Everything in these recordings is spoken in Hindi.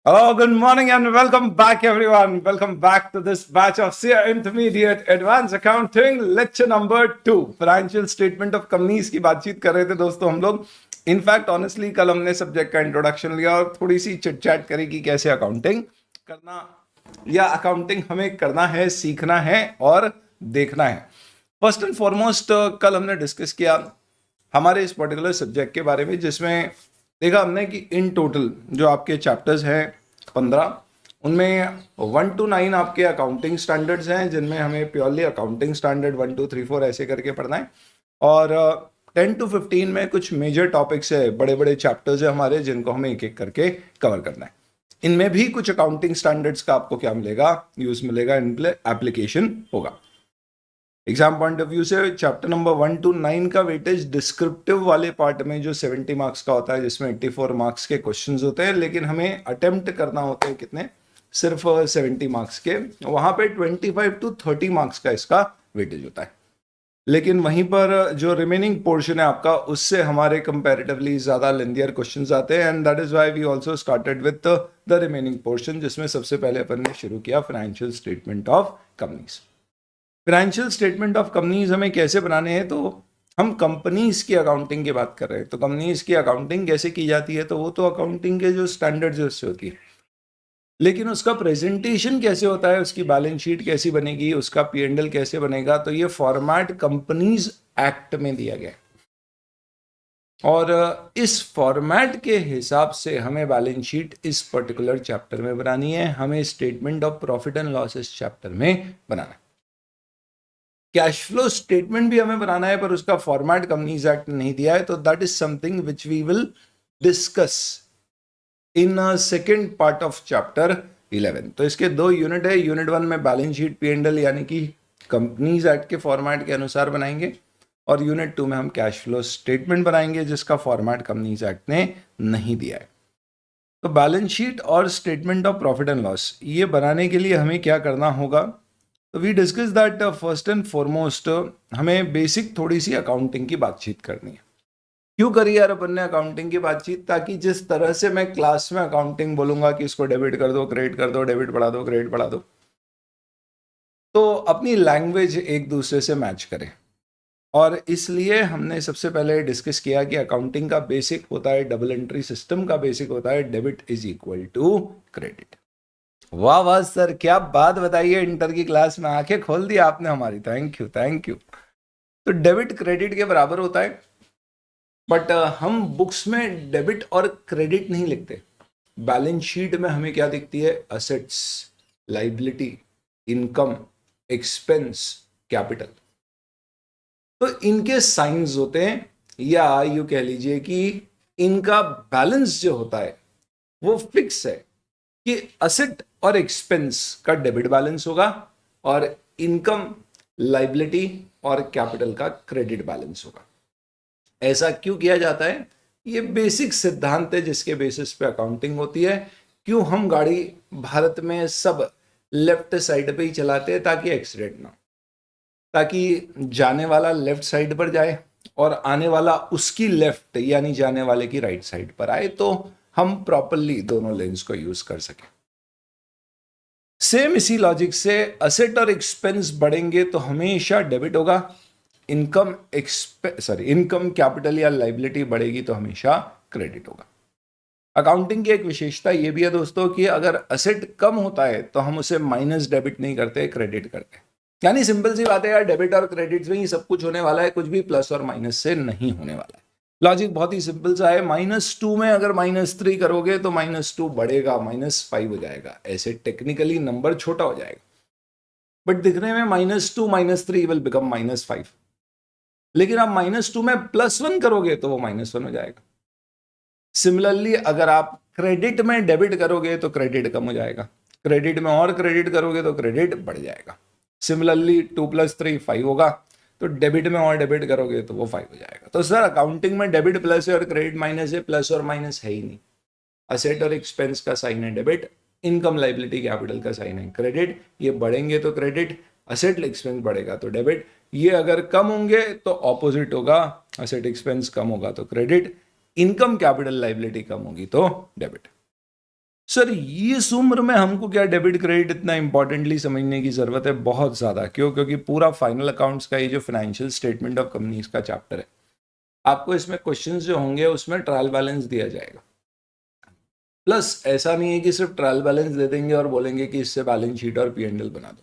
Hello, good morning, and welcome back, everyone. Welcome back to this batch of CA Intermediate Advanced Accounting lecture number 2 financial statement of companies की बातचीत कर रहे थे दोस्तों हम लोग. इनफैक्ट ऑनेस्टली कल हमने सब्जेक्ट का इंट्रोडक्शन लिया और थोड़ी सी चिट चैट करी कि कैसे अकाउंटिंग करना या अकाउंटिंग हमें करना है, सीखना है और देखना है. फर्स्ट एंड फॉरमोस्ट कल हमने डिस्कस किया हमारे इस पर्टिकुलर सब्जेक्ट के बारे में, जिसमें देखा हमने कि इन टोटल जो आपके चैप्टर्स हैं 15, उनमें 1 to 9 आपके अकाउंटिंग स्टैंडर्ड्स हैं, जिनमें हमें प्योरली अकाउंटिंग स्टैंडर्ड 1 2 3 4 ऐसे करके पढ़ना है. और 10 to 15 में कुछ मेजर टॉपिक्स है, बड़े बड़े चैप्टर्स है हमारे, जिनको हमें एक एक करके कवर करना है. इनमें भी कुछ अकाउंटिंग स्टैंडर्ड्स का आपको क्या मिलेगा, यूज मिलेगा, इन पे एप्लीकेशन होगा. एग्जाम पॉइंट ऑफ व्यू से चैप्टर नंबर 1 to 9 का वेटेज डिस्क्रिप्टिव वाले पार्ट में जो 70 मार्क्स का होता है, जिसमें 84 मार्क्स के क्वेश्चंस होते हैं, लेकिन हमें अटेम्प्ट करना होते हैं कितने, सिर्फ 70 मार्क्स के. वहां पे 25 to 30 मार्क्स का इसका वेटेज होता है. लेकिन वहीं पर जो रिमेनिंग पोर्शन है आपका, उससे हमारे कंपैरेटिवली ज्यादा लेंथियर क्वेश्चंस आते हैं, and that is why we also started with the remaining portion, जिसमें सबसे पहले अपन ने शुरू किया financial statement of companies. Financial statement of companies हमें कैसे बनाने हैं, तो हम कंपनीज की अकाउंटिंग की बात कर रहे हैं. तो कंपनीज की अकाउंटिंग कैसे की जाती है, तो वो तो अकाउंटिंग के जो स्टैंडर्ड्स है उससे होती है, लेकिन उसका प्रेजेंटेशन कैसे होता है, उसकी बैलेंस शीट कैसी बनेगी, उसका P&L कैसे बनेगा, तो ये फॉर्मेट कंपनीज एक्ट में दिया गया है. और इस फॉर्मेट के हिसाब से हमें बैलेंस शीट इस पर्टिकुलर चैप्टर में बनानी है, हमें statement of profit and loss इस चैप्टर में बनाना है. कैश फ्लो स्टेटमेंट भी हमें बनाना है, पर उसका फॉर्मेट कंपनीज एक्ट ने नहीं दिया है, तो that is something which we will discuss in second part of chapter 11. तो इसके 2 यूनिट है. यूनिट 1 में बैलेंस शीट P&L यानी कि कंपनीज एक्ट के फॉर्मेट के अनुसार बनाएंगे, और यूनिट 2 में हम कैश फ्लो स्टेटमेंट बनाएंगे, जिसका फॉर्मेट कंपनीज एक्ट ने नहीं दिया है. तो बैलेंस शीट और statement of profit and loss ये बनाने के लिए हमें क्या करना होगा, तो we discuss that first and foremost हमें बेसिक थोड़ी सी अकाउंटिंग की बातचीत करनी है. क्यों करी यार अपन ने अकाउंटिंग की बातचीत, ताकि जिस तरह से मैं क्लास में अकाउंटिंग बोलूंगा कि इसको डेबिट कर दो, क्रेडिट कर दो, डेबिट बढ़ा दो, क्रेडिट बढ़ा दो, तो अपनी लैंग्वेज एक दूसरे से मैच करे. और इसलिए हमने सबसे पहले डिस्कस किया कि अकाउंटिंग का बेसिक होता है, डबल एंट्री सिस्टम का बेसिक होता है debit is equal to credit. वाह वाह सर, क्या बात बताइए, इंटर की क्लास में आंखें खोल दी आपने हमारी. Thank you thank you. तो डेबिट क्रेडिट के बराबर होता है, बट हम बुक्स में डेबिट और क्रेडिट नहीं लिखते. बैलेंस शीट में हमें क्या दिखती है, assets, liability, income, expense, capital. तो इनके साइंस होते हैं, या यू कह लीजिए कि इनका बैलेंस जो होता है वो फिक्स है कि असेट और एक्सपेंस का डेबिट बैलेंस होगा, और इनकम, लाइबिलिटी और कैपिटल का क्रेडिट बैलेंस होगा. ऐसा क्यों किया जाता है, ये बेसिक सिद्धांत है जिसके बेसिस पे अकाउंटिंग होती है. क्यों हम गाड़ी भारत में सब लेफ्ट साइड पे ही चलाते हैं, ताकि एक्सीडेंट ना हो, ताकि जाने वाला लेफ्ट साइड पर जाए और आने वाला उसकी लेफ्ट यानी जाने वाले की राइट साइड पर आए, तो हम प्रॉपरली दोनों लेन्स को यूज कर सकें. सेम इसी लॉजिक से असेट और एक्सपेंस बढ़ेंगे तो हमेशा डेबिट होगा, इनकम कैपिटल या लाइबिलिटी बढ़ेगी तो हमेशा क्रेडिट होगा. अकाउंटिंग की एक विशेषता यह भी है दोस्तों कि अगर असेट कम होता है तो हम उसे माइनस डेबिट नहीं करते, क्रेडिट करते. यानी सिंपल सी बात है यार, डेबिट और क्रेडिट में ही सब कुछ होने वाला है, कुछ भी प्लस और माइनस से नहीं होने वाला है. लॉजिक बहुत ही सिंपल सा है. -2 में अगर -3 करोगे तो -2 बढ़ेगा, -5 हो जाएगा. ऐसे टेक्निकली नंबर छोटा हो जाएगा, बट दिखने में -2 -3 विल बिकम -5. लेकिन आप -2 में +1 करोगे तो वो -1 हो जाएगा. सिमिलरली अगर आप क्रेडिट में डेबिट करोगे तो क्रेडिट कम हो जाएगा, क्रेडिट में और क्रेडिट करोगे तो क्रेडिट बढ़ जाएगा. सिमिलरली 2 + 3 5 होगा, तो डेबिट में और डेबिट करोगे तो वो 5 हो जाएगा. तो सर अकाउंटिंग में डेबिट प्लस है और क्रेडिट माइनस है, प्लस और माइनस है ही नहीं. असेट और एक्सपेंस का साइन है डेबिट, इनकम, लाइबिलिटी, कैपिटल का साइन है क्रेडिट. ये बढ़ेंगे तो क्रेडिट, असेट एक्सपेंस बढ़ेगा तो डेबिट. ये अगर कम होंगे तो ऑपोजिट होगा, असेट एक्सपेंस कम होगा तो क्रेडिट, इनकम कैपिटल लाइबिलिटी कम होगी तो डेबिट. सर इस उम्र में हमको क्या डेबिट क्रेडिट इतना इंपॉर्टेंटली समझने की जरूरत है? बहुत ज्यादा। क्यों? क्योंकि पूरा फाइनल अकाउंट्स का ये जो फाइनेंशियल स्टेटमेंट ऑफ कंपनीज का चैप्टर है, आपको इसमें क्वेश्चंस जो होंगे उसमें ट्रायल बैलेंस दिया जाएगा। प्लस ऐसा नहीं है कि सिर्फ ट्रायल बैलेंस दे देंगे और बोलेंगे कि इससे बैलेंस शीट और P&L बना दो।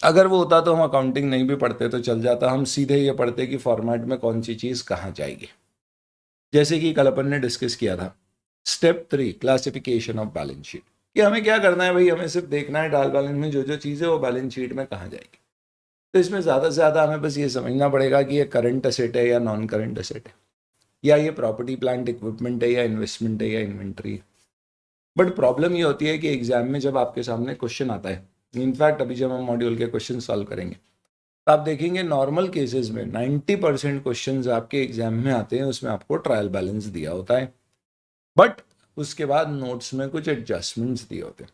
अगर वो होता तो हम अकाउंटिंग नहीं भी पढ़ते तो चल जाता, हम सीधे ये पढ़ते कि फॉर्मेट में कौन सी चीज कहाँ जाएगी। जैसे कि कल अपन ने डिस्कस किया था step 3 classification of balance sheet, कि हमें क्या करना है भाई, हमें सिर्फ देखना है ट्रायल बैलेंस में जो जो चीज़ है वो बैलेंस शीट में कहाँ जाएगी। तो इसमें ज़्यादा से ज़्यादा हमें बस ये समझना पड़ेगा कि ये करंट असेट है या नॉन करंट असेट है, या ये प्रॉपर्टी प्लांट इक्विपमेंट है या इन्वेस्टमेंट है या इन्वेंट्री है। बट प्रॉब्लम ये होती है कि एग्जाम में जब आपके सामने क्वेश्चन आता है, इनफैक्ट अभी जब हम मॉड्यूल के क्वेश्चन सॉल्व करेंगे तो आप देखेंगे नॉर्मल केसेस में 90% क्वेश्चन आपके एग्जाम में आते हैं उसमें आपको ट्रायल बैलेंस दिया होता है, बट उसके बाद नोट्स में कुछ एडजस्टमेंट्स दिए होते हैं।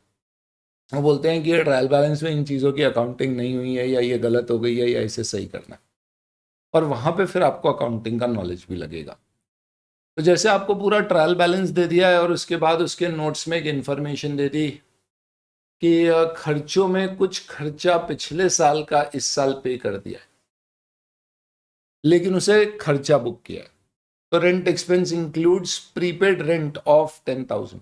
वो बोलते हैं कि ये ट्रायल बैलेंस में इन चीज़ों की अकाउंटिंग नहीं हुई है, या ये गलत हो गई है, या इसे सही करना है। और वहाँ पे फिर आपको अकाउंटिंग का नॉलेज भी लगेगा। तो जैसे आपको पूरा ट्रायल बैलेंस दे दिया है और उसके बाद उसके नोट्स में एक इन्फॉर्मेशन दे दी कि खर्चों में कुछ खर्चा पिछले साल का इस साल पे कर दिया है, लेकिन उसे खर्चा बुक किया है। तो rent expense includes prepaid rent of 10,000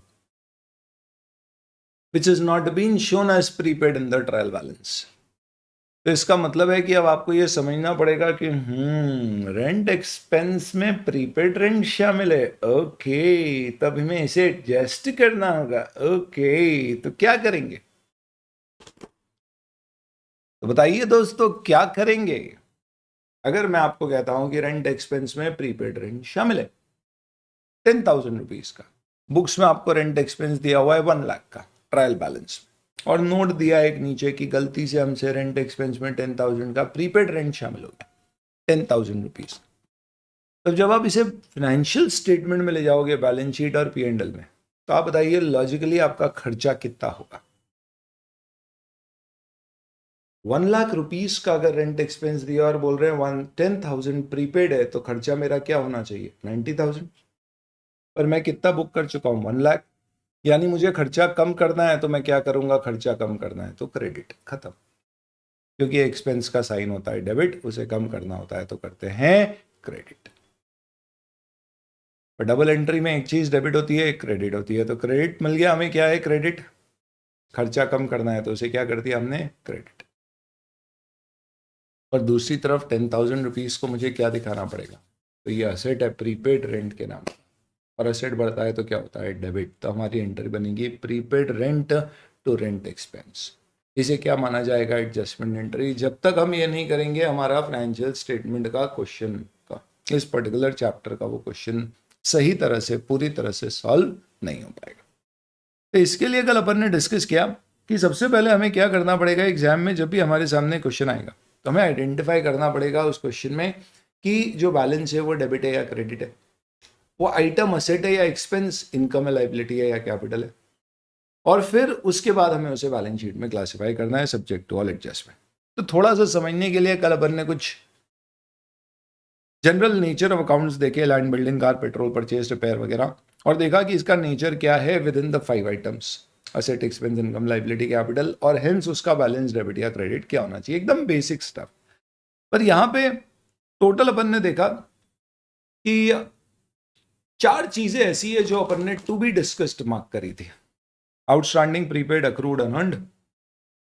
which has not been shown as prepaid in the trial balance। तो इसका मतलब है कि अब आपको ये समझना पड़ेगा कि रेंट एक्सपेंस में प्रीपेड रेंट शामिल है। ओके, तब हमें इसे एडजस्ट करना होगा। ओके, तो क्या करेंगे? तो बताइए दोस्तों क्या करेंगे? अगर मैं आपको कहता हूं कि रेंट एक्सपेंस में प्रीपेड रेंट शामिल है 10,000 रुपीज का, बुक्स में आपको रेंट एक्सपेंस दिया हुआ है 1 लाख का ट्रायल बैलेंस, और नोट दिया एक नीचे की गलती से हमसे रेंट एक्सपेंस में 10,000 का प्रीपेड रेंट शामिल हो गया 10,000 रुपीज। तो जब आप इसे फाइनेंशियल स्टेटमेंट में ले जाओगे, बैलेंस शीट और P&L में, तो आप बताइए लॉजिकली आपका खर्चा कितना होगा? 1 लाख रुपीस का अगर रेंट एक्सपेंस दिया और बोल रहे हैं 10,000 प्रीपेड है, तो खर्चा मेरा क्या होना चाहिए? 90,000। पर मैं कितना बुक कर चुका हूं? 1 लाख। यानी मुझे खर्चा कम करना है, तो मैं क्या करूंगा? खर्चा कम करना है तो क्रेडिट, खत्म। क्योंकि एक्सपेंस का साइन होता है डेबिट, उसे कम करना होता है तो करते हैं क्रेडिट। और डबल एंट्री में एक चीज डेबिट होती है, एक क्रेडिट होती है। तो क्रेडिट मिल गया हमें, क्या है? क्रेडिट। खर्चा कम करना है तो उसे क्या कर दिया हमने? क्रेडिट। और दूसरी तरफ 10,000 रुपीज को मुझे क्या दिखाना पड़ेगा? तो ये असेट है प्रीपेड रेंट के नाम, और असेट बढ़ता है तो क्या होता है? डेबिट। तो हमारी एंट्री बनेगी prepaid rent to rent expense. इसे क्या माना जाएगा? Adjustment entry. जब तक हम ये नहीं करेंगे, हमारा फाइनेंशियल स्टेटमेंट का क्वेश्चन का, इस पर्टिकुलर चैप्टर का वो क्वेश्चन सही तरह से, पूरी तरह से सॉल्व नहीं हो पाएगा। तो इसके लिए कल अपन ने डिस्कस किया कि सबसे पहले हमें क्या करना पड़ेगा एग्जाम में, जब भी हमारे सामने क्वेश्चन आएगा तो हमें आइडेंटिफाई करना पड़ेगा उस क्वेश्चन में कि जो बैलेंस है वो डेबिट है या क्रेडिट है, वो आइटम असेट है या एक्सपेंस, इनकम है, लाइबिलिटी है या कैपिटल है। और फिर उसके बाद हमें उसे बैलेंस शीट में क्लासिफाई करना है सब्जेक्ट टू ऑल एडजस्टमेंट। तो थोड़ा सा समझने के लिए कल अपन ने कुछ जनरल नेचर ऑफ अकाउंट्स देखे, land, building, car, petrol purchase, repair वगैरह, और देखा कि इसका नेचर क्या है with in the 5 items, asset, expense, income, liability, capital, और हेंस उसका बैलेंस डेबिट या क्रेडिट क्या होना चाहिए। एकदम बेसिक स्टफ। पर यहाँ पे टोटल अपन ने देखा कि 4 चीजें ऐसी है जो अपन ने टू बी डिस्कस्ड मार्क करी थी। आउटस्टैंडिंग, प्रीपेड, अक्रूड, अनअर्न्ड,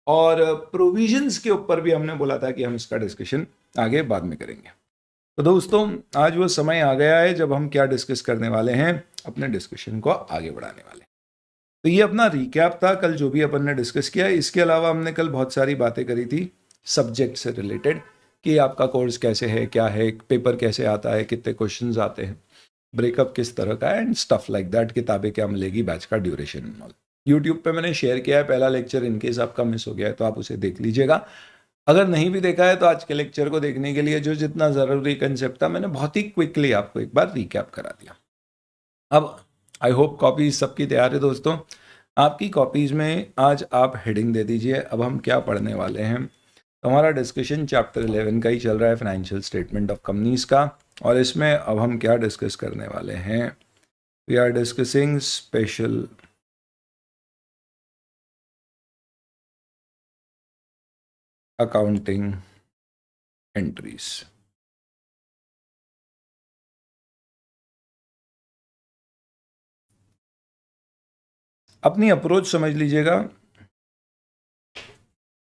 और प्रोविजंस के ऊपर भी हमने बोला था कि हम इसका डिस्कशन आगे बाद में करेंगे। तो दोस्तों आज वो समय आ गया है जब हम क्या डिस्कस करने वाले हैं, अपने डिस्कशन को आगे बढ़ाने वाले। तो ये अपना रिकैप था कल जो भी अपन ने डिस्कस किया। इसके अलावा हमने कल बहुत सारी बातें करी थी सब्जेक्ट से रिलेटेड, कि आपका कोर्स कैसे है, क्या है, पेपर कैसे आता है, कितने क्वेश्चंस आते हैं, ब्रेकअप किस तरह का है, एंड स्टफ लाइक दैट। किताबें क्या मिलेगी, बैच का ड्यूरेशन। यूट्यूब पे मैंने शेयर किया है पहला लेक्चर, इनकेस आपका मिस हो गया है तो आप उसे देख लीजिएगा। अगर नहीं भी देखा है तो आज के लेक्चर को देखने के लिए जो जितना ज़रूरी कंसेप्ट था मैंने बहुत ही क्विकली आपको एक बार रिकैप करा दिया। अब आई होप कॉपीज सबकी तैयार है दोस्तों। आपकी कॉपीज में आज आप हेडिंग दे दीजिए। अब हम क्या पढ़ने वाले हैं, तो हमारा डिस्कशन चैप्टर 11 का ही चल रहा है, फाइनेंशियल स्टेटमेंट ऑफ कंपनीज का। और इसमें अब हम क्या डिस्कस करने वाले हैं, we are discussing special accounting entries. अपनी अप्रोच समझ लीजिएगा।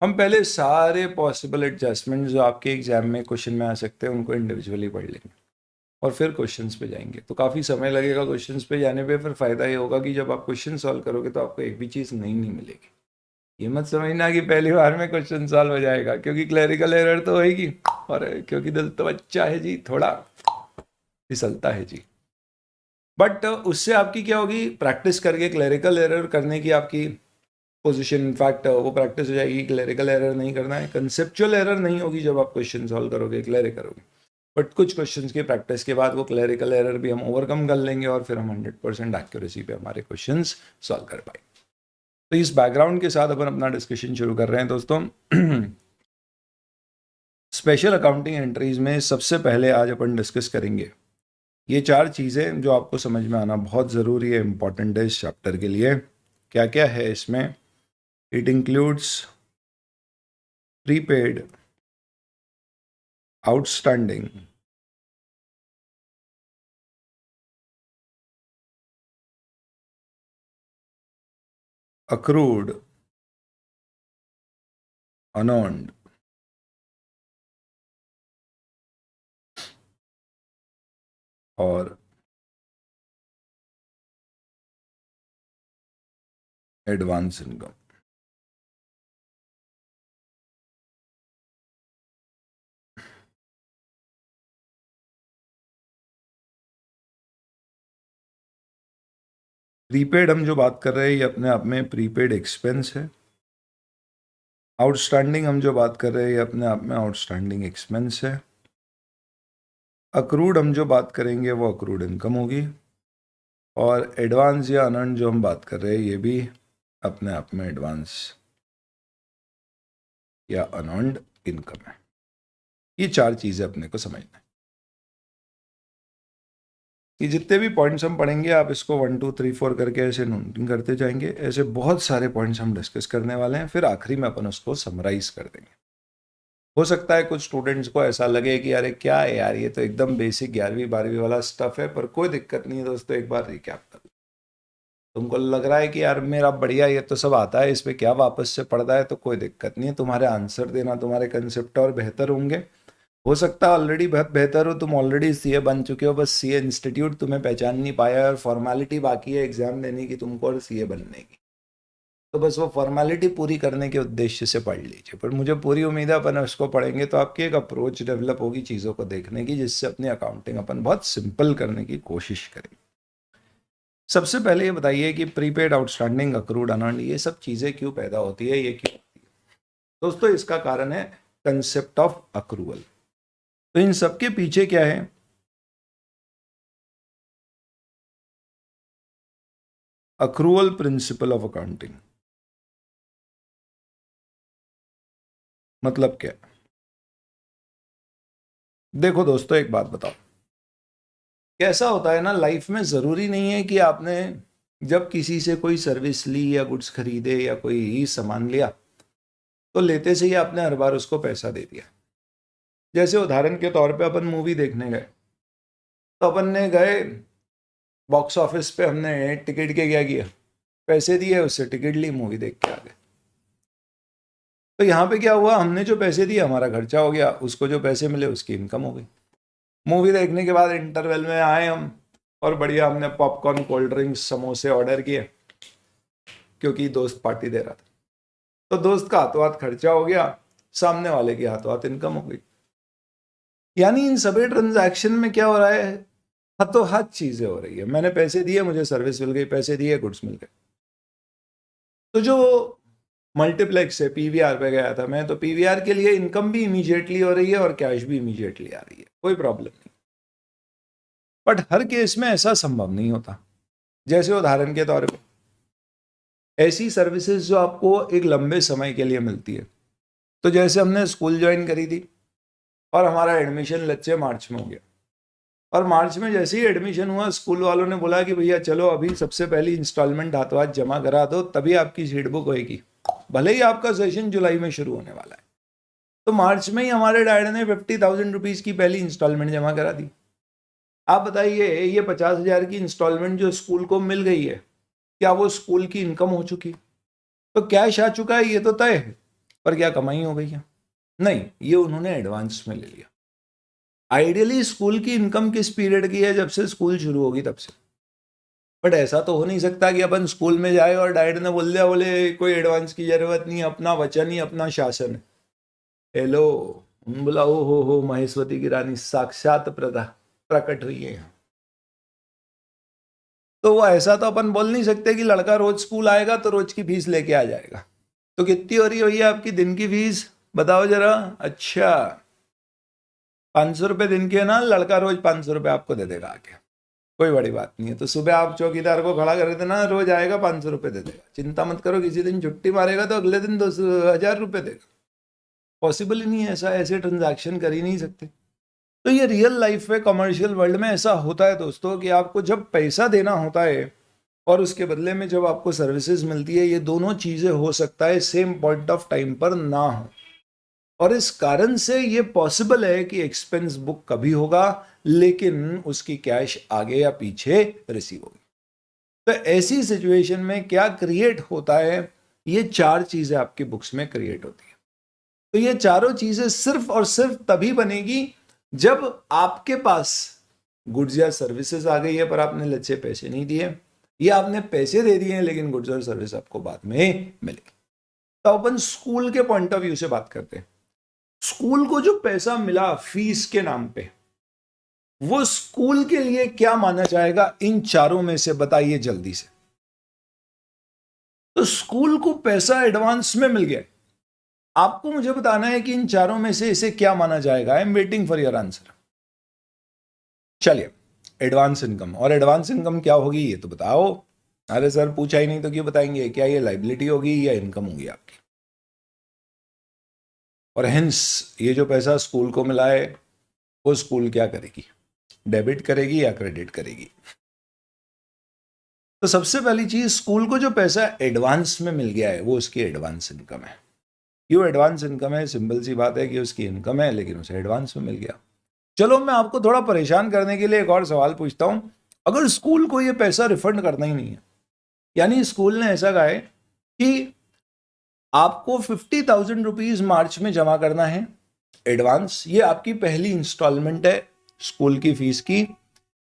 हम पहले सारे पॉसिबल एडजस्टमेंट जो आपके एग्जाम में क्वेश्चन में आ सकते हैं उनको इंडिविजुअली पढ़ लेंगे और फिर क्वेश्चंस पे जाएंगे। तो काफ़ी समय लगेगा क्वेश्चंस पे जाने पे, फिर फ़ायदा ये होगा कि जब आप क्वेश्चन सॉल्व करोगे तो आपको एक भी चीज़ नई नहीं मिलेगी। ये मत समझना कि पहली बार में क्वेश्चन सॉल्व हो जाएगा, क्योंकि क्लरिकल एरर तो होगी और क्योंकि दिल तो अच्छा है जी, थोड़ा फिसलता है जी। बट उससे आपकी क्या होगी, प्रैक्टिस करके क्लरिकल एरर करने की आपकी पोजीशन इनफैक्ट वो प्रैक्टिस हो जाएगी। क्लरिकल एरर नहीं करना है, कंसेप्चुअल एरर नहीं होगी जब आप क्वेश्चन सॉल्व करोगे, क्लियर करोगे। बट कुछ क्वेश्चंस की प्रैक्टिस के बाद वो क्लरिकल एरर भी हम ओवरकम कर लेंगे और फिर हम 100% एक्यूरेसी पे हमारे क्वेश्चंस सॉल्व कर पाएंगे। तो इस बैकग्राउंड के साथ अपन अपना डिस्कशन शुरू कर रहे हैं दोस्तों। स्पेशल अकाउंटिंग एंट्रीज में सबसे पहले आज अपन डिस्कस करेंगे ये 4 चीज़ें जो आपको समझ में आना बहुत ज़रूरी है, इंपॉर्टेंट है इस चैप्टर के लिए। क्या क्या है इसमें? It includes prepaid, outstanding, accrued, unearned और एडवांस इनकम। प्रीपेड हम जो बात कर रहे हैं ये अपने आप में प्रीपेड एक्सपेंस है। आउटस्टैंडिंग हम जो बात कर रहे हैं ये अपने आप में आउटस्टैंडिंग एक्सपेंस है। अक्रूड हम जो बात करेंगे वो अक्रूड इनकम होगी। और एडवांस या अनअर्न्ड जो हम बात कर रहे हैं ये भी अपने आप में एडवांस या अनअर्न्ड इनकम है। ये 4 चीज़ें अपने को समझना है। ये जितने भी पॉइंट्स हम पढ़ेंगे आप इसको 1 2 3 4 करके ऐसे नोटिंग करते जाएंगे। ऐसे बहुत सारे पॉइंट्स हम डिस्कस करने वाले हैं, फिर आखिरी में अपन उसको समराइज कर देंगे। हो सकता है कुछ स्टूडेंट्स को ऐसा लगे कि अरे क्या है यार, ये तो एकदम बेसिक 11वीं 12वीं वाला स्टफ है, पर कोई दिक्कत नहीं है दोस्तों, एक बार रिकैप कर लो। तुमको लग रहा है कि यार मेरा बढ़िया ये तो सब आता है, इस पे क्या वापस से पढ़ना है, तो कोई दिक्कत नहीं है। तुम्हारे आंसर देना, तुम्हारे कंसेप्ट और बेहतर होंगे। हो सकता है ऑलरेडी बहुत बेहतर हो, तुम ऑलरेडी सीए बन चुके हो, बस सीए इंस्टीट्यूट तुम्हें पहचान नहीं पाया और फॉर्मेलिटी बाकी है एग्जाम देने की तुमको और सीए बनने की। तो बस वो फॉर्मेलिटी पूरी करने के उद्देश्य से पढ़ लीजिए। पर मुझे पूरी उम्मीद है अपन उसको पढ़ेंगे तो आपकी एक अप्रोच डेवलप होगी चीज़ों को देखने की, जिससे अपनी अकाउंटिंग अपन बहुत सिंपल करने की कोशिश करेंगे। सबसे पहले ये बताइए कि प्रीपेड, आउटस्टैंडिंग, अक्रूड, अनअर्न्ड ये सब चीज़ें क्यों पैदा होती है, ये क्यों होती है? दोस्तों इसका कारण है कंसेप्ट ऑफ अक्रूवल। तो इन सबके पीछे क्या है? Accrual principle of accounting. मतलब क्या? देखो दोस्तों एक बात बताओ, कैसा होता है ना, लाइफ में जरूरी नहीं है कि आपने जब किसी से कोई सर्विस ली या गुड्स खरीदे या कोई सामान लिया तो लेते से ही आपने हर बार उसको पैसा दे दिया। जैसे उदाहरण के तौर पे अपन मूवी देखने गए, तो अपन ने गए बॉक्स ऑफिस पे, हमने टिकट के क्या किया, पैसे दिए, उससे टिकट ली, मूवी देख के आ गए। तो यहाँ पे क्या हुआ, हमने जो पैसे दिए हमारा खर्चा हो गया, उसको जो पैसे मिले उसकी इनकम हो गई। मूवी देखने के बाद इंटरवल में आए हम और बढ़िया हमने पॉपकॉर्न, कोल्ड ड्रिंक्स, समोसे ऑर्डर किए क्योंकि दोस्त पार्टी दे रहा था। तो दोस्त का हाथों हाथ खर्चा हो गया, सामने वाले की हाथों हाथ इनकम हो गई। यानी इन सभी ट्रांजैक्शन में क्या हो रहा है, हाथों हाथ चीजें हो रही है। मैंने पैसे दिए, मुझे सर्विस मिल गई, पैसे दिए, गुड्स मिल गए। तो जो मल्टीप्लेक्स है, पीवीआर पे गया था मैं, तो पीवीआर के लिए इनकम भी इमीडिएटली हो रही है और कैश भी इमीडिएटली आ रही है, कोई प्रॉब्लम नहीं। बट हर केस में ऐसा संभव नहीं होता। जैसे उदाहरण के तौर पे ऐसी सर्विसेज जो आपको एक लंबे समय के लिए मिलती है, तो जैसे हमने स्कूल ज्वाइन करी थी और हमारा एडमिशन लच्छे मार्च में हो गया, और मार्च में जैसे ही एडमिशन हुआ स्कूल वालों ने बोला कि भैया चलो अभी सबसे पहली इंस्टॉलमेंट हाथों हाथ जमा करा दो, तभी आपकी सीट बुक होएगी, भले ही आपका सेशन जुलाई में शुरू होने वाला है। तो मार्च में ही हमारे डैड ने 50,000 रुपीज की पहली इंस्टॉलमेंट जमा करा दी। आप बताइए ये 50,000 की इंस्टॉलमेंट जो स्कूल को मिल गई है, क्या वो स्कूल की इनकम हो चुकी? तो कैश आ चुका है ये तो तय है, पर क्या कमाई हो गई है? नहीं, ये उन्होंने एडवांस में ले लिया। आइडियली स्कूल की इनकम किस पीरियड की है? जब से स्कूल शुरू होगी तब से। बट ऐसा तो हो नहीं सकता कि अपन स्कूल में जाए और डायरेक्ट ने बोल दिया बोले कोई एडवांस की जरूरत नहीं, अपना वचन ही अपना शासन है। हेलो, बोला ओ हो महेश्वती की रानी साक्षात प्रकट हुई है। तो वो ऐसा तो अपन बोल नहीं सकते कि लड़का रोज स्कूल आएगा तो रोज की फीस लेके आ जाएगा। तो कितनी हो रही है भैया आपकी दिन की फीस, बताओ जरा। अच्छा, 500 रुपये दिन की है ना, लड़का रोज 500 रुपये आपको दे देगा आके, कोई बड़ी बात नहीं है। तो सुबह आप चौकीदार को खड़ा कर देना, रोज आएगा 500 रुपये दे देगा, चिंता मत करो। किसी दिन छुट्टी मारेगा तो अगले दिन 2,000 रुपये देगा। पॉसिबल ही नहीं है ऐसा, ऐसे ट्रांजैक्शन कर ही नहीं सकते। तो ये रियल लाइफ में कमर्शियल वर्ल्ड में ऐसा होता है दोस्तों कि आपको जब पैसा देना होता है और उसके बदले में जब आपको सर्विसेज मिलती है, ये दोनों चीजें हो सकता है सेम पॉइंट ऑफ टाइम पर ना हो, और इस कारण से ये पॉसिबल है कि एक्सपेंस बुक कभी होगा लेकिन उसकी कैश आगे या पीछे रिसीव होगी। तो ऐसी सिचुएशन में क्या क्रिएट होता है? ये 4 चीजें आपकी बुक्स में क्रिएट होती है। तो ये चारों चीजें सिर्फ और सिर्फ तभी बनेगी जब आपके पास गुड्स या सर्विसेज आ गई है पर आपने लच्छे पैसे नहीं दिए, या आपने पैसे दे दिए लेकिन गुड्स और सर्विस आपको बाद में मिलेगी। तो अपन स्कूल के पॉइंट ऑफ व्यू से बात करते हैं। स्कूल को जो पैसा मिला फीस के नाम पे, वो स्कूल के लिए क्या माना जाएगा? इन चारों में से बताइए जल्दी से। तो स्कूल को पैसा एडवांस में मिल गया, आपको मुझे बताना है कि इन चारों में से इसे क्या माना जाएगा। I am waiting for your answer. चलिए, एडवांस इनकम। और एडवांस इनकम क्या होगी ये तो बताओ। अरे सर पूछा ही नहीं तो क्यों बताएंगे? क्या ये लाइबिलिटी होगी या इनकम होगी आपकी? और हेंस ये जो पैसा स्कूल को मिला है वो स्कूल क्या करेगी? डेबिट करेगी या क्रेडिट करेगी? तो सबसे पहली चीज, स्कूल को जो पैसा एडवांस में मिल गया है वो उसकी एडवांस इनकम है। क्यों एडवांस इनकम है? सिंपल सी बात है कि उसकी इनकम है लेकिन उसे एडवांस में मिल गया। चलो मैं आपको थोड़ा परेशान करने के लिए एक और सवाल पूछता हूं। अगर स्कूल को ये पैसा रिफंड करना ही नहीं है, यानी स्कूल ने ऐसा कहा है कि आपको 50,000 रुपीज मार्च में जमा करना है एडवांस, ये आपकी पहली इंस्टॉलमेंट है स्कूल की फीस की।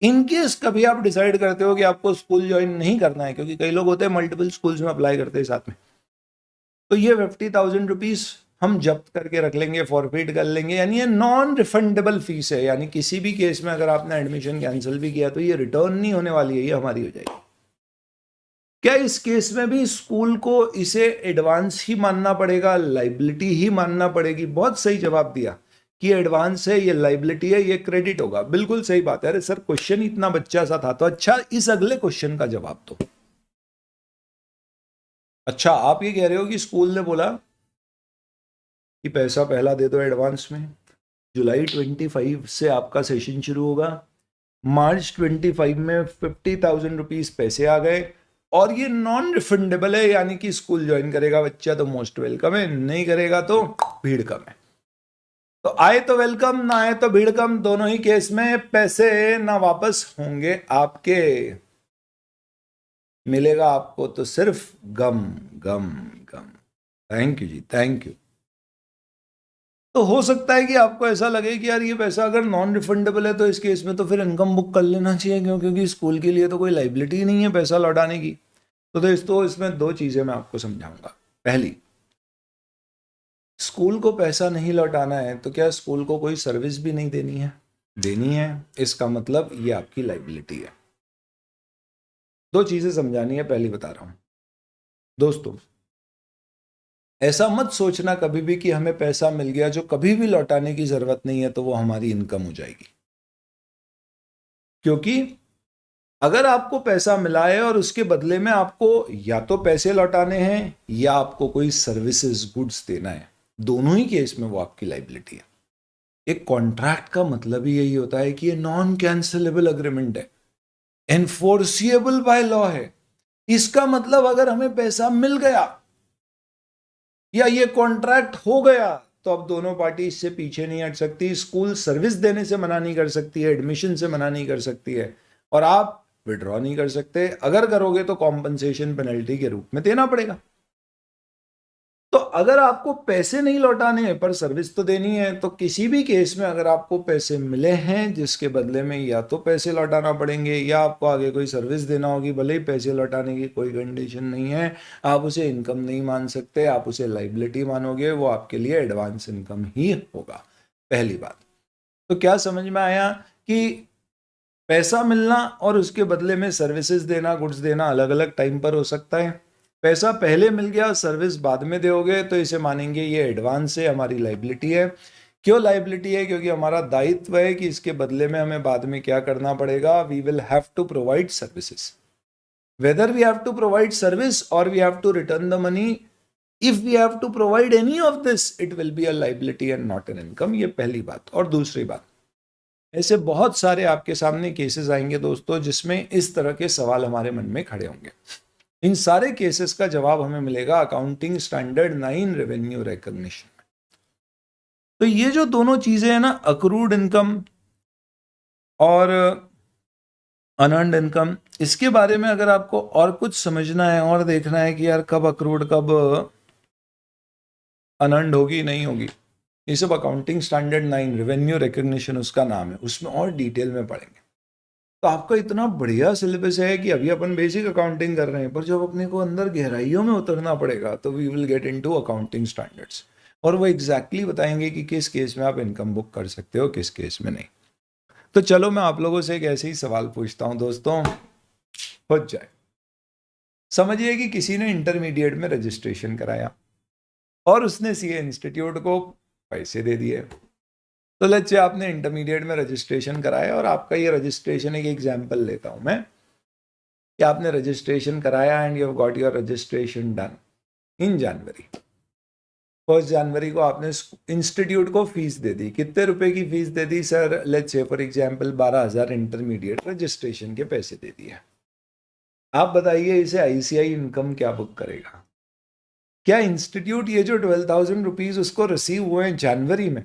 इनकेस कभी आप डिसाइड करते हो कि आपको स्कूल ज्वाइन नहीं करना है, क्योंकि कई लोग होते हैं मल्टीपल स्कूल्स में अप्लाई करते हैं साथ में, तो ये 50,000 रुपीज हम जब्त करके रख लेंगे, फॉरफिट कर लेंगे। यानी ये नॉन रिफंडेबल फीस है, यानी किसी भी केस में अगर आपने एडमिशन कैंसिल भी किया तो ये रिटर्न नहीं होने वाली है, ये हमारी हो जाएगी। क्या इस केस में भी स्कूल को इसे एडवांस ही मानना पड़ेगा, लाइबिलिटी ही मानना पड़ेगी? बहुत सही जवाब दिया कि एडवांस है, ये लाइबिलिटी है, ये क्रेडिट होगा। बिल्कुल सही बात है। अरे सर क्वेश्चन इतना बच्चा सा था, तो अच्छा इस अगले क्वेश्चन का जवाब दो। अच्छा, आप ये कह रहे हो कि स्कूल ने बोला कि पैसा पहला दे दो एडवांस में, जुलाई 25 से आपका सेशन शुरू होगा, मार्च 25 में 50,000 रुपीज पैसे आ गए और ये नॉन रिफंडेबल है, यानी कि स्कूल ज्वाइन करेगा बच्चा तो मोस्ट वेलकम है, नहीं करेगा तो भीड़ कम है। तो आए तो वेलकम, ना आए तो भीड़ कम, दोनों ही केस में पैसे ना वापस होंगे आपके, मिलेगा आपको तो सिर्फ गम गम गम। थैंक यू जी, थैंक यू। तो हो सकता है कि आपको ऐसा लगे कि यार ये पैसा अगर नॉन रिफंडेबल है तो इस केस में तो फिर इनकम बुक कर लेना चाहिए, क्योंकि स्कूल के लिए तो कोई लाइबिलिटी नहीं है पैसा लौटाने की। तो दोस्तों इसमें 2 चीजें मैं आपको समझाऊंगा। पहली, स्कूल को पैसा नहीं लौटाना है तो क्या स्कूल को कोई सर्विस भी नहीं देनी है? देनी है, इसका मतलब ये आपकी लाइबिलिटी है। 2 चीजें समझानी है, पहली बता रहा हूं दोस्तों। ऐसा मत सोचना कभी भी कि हमें पैसा मिल गया जो कभी भी लौटाने की जरूरत नहीं है तो वो हमारी इनकम हो जाएगी। क्योंकि अगर आपको पैसा मिला है और उसके बदले में आपको या तो पैसे लौटाने हैं या आपको कोई सर्विसेज गुड्स देना है, दोनों ही केस में वो आपकी लाइबिलिटी है। एक कॉन्ट्रैक्ट का मतलब ही यही होता है कि ये नॉन कैंसिलेबल एग्रीमेंट है, एनफोर्सिएबल बाय लॉ है। इसका मतलब अगर हमें पैसा मिल गया या ये कॉन्ट्रैक्ट हो गया तो अब दोनों पार्टी इससे पीछे नहीं हट सकती। स्कूल सर्विस देने से मना नहीं कर सकती है, एडमिशन से मना नहीं कर सकती है, और आप विड्रॉ नहीं कर सकते। अगर करोगे तो कॉम्पनसेशन पेनल्टी के रूप में देना पड़ेगा। तो अगर आपको पैसे नहीं लौटाने हैं पर सर्विस तो देनी है, तो किसी भी केस में अगर आपको पैसे मिले हैं जिसके बदले में या तो पैसे लौटाना पड़ेंगे या आपको आगे कोई सर्विस देना होगी, भले ही पैसे लौटाने की कोई कंडीशन नहीं है, आप उसे इनकम नहीं मान सकते, आप उसे लाइबिलिटी मानोगे, वो आपके लिए एडवांस इनकम ही होगा। पहली बात तो क्या समझ में आया कि पैसा मिलना और उसके बदले में सर्विसेज देना, गुड्स देना अलग अलग टाइम पर हो सकता है। पैसा पहले मिल गया, सर्विस बाद में दोगे, तो इसे मानेंगे ये एडवांस है, हमारी लाइबिलिटी है। क्यों लाइबिलिटी है? क्योंकि हमारा दायित्व है कि इसके बदले में हमें बाद में क्या करना पड़ेगा, we will have to provide services, whether we have to provide service और we have to return the money. If we have to provide any of this it will be a liability and not an income. ये पहली बात। और दूसरी बात, ऐसे बहुत सारे आपके सामने केसेस आएंगे दोस्तों जिसमें इस तरह के सवाल हमारे मन में खड़े होंगे। इन सारे केसेस का जवाब हमें मिलेगा अकाउंटिंग स्टैंडर्ड 9 रेवेन्यू रिकॉग्निशन में। तो ये जो दोनों चीजें हैं ना, अक्रूड इनकम और अनअर्न्ड इनकम, इसके बारे में अगर आपको और कुछ समझना है और देखना है कि यार कब अक्रूड कब अनअर्न्ड होगी नहीं होगी, ये सब अकाउंटिंग स्टैंडर्ड 9 रेवेन्यू रिकॉग्निशन उसका नाम है, उसमें और डिटेल में पढ़ेंगे। तो आपका इतना बढ़िया सिलेबस है कि अभी अपन बेसिक अकाउंटिंग कर रहे हैं, पर जब अपने को अंदर गहराइयों में उतरना पड़ेगा तो we will get into accounting standards, और वो एग्जैक्टली बताएंगे कि किस केस में आप इनकम बुक कर सकते हो, किस केस में नहीं। तो चलो मैं आप लोगों से एक ऐसे ही सवाल पूछता हूं दोस्तों, हो जाए। समझिए कि किसी ने इंटरमीडिएट में रजिस्ट्रेशन कराया और उसने सीए इंस्टीट्यूट को पैसे दे दिए। तो लेट्स से आपने इंटरमीडिएट में रजिस्ट्रेशन कराया और आपका ये रजिस्ट्रेशन, एक एग्जांपल लेता हूं मैं, कि आपने रजिस्ट्रेशन कराया and you have got your registration done in January. 1 जनवरी को आपने इंस्टीट्यूट को फीस दे दी। कितने रुपए की fees they the sir? Let's say for example 12,000 intermediate registration के पैसे दे दिए। आप बताइए इसे आईसीआई इनकम क्या बुक करेगा? क्या इंस्टीट्यूट ये जो 12,000 रुपीज उसको रिसीव हुए हैं जनवरी में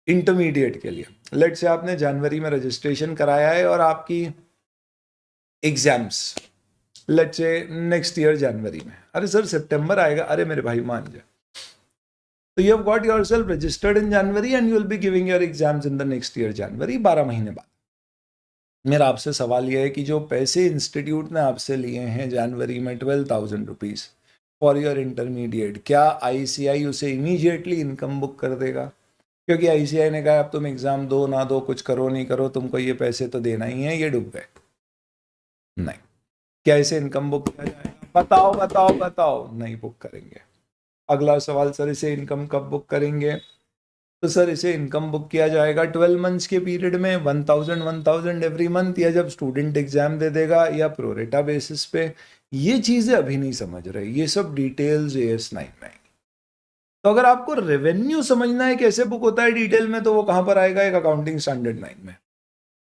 इंटरमीडिएट के लिए, लेट्स से आपने जनवरी में रजिस्ट्रेशन कराया है और आपकी exams let's say next year जनवरी में, अरे सर सितंबर आएगा, अरे मेरे भाई मान जाए, तो you have got yourself registered in January and you will be giving your exams in the next year January, 12 महीने बाद। मेरा आपसे सवाल यह है कि जो पैसे इंस्टीट्यूट ने आपसे लिए हैं जनवरी में 12,000 रुपीज फॉर योर इंटरमीडिएट, क्या आईसीआई उसे इमीडिएटली इनकम बुक कर देगा? क्योंकि आईसीआई ने कहा अब तुम एग्जाम दो ना दो, कुछ करो नहीं करो, तुमको ये पैसे तो देना ही है, ये डूब गए। नहीं। क्या इसे इनकम बुक किया जाएगा? बताओ बताओ बताओ। नहीं बुक करेंगे। अगला सवाल, सर इसे इनकम कब बुक करेंगे? तो सर इसे इनकम बुक किया जाएगा 12 मंथ्स के पीरियड में, 1,000 एवरी मंथ, या जब स्टूडेंट एग्जाम दे देगा, या प्रोरेटा बेसिस पे। ये चीजें अभी नहीं समझ रहे, ये सब डिटेल्स AS9 में। तो अगर आपको रेवेन्यू समझना है कैसे बुक होता है डिटेल में, तो वो कहां पर आएगा? एक अकाउंटिंग स्टैंडर्ड 9 में।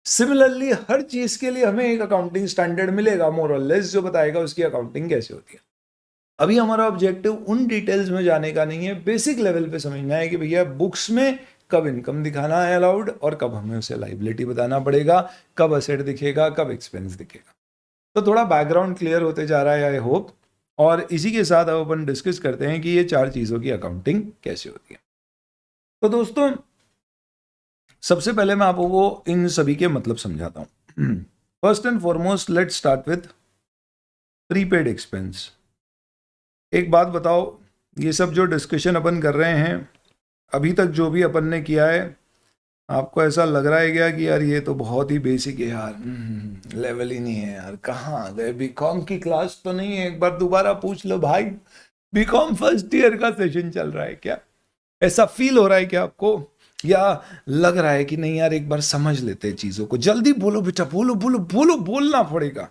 सिमिलरली हर चीज के लिए हमें एक अकाउंटिंग स्टैंडर्ड मिलेगा मोर और लेस, जो बताएगा उसकी अकाउंटिंग कैसे होती है। अभी हमारा ऑब्जेक्टिव उन डिटेल्स में जाने का नहीं है, बेसिक लेवल पे समझना है कि भैया बुक्स में कब इनकम दिखाना है अलाउड और कब हमें उसे लाइबिलिटी बताना पड़ेगा, कब असेट दिखेगा, कब एक्सपेंस दिखेगा। तो थोड़ा बैकग्राउंड क्लियर होते जा रहा है आई होप। और इसी के साथ अब अपन डिस्कस करते हैं कि ये 4 चीजों की अकाउंटिंग कैसे होती है। तो दोस्तों सबसे पहले मैं आपको इन सभी के मतलब समझाता हूं। First and foremost let's start with prepaid expense. एक बात बताओ, ये सब जो डिस्कशन अपन कर रहे हैं अभी तक, जो भी अपन ने किया है, आपको ऐसा लग रहा है क्या कि यार ये तो बहुत ही बेसिक है यार, लेवल ही नहीं है यार, कहाँ आ गए, बीकॉम की क्लास तो नहीं है? एक बार दोबारा पूछ लो भाई, बीकॉम फर्स्ट ईयर का सेशन चल रहा है क्या? ऐसा फील हो रहा है क्या आपको, या लग रहा है कि नहीं यार एक बार समझ लेते हैं चीजों को? जल्दी बोलो बेटा, बोलो बोलो बोलो, बोलना पड़ेगा।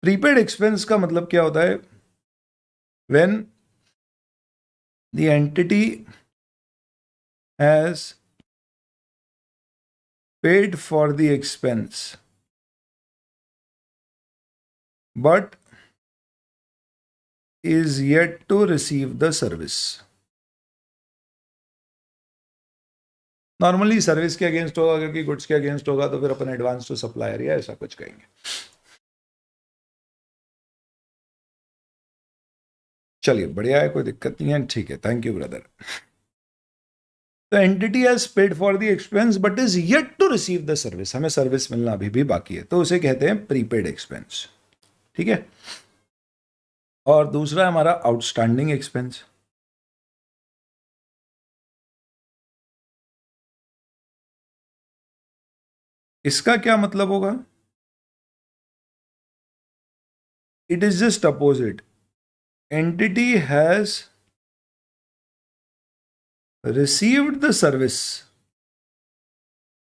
प्रीपेड एक्सपेंस का मतलब क्या होता है? When the entity has paid for the expense but is yet to receive the service. Normally service के अगेंस्ट होगा, क्योंकि गुड्स के अगेंस्ट होगा तो फिर अपन एडवांस टू सप्लायर या ऐसा कुछ कहेंगे. चलिए बढ़िया है, कोई दिक्कत नहीं है, ठीक है, थैंक यू ब्रदर. तो entity has paid for the expense but is yet to receive the service. हमें सर्विस मिलना अभी भी बाकी है, तो उसे कहते हैं प्रीपेड एक्सपेंस. ठीक है. और दूसरा है हमारा आउटस्टैंडिंग एक्सपेंस. इसका क्या मतलब होगा? It is just opposite. Entity has received the service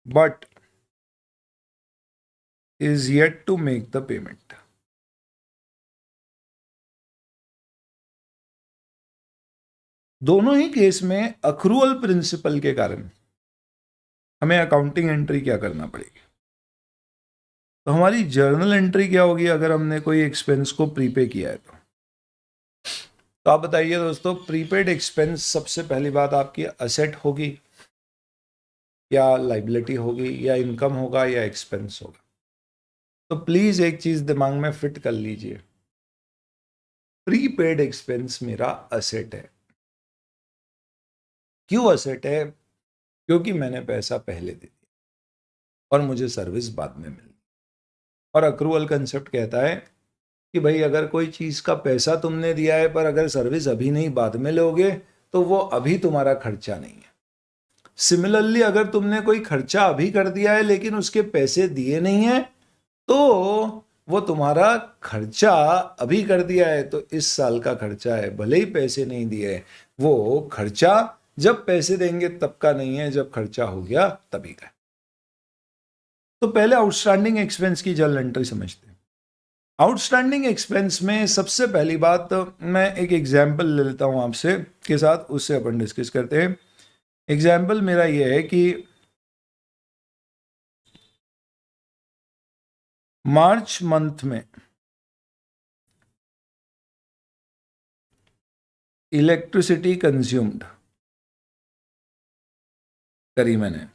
but is yet to make the payment. दोनों ही केस में अक्रूअल प्रिंसिपल के कारण हमें अकाउंटिंग एंट्री क्या करना पड़ेगी? तो हमारी जर्नल एंट्री क्या होगी अगर हमने कोई एक्सपेंस को प्रीपे किया है तो आप बताइए दोस्तों, प्रीपेड एक्सपेंस सबसे पहली बात आपकी असेट होगी या लाइबिलिटी होगी या इनकम होगा या एक्सपेंस होगा? तो प्लीज एक चीज दिमाग में फिट कर लीजिए, प्रीपेड एक्सपेंस मेरा असेट है. क्यों असेट है? क्योंकि मैंने पैसा पहले दे दिया और मुझे सर्विस बाद में मिली. और अक्रूवल कंसेप्ट कहता है कि भाई अगर कोई चीज का पैसा तुमने दिया है पर अगर सर्विस अभी नहीं बाद में लोगे तो वो अभी तुम्हारा खर्चा नहीं है. सिमिलरली अगर तुमने कोई खर्चा अभी कर दिया है लेकिन उसके पैसे दिए नहीं है तो वो तुम्हारा खर्चा अभी कर दिया है, तो इस साल का खर्चा है, भले ही पैसे नहीं दिए, वो खर्चा जब पैसे देंगे तब का नहीं है, जब खर्चा हो गया तभी का. तो पहले आउटस्टैंडिंग एक्सपेंस की जर्नल एंट्री समझते हैं. आउटस्टैंडिंग एक्सपेंस में सबसे पहली बात, मैं एक एग्जाम्पल ले लेता हूं आपसे के साथ, उससे अपन डिस्कस करते हैं. एग्जाम्पल मेरा ये है कि मार्च मंथ में इलेक्ट्रिसिटी कंज्यूम्ड करी मैंने.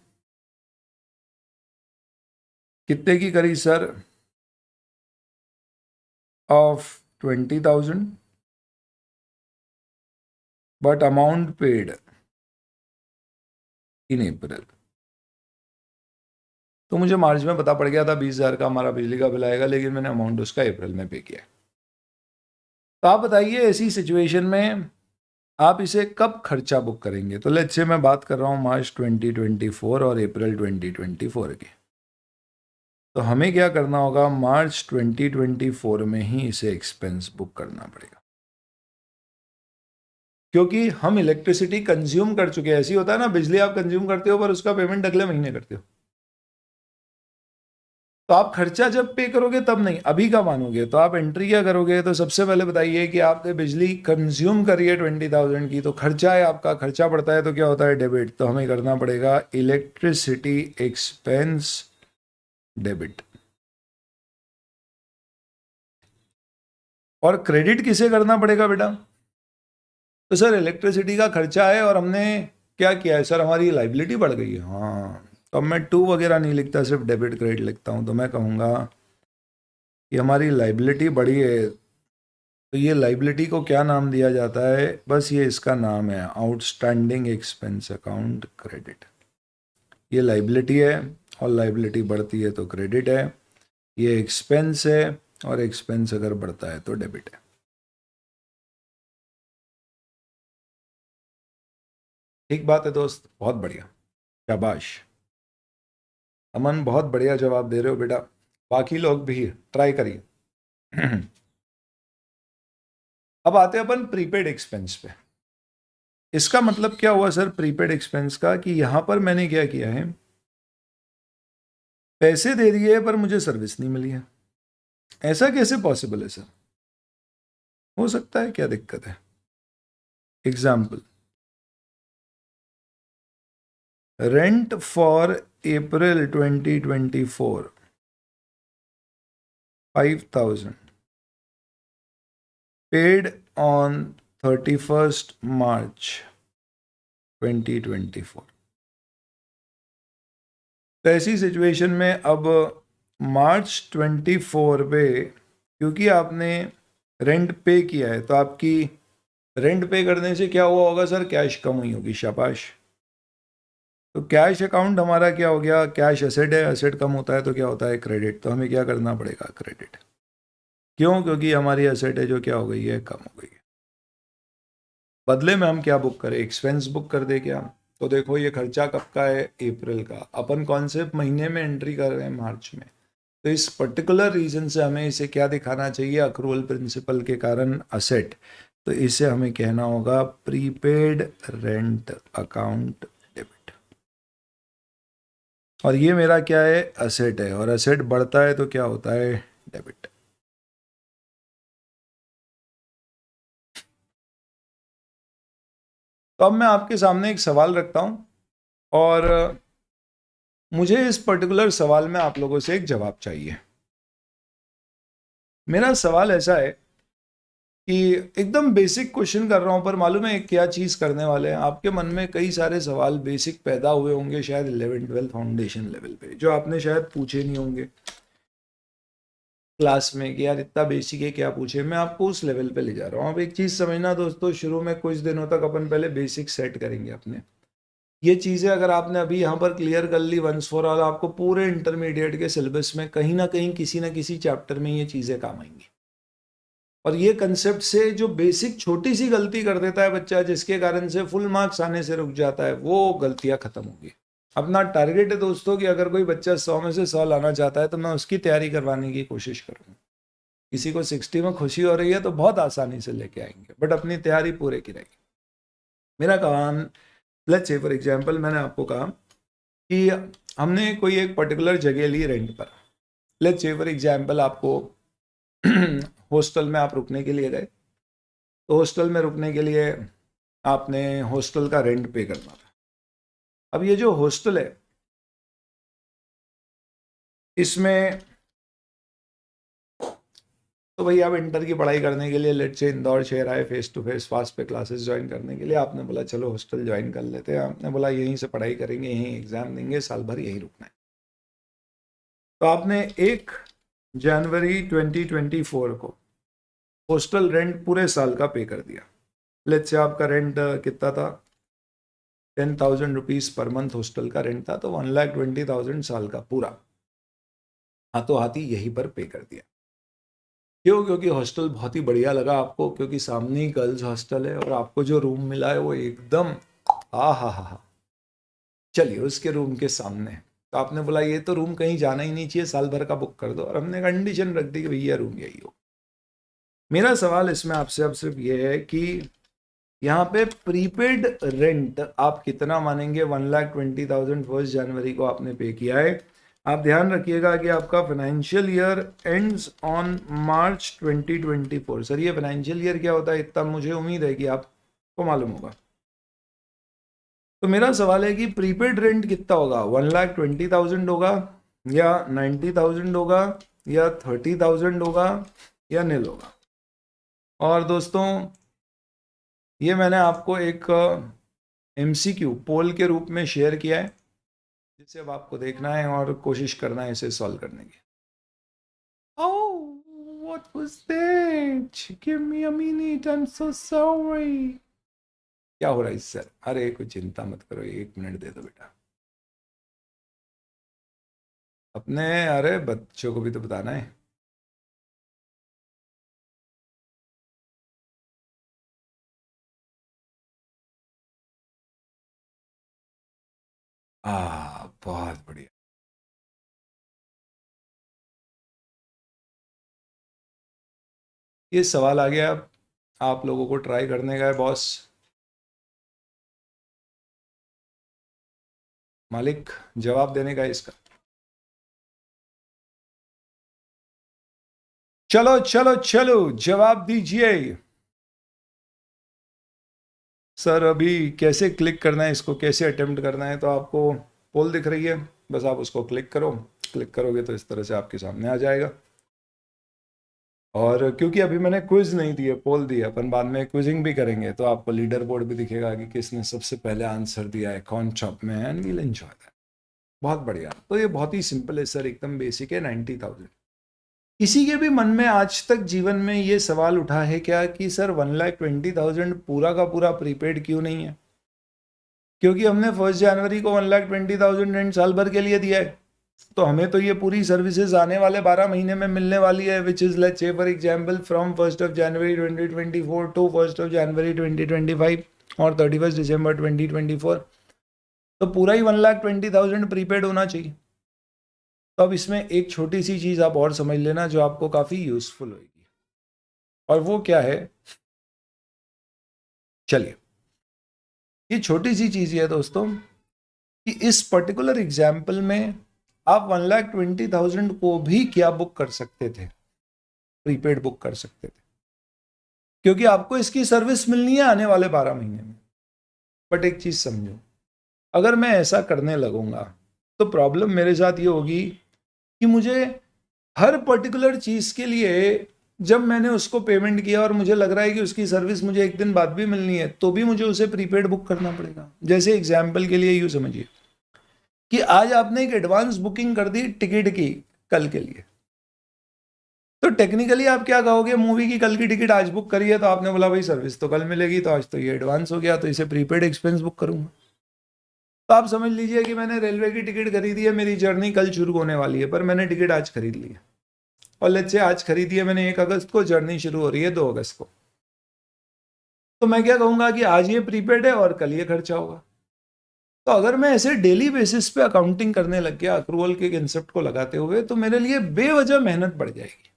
कितने की करी sir? Of 20,000 but amount paid in April. तो मुझे मार्च में पता पड़ गया था 20,000 का हमारा बिजली का बिल आएगा, लेकिन मैंने अमाउंट उसका अप्रैल में पे किया. तो आप बताइए ऐसी सिचुएशन में आप इसे कब खर्चा बुक करेंगे? तो लेट्स से मैं बात कर रहा हूँ मार्च 2024 और अप्रैल 2024 की. तो हमें क्या करना होगा? मार्च 2024 में ही इसे एक्सपेंस बुक करना पड़ेगा, क्योंकि हम इलेक्ट्रिसिटी कंज्यूम कर चुके हैं. ऐसी होता है ना, बिजली आप कंज्यूम करते हो पर उसका पेमेंट अगले महीने करते हो. तो आप खर्चा जब पे करोगे तब नहीं, अभी का मानोगे. तो आप एंट्री क्या करोगे? तो सबसे पहले बताइए कि आपने बिजली कंज्यूम करी है 20,000 की, तो खर्चा है आपका, खर्चा पड़ता है तो क्या होता है? डेबिट. तो हमें करना पड़ेगा इलेक्ट्रिसिटी एक्सपेंस डेबिट. और क्रेडिट किसे करना पड़ेगा बेटा? तो सर इलेक्ट्रिसिटी का खर्चा है और हमने क्या किया है सर? हमारी लाइबिलिटी बढ़ गई है. हाँ, तो अब मैं टू वगैरह नहीं लिखता, सिर्फ डेबिट क्रेडिट लिखता हूँ. तो मैं कहूँगा कि हमारी लाइबिलिटी बढ़ी है, तो ये लाइबिलिटी को क्या नाम दिया जाता है? बस ये इसका नाम है आउटस्टैंडिंग एक्सपेंस अकाउंट क्रेडिट. ये लाइबिलिटी है और लाइबिलिटी बढ़ती है तो क्रेडिट है. ये एक्सपेंस है और एक्सपेंस अगर बढ़ता है तो डेबिट है. ठीक बात है दोस्त, बहुत बढ़िया, शाबाश. अमन बहुत बढ़िया जवाब दे रहे हो बेटा, बाकी लोग भी ट्राई करिए. अब आते हैं अपन प्रीपेड एक्सपेंस पे. इसका मतलब क्या हुआ सर प्रीपेड एक्सपेंस का? कि यहां पर मैंने क्या किया है, पैसे दे दिए पर मुझे सर्विस नहीं मिली है. ऐसा कैसे पॉसिबल है सर? हो सकता है, क्या दिक्कत है? Example, rent for April 2024 5,000 paid on 31st March 2024। तो ऐसी सिचुएशन में अब मार्च 24 पे क्योंकि आपने रेंट पे किया है तो आपकी रेंट पे करने से क्या हुआ होगा सर, कैश कम हुई होगी, शाबाश। तो कैश अकाउंट हमारा क्या हो गया, कैश एसेट है, एसेट कम होता है तो क्या होता है, क्रेडिट। तो हमें क्या करना पड़ेगा, क्रेडिट। क्यों, क्योंकि हमारी एसेट है जो क्या हो गई है, कम हो गई है। बदले में हम क्या बुक करें, एक्सपेंस बुक कर दे क्या। तो देखो ये खर्चा कब का है, अप्रैल का। अपन कौन से महीने में एंट्री कर रहे हैं, मार्च में। तो इस पर्टिकुलर रीजन से हमें इसे क्या दिखाना चाहिए, अक्रूवल प्रिंसिपल के कारण असेट। तो इसे हमें कहना होगा प्रीपेड रेंट अकाउंट डेबिट। और ये मेरा क्या है, असेट है, और असेट बढ़ता है तो क्या होता है, डेबिट। तो अब मैं आपके सामने एक सवाल रखता हूं और मुझे इस पर्टिकुलर सवाल में आप लोगों से एक जवाब चाहिए। मेरा सवाल ऐसा है कि एकदम बेसिक क्वेश्चन कर रहा हूं, पर मालूम है क्या चीज करने वाले हैं। आपके मन में कई सारे सवाल बेसिक पैदा हुए होंगे शायद 11th-12th फाउंडेशन लेवल पे, जो आपने शायद पूछे नहीं होंगे क्लास में कि यार इतना बेसिक है क्या पूछे। मैं आपको उस लेवल पे ले जा रहा हूँ। अब एक चीज समझना दोस्तों, शुरू में कुछ दिनों तक अपन पहले बेसिक सेट करेंगे अपने। ये चीजें अगर आपने अभी यहाँ पर क्लियर कर ली वंस फॉर ऑल, आपको पूरे इंटरमीडिएट के सिलेबस में कहीं ना कहीं किसी ना किसी चैप्टर में ये चीजें काम आएंगी। और ये कंसेप्ट से जो बेसिक छोटी सी गलती कर देता है बच्चा, जिसके कारण से फुल मार्क्स आने से रुक जाता है, वो गलतियां खत्म होगी। अपना टारगेट है दोस्तों कि अगर कोई बच्चा 100 में से 100 लाना चाहता है तो मैं उसकी तैयारी करवाने की कोशिश करूँगा। किसी को 60 में खुशी हो रही है तो बहुत आसानी से लेके आएंगे, बट अपनी तैयारी पूरे की रहेगी। मेरा काम, लेट्स से फॉर एग्जांपल मैंने आपको कहा कि हमने कोई एक पर्टिकुलर जगह ली रेंट पर। लेट्स से फॉर एग्जांपल आपको हॉस्टल में आप रुकने के लिए गए, तो हॉस्टल में रुकने के लिए आपने हॉस्टल का रेंट पे करना था। अब ये जो हॉस्टल है इसमें तो भाई आप इंटर की पढ़ाई करने के लिए लेट्स से इंदौर शहर आए, फेस टू फेस फास्ट पे क्लासेस ज्वाइन करने के लिए। आपने बोला चलो हॉस्टल ज्वाइन कर लेते हैं। आपने बोला यहीं से पढ़ाई करेंगे, यहीं एग्जाम देंगे, साल भर यहीं रुकना है। तो आपने 1 जनवरी 2024 को हॉस्टल रेंट पूरे साल का पे कर दिया। लेट्स से आपका रेंट कितना था, 10,000 रुपीज पर मंथ हॉस्टल का रेंट था। तो 1,20,000 साल का पूरा हाथों हाथी यहीं पर पे कर दिया। क्यों, क्योंकि हॉस्टल बहुत ही बढ़िया लगा आपको, क्योंकि सामने ही गर्ल्स हॉस्टल है और आपको जो रूम मिला है वो एकदम हा। चलिए उसके रूम के सामने। तो आपने बोला ये तो रूम कहीं जाना ही नहीं चाहिए, साल भर का बुक कर दो। और हमने कंडीशन रख दी कि भैया रूम यही हो। मेरा सवाल इसमें आपसे अब सिर्फ ये है कि यहाँ पे प्रीपेड रेंट आप कितना मानेंगे। 1,20,000 1 जनवरी को आपने पे किया है। आप ध्यान रखिएगा कि आपका financial year ends on March 2024। Sir ये फाइनेंशियल ईयर क्या होता है, इतना मुझे उम्मीद है कि आपको मालूम होगा। तो मेरा सवाल है कि प्रीपेड रेंट कितना होगा, 1,20,000 होगा या 90,000 होगा या 30,000 होगा या नील होगा। और दोस्तों ये मैंने आपको एक MCQ पोल के रूप में शेयर किया है, जिसे अब आपको देखना है और कोशिश करना है इसे सॉल्व करने की। Oh, what was that? Give me a minute, I'm so sorry. क्या हो रहा है सर? अरे कोई चिंता मत करो, 1 मिनट दे दो बेटा अपने। अरे बच्चों को भी तो बताना है। बहुत बढ़िया। ये सवाल आ गया, आप लोगों को ट्राई करने का है बॉस। मालिक जवाब देने का है इसका। चलो चलो चलो जवाब दीजिए। सर अभी कैसे क्लिक करना है इसको, कैसे अटेम्प्ट करना है, तो आपको पोल दिख रही है, बस आप उसको क्लिक करो। क्लिक करोगे तो इस तरह से आपके सामने आ जाएगा। और क्योंकि अभी मैंने क्विज नहीं दिया, पोल दिया, अपन बाद में क्विजिंग भी करेंगे तो आपको लीडर बोर्ड भी दिखेगा कि किसने सबसे पहले आंसर दिया है, कौन टॉप में है, एंड वील एंजॉय दैट। बहुत बढ़िया। तो ये बहुत ही सिंपल है सर, एकदम बेसिक है, 90,000। किसी के भी मन में आज तक जीवन में ये सवाल उठा है क्या कि सर 1,20,000 पूरा का पूरा प्रीपेड क्यों नहीं है? क्योंकि हमने 1 जनवरी को 1,20,000 रेंट साल भर के लिए दिया है, तो हमें तो ये पूरी सर्विसेज आने वाले 12 महीने में मिलने वाली है, which is let's say for example from 1 January 2024 to 1 January 2025 और 31 दिसंबर 2024। तो पूरा ही 1,20,000 प्रीपेड होना चाहिए। तो अब इसमें एक छोटी सी चीज आप और समझ लेना जो आपको काफी यूजफुल होगी, और वो क्या है, चलिए, ये छोटी सी चीज ये है दोस्तों कि इस पर्टिकुलर एग्जाम्पल में आप 1,20,000 को भी क्या बुक कर सकते थे, प्रीपेड बुक कर सकते थे, क्योंकि आपको इसकी सर्विस मिलनी है आने वाले 12 महीने में। बट एक चीज समझो, अगर मैं ऐसा करने लगूंगा तो प्रॉब्लम मेरे साथ ये होगी कि मुझे हर पर्टिकुलर चीज के लिए, जब मैंने उसको पेमेंट किया और मुझे लग रहा है कि उसकी सर्विस मुझे एक दिन बाद भी मिलनी है, तो भी मुझे उसे प्रीपेड बुक करना पड़ेगा। जैसे एग्जाम्पल के लिए यूं समझिए कि आज आपने एक एडवांस बुकिंग कर दी टिकट की कल के लिए, तो टेक्निकली आप क्या कहोगे, मूवी की कल की टिकट आज बुक करी है, तो आपने बोला भाई सर्विस तो कल मिलेगी, तो आज तो ये एडवांस हो गया, तो इसे प्रीपेड एक्सपेंस बुक करूंगा। तो आप समझ लीजिए कि मैंने रेलवे की टिकट खरीदी है, मेरी जर्नी कल शुरू होने वाली है, पर मैंने टिकट आज खरीद ली है, और लेट्स से आज खरीदी है मैंने 1 अगस्त को, जर्नी शुरू हो रही है 2 अगस्त को। तो मैं क्या कहूंगा कि आज ये प्रीपेड है और कल ये खर्चा होगा। तो अगर मैं ऐसे डेली बेसिस पे अकाउंटिंग करने लग गया अक्रूवल के कंसेप्ट को लगाते हुए, तो मेरे लिए बेवजह मेहनत बढ़ जाएगी।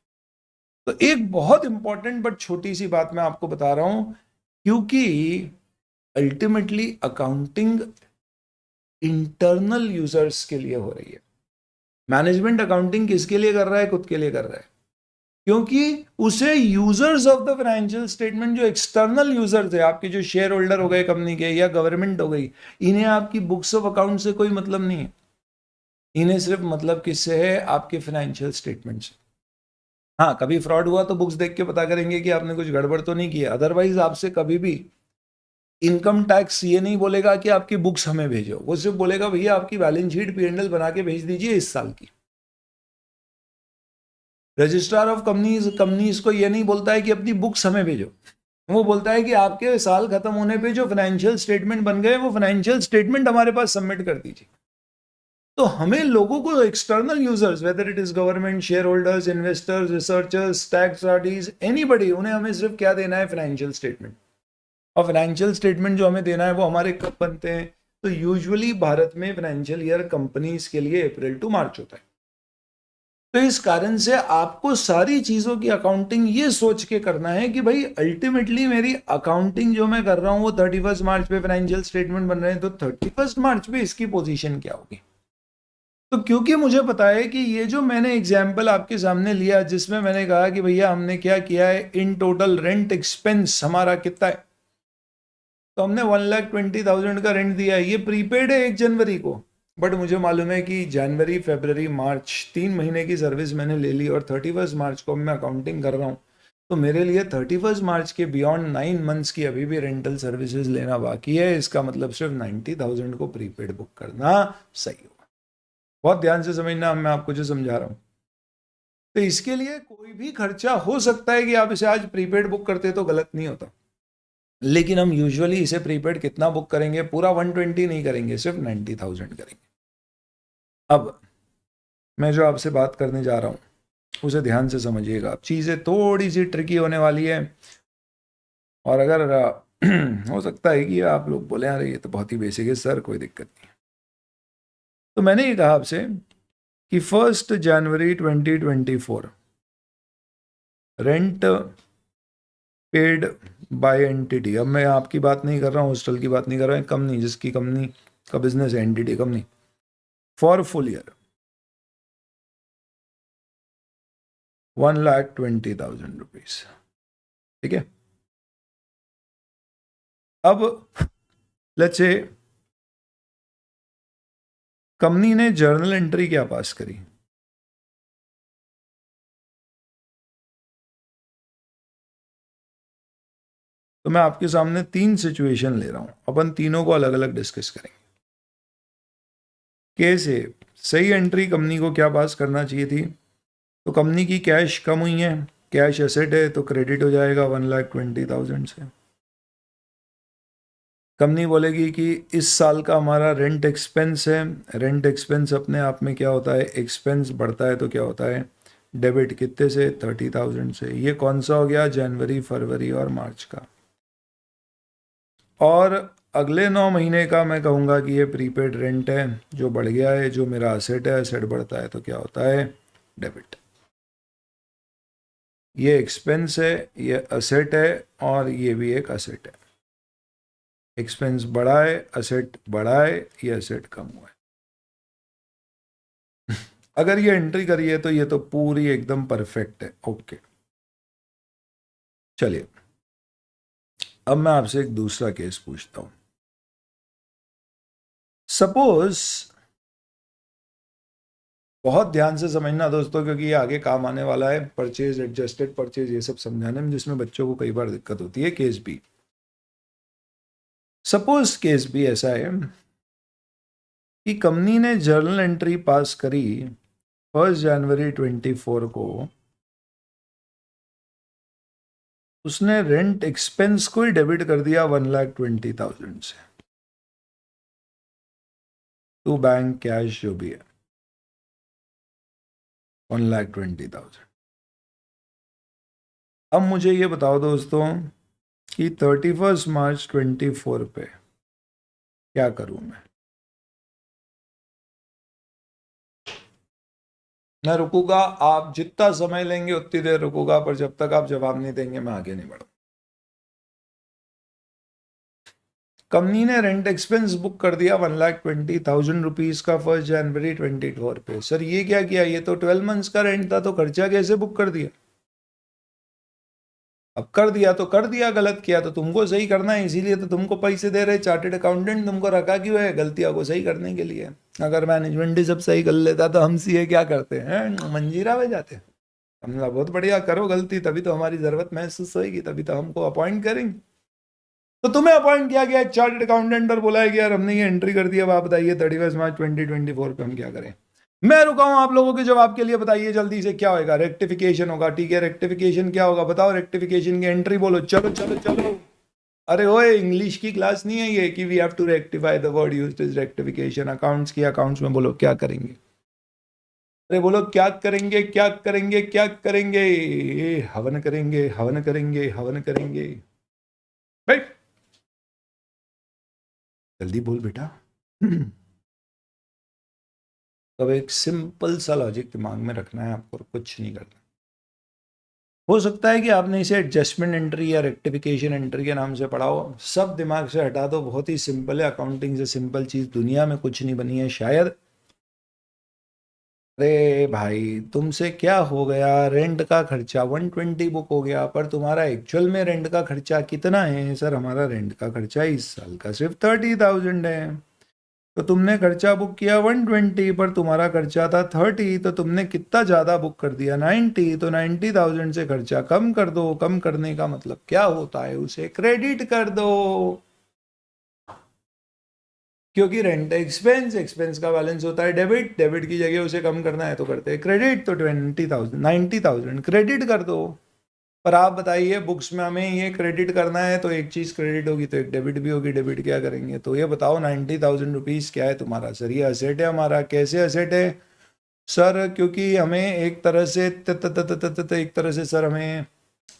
तो एक बहुत इंपॉर्टेंट बट छोटी सी बात मैं आपको बता रहा हूं, क्योंकि अल्टीमेटली अकाउंटिंग इंटरनल यूजर्स के लिए हो रही है। मैनेजमेंट अकाउंटिंग किसके लिए कर रहा है? खुद के लिए कर रहा है, क्योंकि उसे users of the financial statement, जो एक्सटर्नल यूजर्स है, आपके जो शेयर होल्डर हो गए कंपनी के या गवर्नमेंट हो गई, इन्हें आपकी बुक्स ऑफ अकाउंट से कोई मतलब नहीं है। इन्हें सिर्फ मतलब किससे है? आपके फाइनेंशियल स्टेटमेंट से। हाँ, कभी फ्रॉड हुआ तो बुक्स देख के पता करेंगे कि आपने कुछ गड़बड़ तो नहीं किया, अदरवाइज आपसे कभी भी इनकम टैक्स ये नहीं बोलेगा कि आपकी बुक्स हमें भेजो, वो सिर्फ बोलेगा भैया आपकी बैलेंस शीट P&L बना के भेज दीजिए इस साल की। रजिस्ट्रार ऑफ कंपनीज को ये नहीं बोलता है कि अपनी बुक्स हमें भेजो, वो बोलता है कि आपके साल खत्म होने पे जो फाइनेंशियल स्टेटमेंट बन गए वो फाइनेंशियल स्टेटमेंट हमारे पास सबमिट कर दीजिए। तो हमें लोगों को, external users, whether it is government, share holders, investors, researchers, tax authorities, anybody, उन्हें हमें सिर्फ क्या देना है? Financial statement. और फाइनेंशियल स्टेटमेंट जो हमें देना है वो हमारे कब बनते हैं? तो यूजुअली भारत में फाइनेंशियल ईयर कंपनीज के लिए अप्रैल टू मार्च होता है। तो इस कारण से आपको सारी चीजों की अकाउंटिंग ये सोच के करना है कि भाई अल्टीमेटली मेरी अकाउंटिंग जो मैं कर रहा हूं वो 31 मार्च पे फाइनेंशियल स्टेटमेंट बन रहे हैं, तो 31 मार्च पे इसकी पोजीशन क्या होगी। तो क्योंकि मुझे पता है कि ये जो मैंने एग्जाम्पल आपके सामने लिया जिसमें मैंने कहा कि भैया हमने क्या किया है, इन टोटल रेंट एक्सपेंस हमारा कितना है, तो हमने 1,20,000 का रेंट दिया है, ये प्रीपेड है 1 जनवरी को, बट मुझे मालूम है कि जनवरी, फरवरी, मार्च 3 महीने की सर्विस मैंने ले ली, और 31 मार्च को मैं अकाउंटिंग कर रहा हूँ, तो मेरे लिए 31 मार्च के बियॉन्ड 9 मंथ्स की अभी भी रेंटल सर्विसेज लेना बाकी है। इसका मतलब सिर्फ 90,000 को प्रीपेड बुक करना सही होगा। बहुत ध्यान से समझना मैं आपको जो समझा रहा हूँ। तो इसके लिए कोई भी खर्चा हो सकता है कि आप इसे आज प्रीपेड बुक करते तो गलत नहीं होता, लेकिन हम यूजुअली इसे प्रीपेड कितना बुक करेंगे? पूरा 120 नहीं करेंगे, सिर्फ 90,000 करेंगे। अब मैं जो आपसे बात करने जा रहा हूं उसे ध्यान से समझिएगा, चीजें थोड़ी सी ट्रिकी होने वाली है, और अगर हो सकता है कि आप लोग बोले यार ये तो बहुत ही बेसिक है सर, कोई दिक्कत नहीं। तो मैंने ये कहा आपसे कि 1 January 2024 rent paid by entity, अब मैं आपकी बात नहीं कर रहा हूँ, हॉस्टल की बात नहीं कर रहा हूँ, कंपनी जिसकी कंपनी का बिजनेस है, entity company, for full year 1,20,000 rupees. ठीक है, अब लेट्स से कंपनी ने जर्नल एंट्री क्या पास करी? तो मैं आपके सामने 3 सिचुएशन ले रहा हूं, अपन तीनों को अलग अलग डिस्कस करेंगे। केस ए, सही एंट्री कंपनी को क्या पास करना चाहिए थी? तो कंपनी की कैश कम हुई है, कैश एसेट है तो क्रेडिट हो जाएगा 1,20,000 से। कंपनी बोलेगी कि इस साल का हमारा रेंट एक्सपेंस है, रेंट एक्सपेंस अपने आप में क्या होता है, एक्सपेंस बढ़ता है तो क्या होता है, डेबिट कितने से, 30,000 से। ये कौन सा हो गया, जनवरी, फरवरी और मार्च का। और अगले 9 महीने का मैं कहूँगा कि ये प्रीपेड रेंट है जो बढ़ गया है, जो मेरा असेट है, असेट बढ़ता है तो क्या होता है, डेबिट। ये एक्सपेंस है, ये असेट है और ये भी एक असेट है। एक्सपेंस बढ़ा है, असेट बढ़ा है, ये असेट कम हुआ है। अगर ये एंट्री करी है तो ये तो पूरी एकदम परफेक्ट है। ओके, चलिए अब मैं आपसे एक दूसरा केस पूछता हूं। सपोज, बहुत ध्यान से समझना दोस्तों क्योंकि ये आगे काम आने वाला है, परचेज, एडजस्टेड परचेज, ये सब समझाने में जिसमें बच्चों को कई बार दिक्कत होती है। Case B, suppose case B ऐसा है कि कंपनी ने जर्नल एंट्री पास करी 1 जनवरी 24 को, उसने रेंट एक्सपेंस को ही डेबिट कर दिया 1,20,000 से टू बैंक कैश जो भी है 1,20,000। अब मुझे ये बताओ दोस्तों कि 31 मार्च 24 पे क्या करूं मैं रुकूंगा, आप जितना समय लेंगे उतनी देर रुकूंगा, पर जब तक आप जवाब नहीं देंगे मैं आगे नहीं बढ़ूंगा। कंपनी ने रेंट एक्सपेंस बुक कर दिया 1,20,000 रुपीज का 1 जनवरी 24 पे। सर ये क्या किया, ये तो 12 मंथ्स का रेंट था, तो खर्चा कैसे बुक कर दिया? अब कर दिया तो कर दिया, गलत किया तो तुमको सही करना है, इसीलिए तो तुमको पैसे दे रहे, चार्टेड अकाउंटेंट तुमको रखा क्यों है, गलतियों को सही करने के लिए। अगर मैनेजमेंट ही सब सही कर लेता तो हम सीए क्या करते हैं, मंजीरा में जाते हैं। हमने बहुत बढ़िया, करो गलती तभी तो हमारी जरूरत महसूस होगी, तभी तो हमको अपॉइंट करेंगे। तो तुम्हें अपॉइंट किया गया एक चार्टेड अकाउंटेंट और बोला है कि यार हमने ये एंट्री कर दिया, अब आप बताइए 31 मार्च 2024 पे हम क्या करें। मैं रुका हूं आप लोगों के जवाब के लिए, बताइए जल्दी से क्या होगा, रेक्टिफिकेशन होगा, ठीक है। रेक्टिफिकेशन क्या होगा बताओ, रेक्टिफिकेशन की एंट्री बोलो, चलो चलो चलो। अरे ओए, इंग्लिश की क्लास नहीं है ये कि we have to rectify, the word used is rectification. Accounts की अकाउंट्स में बोलो क्या करेंगे, अरे बोलो क्या करेंगे, क्या करेंगे, क्या करेंगे, हवन करेंगे, हवन करेंगे, हवन करेंगे। भाई जल्दी बोल बेटा। तो एक सिंपल सा लॉजिक दिमाग में रखना है आपको, कुछ नहीं करना। हो सकता है कि आपने इसे एडजस्टमेंट एंट्री या रेक्टिफिकेशन एंट्री के नाम से पढ़ा हो, सब दिमाग से हटा दो, बहुत ही सिंपल है। अकाउंटिंग से सिंपल चीज दुनिया में कुछ नहीं बनी है शायद। अरे भाई तुमसे क्या हो गया, रेंट का खर्चा 120 बुक हो गया, पर तुम्हारा एक्चुअल में रेंट का खर्चा कितना है? सर हमारा रेंट का खर्चा इस साल का सिर्फ 30,000 है। तो तुमने खर्चा बुक किया 120 पर तुम्हारा खर्चा था 30, तो तुमने कितना ज्यादा बुक कर दिया 90, तो 90,000 से खर्चा कम कर दो। कम करने का मतलब क्या होता है, उसे क्रेडिट कर दो, क्योंकि रेंट एक्सपेंस, एक्सपेंस का बैलेंस होता है डेबिट, डेबिट की जगह उसे कम करना है तो करते हैं क्रेडिट। तो 20,000 90,000 क्रेडिट कर दो। पर आप बताइए बुक्स में हमें ये क्रेडिट करना है तो एक चीज क्रेडिट होगी तो एक डेबिट भी होगी, डेबिट क्या करेंगे? तो ये बताओ 90,000 रुपीज क्या है तुम्हारा? सर ये असेट है हमारा। कैसे असेट है सर? क्योंकि हमें एक तरह से एक तरह से सर हमें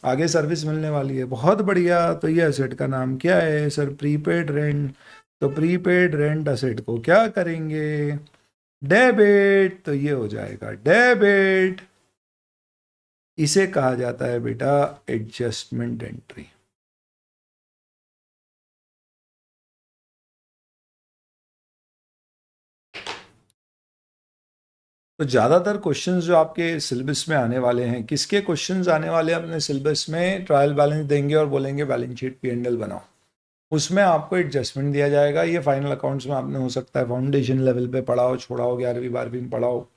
आगे सर्विस मिलने वाली है। बहुत बढ़िया, तो ये असेट का नाम क्या है सर? Prepaid rent. तो प्रीपेड रेंट असेट को क्या करेंगे? डेबिट। तो ये हो जाएगा डेबिट। इसे कहा जाता है बेटा एडजस्टमेंट एंट्री। तो ज्यादातर क्वेश्चंस जो आपके सिलेबस में आने वाले हैं, किसके क्वेश्चंस आने वाले हैं अपने सिलेबस में? ट्रायल बैलेंस देंगे और बोलेंगे बैलेंस शीट P&L बनाओ, उसमें आपको एडजस्टमेंट दिया जाएगा। ये फाइनल अकाउंट्स में आपने हो सकता है फाउंडेशन लेवल पे पढ़ा हो, छोड़ा हो, 11वीं 12वीं में पढ़ा हो,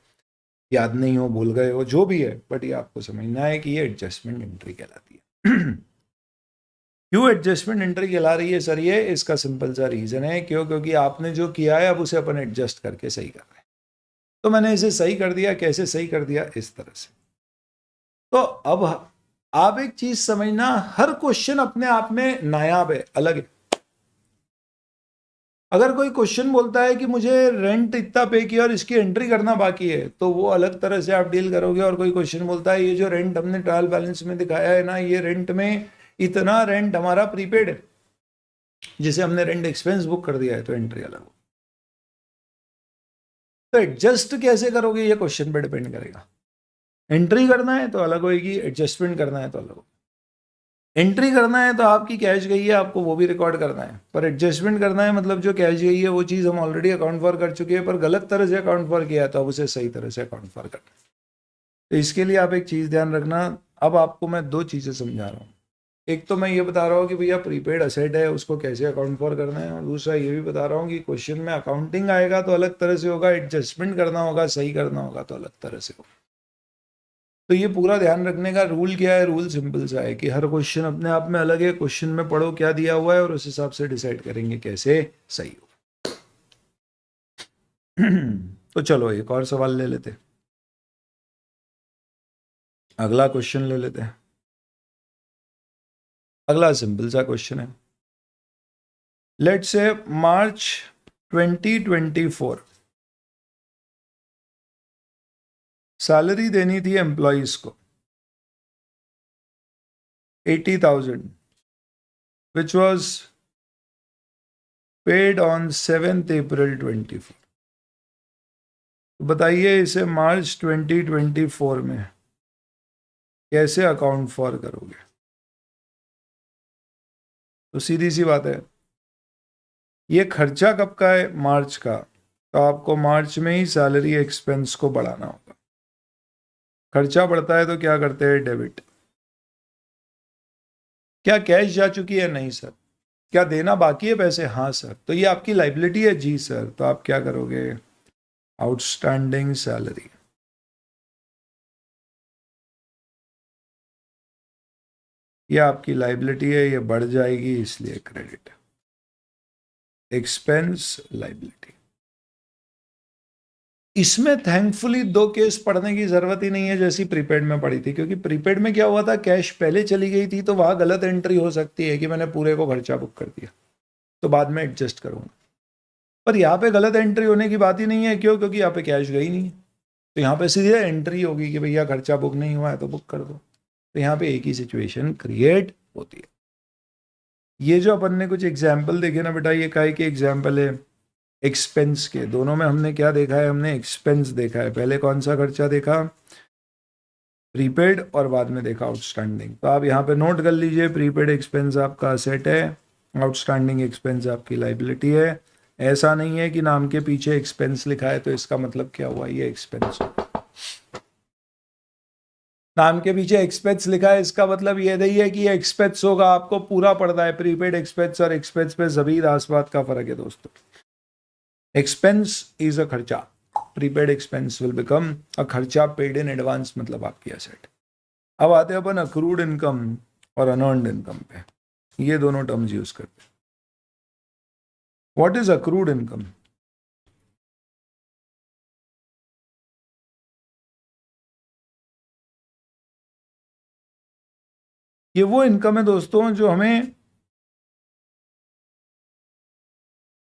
याद नहीं हो, भूल गए हो, जो भी है, बट ये आपको समझना है कि ये एडजस्टमेंट एंट्री कहलाती है। क्यों एडजस्टमेंट एंट्री कहला रही है सर? ये इसका सिंपल सा रीजन है, क्यों? क्योंकि आपने जो किया है अब उसे अपन एडजस्ट करके सही कर रहे हैं। तो मैंने इसे सही कर दिया। कैसे सही कर दिया? इस तरह से। तो अब आप एक चीज समझना, हर क्वेश्चन अपने आप में नायाब है, अलग है। अगर कोई क्वेश्चन बोलता है कि मुझे रेंट इतना पे किया और इसकी एंट्री करना बाकी है, तो वो अलग तरह से आप डील करोगे। और कोई क्वेश्चन बोलता है ये जो रेंट हमने ट्रायल बैलेंस में दिखाया है ना, ये रेंट में इतना रेंट हमारा प्रीपेड है, जिसे हमने रेंट एक्सपेंस बुक कर दिया है, तो एंट्री अलग हो। तो एडजस्ट कैसे करोगे ये क्वेश्चन पे डिपेंड करेगा। एंट्री करना है तो अलग होगी, एडजस्टमेंट करना है तो अलग होगी। एंट्री करना है तो आपकी कैश गई है, आपको वो भी रिकॉर्ड करना है। पर एडजस्टमेंट करना है मतलब जो कैश गई है वो चीज़ हम ऑलरेडी अकाउंट फॉर कर चुके हैं, पर गलत तरह से अकाउंट फॉर किया है, तो अब उसे सही तरह से अकाउंट फॉर करना है। तो इसके लिए आप एक चीज़ ध्यान रखना। अब आपको मैं दो चीज़ें समझा रहा हूँ। एक तो मैं ये बता रहा हूँ कि भैया प्रीपेड असेट है, उसको कैसे अकाउंट फॉर करना है। और दूसरा ये भी बता रहा हूँ कि क्वेश्चन में अकाउंटिंग आएगा तो अलग तरह से होगा, एडजस्टमेंट करना होगा, सही करना होगा तो अलग तरह से होगा। तो ये पूरा ध्यान रखने का रूल क्या है? रूल सिंपल सा है कि हर क्वेश्चन अपने आप में अलग है। क्वेश्चन में पढ़ो क्या दिया हुआ है और उस हिसाब से डिसाइड करेंगे कैसे सही हो। तो चलो एक और सवाल ले लेते, अगला क्वेश्चन ले लेते हैं। अगला सिंपल सा क्वेश्चन है। लेट्स से मार्च 2024 सैलरी देनी थी एम्प्लॉइज को 80,000 which was paid on 7th April 24। बताइए इसे मार्च 2024 में कैसे अकाउंट फॉर करोगे? तो सीधी सी बात है, ये खर्चा कब का है? मार्च का। तो आपको मार्च में ही सैलरी एक्सपेंस को बढ़ाना होगा। खर्चा बढ़ता है तो क्या करते हैं? डेबिट। क्या कैश जा चुकी है? नहीं सर। क्या देना बाकी है पैसे? हाँ सर। तो ये आपकी लाइबिलिटी है? जी सर। तो आप क्या करोगे? Outstanding salary. ये आपकी लाइबिलिटी है, ये बढ़ जाएगी, इसलिए क्रेडिट। Expense liability. इसमें थैंकफुली दो केस पढ़ने की जरूरत ही नहीं है जैसी प्रीपेड में पड़ी थी, क्योंकि प्रीपेड में क्या हुआ था, कैश पहले चली गई थी तो वहां गलत एंट्री हो सकती है कि मैंने पूरे को खर्चा बुक कर दिया, तो बाद में एडजस्ट करूंगा। पर यहाँ पे गलत एंट्री होने की बात ही नहीं है। क्यों? क्योंकि यहाँ पे कैश गई नहीं है, तो यहाँ पे सीधे एंट्री होगी कि भैया खर्चा बुक नहीं हुआ है तो बुक कर दो। तो यहाँ पे एक ही सिचुएशन क्रिएट होती है। ये जो अपन ने कुछ एग्जाम्पल देखे ना बेटा, ये काहे के एग्जाम्पल है? एक्सपेंस के। दोनों में हमने क्या देखा है? हमने एक्सपेंस देखा है। पहले कौन सा खर्चा देखा? प्रीपेड, और बाद में देखा आउटस्टैंडिंग। तो आप यहाँ पे नोट कर लीजिए, प्रीपेड एक्सपेंस आपका असेट है, आउटस्टैंडिंग एक्सपेंस आपकी लाइबिलिटी है। ऐसा नहीं है कि नाम के पीछे एक्सपेंस लिखा है तो इसका मतलब क्या हुआ? ये एक्सपेंस। नाम के पीछे एक्सपेंस लिखा है इसका मतलब ये नहीं है कि ये एक्सपेंस होगा। आपको पूरा पड़ता है। प्रीपेड एक्सपेंस और एक्सपेंस पे जमीन आसमान का फर्क है दोस्तों। एक्सपेंस इज अ खर्चा, prepaid expense will become a खर्चा पेड इन एडवांस, मतलब आपकी एसेट। अब आते हैं अपन अक्रूड इनकम और अनअर्न्ड इनकम पे। ये दोनों टर्म्स यूज करते हैं। What is accrued income? ये वो इनकम है दोस्तों जो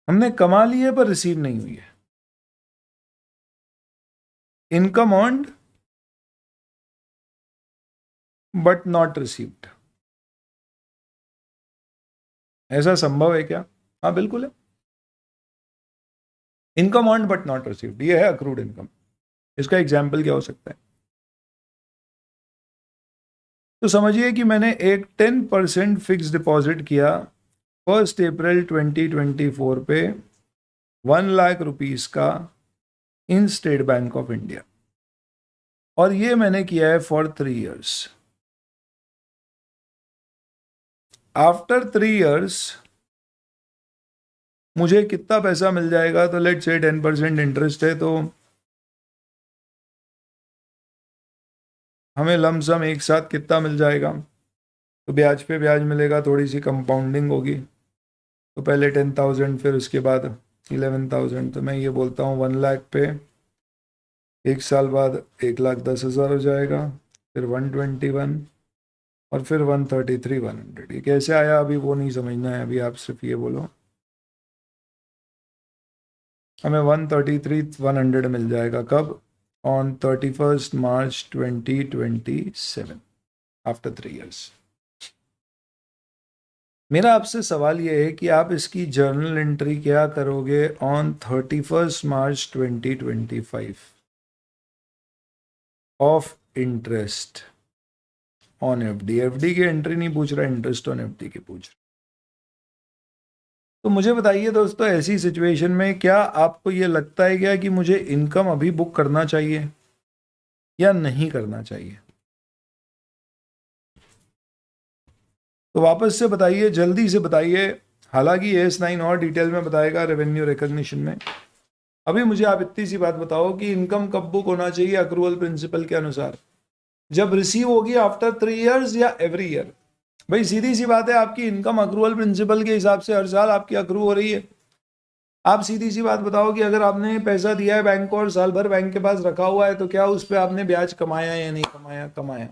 हमने कमा ली है पर रिसीव नहीं हुई है। Income earned but not received. ऐसा संभव है क्या? हाँ बिल्कुल है। Income earned but not received, ये है अक्रूड इनकम। इसका एग्जाम्पल क्या हो सकता है? तो समझिए कि मैंने एक 10% फिक्स डिपॉजिट किया 1 अप्रैल 2024 पे 1 लाख रुपीस का इन स्टेट बैंक ऑफ इंडिया, और ये मैंने किया है फॉर 3 इयर्स। आफ्टर 3 इयर्स मुझे कितना पैसा मिल जाएगा? तो लेट्स से 10% इंटरेस्ट है, तो हमें लमसम एक साथ कितना मिल जाएगा? तो ब्याज पे ब्याज मिलेगा, थोड़ी सी कंपाउंडिंग होगी। तो पहले 10,000, फिर उसके बाद 11,000, तो मैं ये बोलता हूँ 1 लाख पे 1 साल बाद 1,10,000 हो जाएगा, फिर 121 और फिर 133,100। ये कैसे आया अभी वो नहीं समझना है, अभी आप सिर्फ ये बोलो हमें 133,100 मिल जाएगा कब? On 31 March 2027, after 3 years। मेरा आपसे सवाल ये है कि आप इसकी जर्नल एंट्री क्या करोगे on 31 March 2025 of interest on FD. FD की एंट्री नहीं पूछ रहा, इंटरेस्ट ऑन एफडी की पूछ रहा। तो मुझे बताइए दोस्तों, ऐसी सिचुएशन में क्या आपको ये लगता है क्या कि मुझे इनकम अभी बुक करना चाहिए या नहीं करना चाहिए? तो वापस से बताइए, जल्दी से बताइए। हालांकि AS9 और डिटेल में बताएगा रेवेन्यू रिकॉग्निशन में। अभी मुझे आप इतनी सी बात बताओ कि इनकम कब बुक होना चाहिए अक्रूवल प्रिंसिपल के अनुसार? जब रिसीव होगी आफ्टर 3 years या एवरी ईयर? भाई सीधी सी बात है, आपकी इनकम अक्रूवल प्रिंसिपल के हिसाब से हर साल आपकी अक्रू हो रही है। आप सीधी सी बात बताओ कि अगर आपने पैसा दिया है बैंक को और साल भर बैंक के पास रखा हुआ है, तो क्या उस पर आपने ब्याज कमाया या नहीं कमाया? कमाया।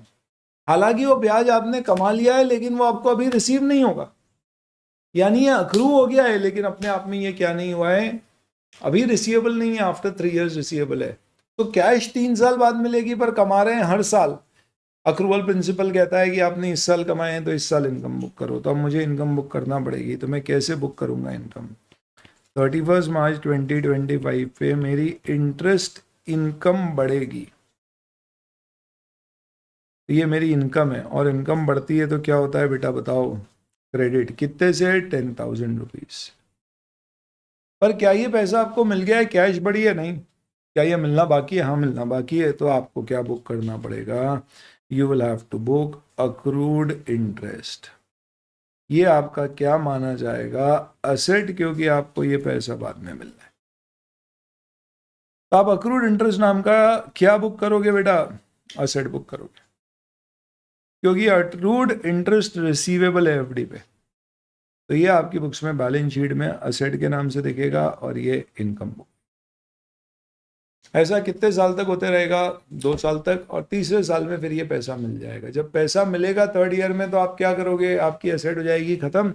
हालांकि वो ब्याज आपने कमा लिया है, लेकिन वो आपको अभी रिसीव नहीं होगा, यानी ये अक्रू हो गया है, लेकिन अपने आप में ये क्या नहीं हुआ है, अभी रिसीवेबल नहीं है। आफ्टर 3 years रिसीवेबल है। तो कैश 3 साल बाद मिलेगी, पर कमा रहे हैं हर साल। अक्रूवल प्रिंसिपल कहता है कि आपने इस साल कमाए हैं तो इस साल इनकम बुक करो। तो अब मुझे इनकम बुक करना पड़ेगी, तो मैं कैसे बुक करूंगा इनकम? 31 मार्च 2025 पे मेरी इंटरेस्ट इनकम बढ़ेगी। ये मेरी इनकम है, और इनकम बढ़ती है तो क्या होता है बेटा बताओ? क्रेडिट। कितने से? 10,000 रुपीज। पर क्या ये पैसा आपको मिल गया है, कैश बढ़ी है? नहीं। क्या ये मिलना बाकी है? हाँ मिलना बाकी है। तो आपको क्या बुक करना पड़ेगा? You will have to book accrued interest. ये आपका क्या माना जाएगा? असेट, क्योंकि आपको ये पैसा बाद में मिलना है। तो आप अक्रूड इंटरेस्ट नाम का क्या बुक करोगे बेटा? असेट बुक करोगे, क्योंकि अक्रूड इंटरेस्ट रिसीवेबल है एफडी पे। तो ये आपकी बुक्स में बैलेंस शीट में असेट के नाम से दिखेगा, और ये इनकम बुक। ऐसा कितने साल तक होते रहेगा? 2 साल तक, और तीसरे साल में फिर ये पैसा मिल जाएगा। जब पैसा मिलेगा 3rd ईयर में, तो आप क्या करोगे? आपकी एसेट हो जाएगी खत्म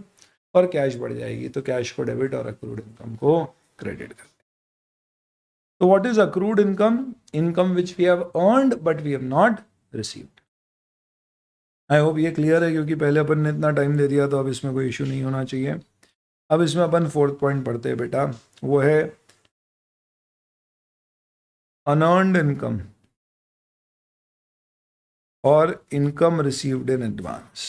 और कैश बढ़ जाएगी। तो कैश को डेबिट और अक्रूड इनकम को क्रेडिट कर। तो what is accrued income? Income which we have earned but we have not received. I hope ये क्लियर है, क्योंकि पहले अपन ने इतना टाइम दे दिया, तो अब इसमें कोई इशू नहीं होना चाहिए। अब इसमें अपन 4th पॉइंट पढ़ते हैं बेटा, वो है अनअर्न्ड इनकम और इनकम रिसीव्ड इन एडवांस।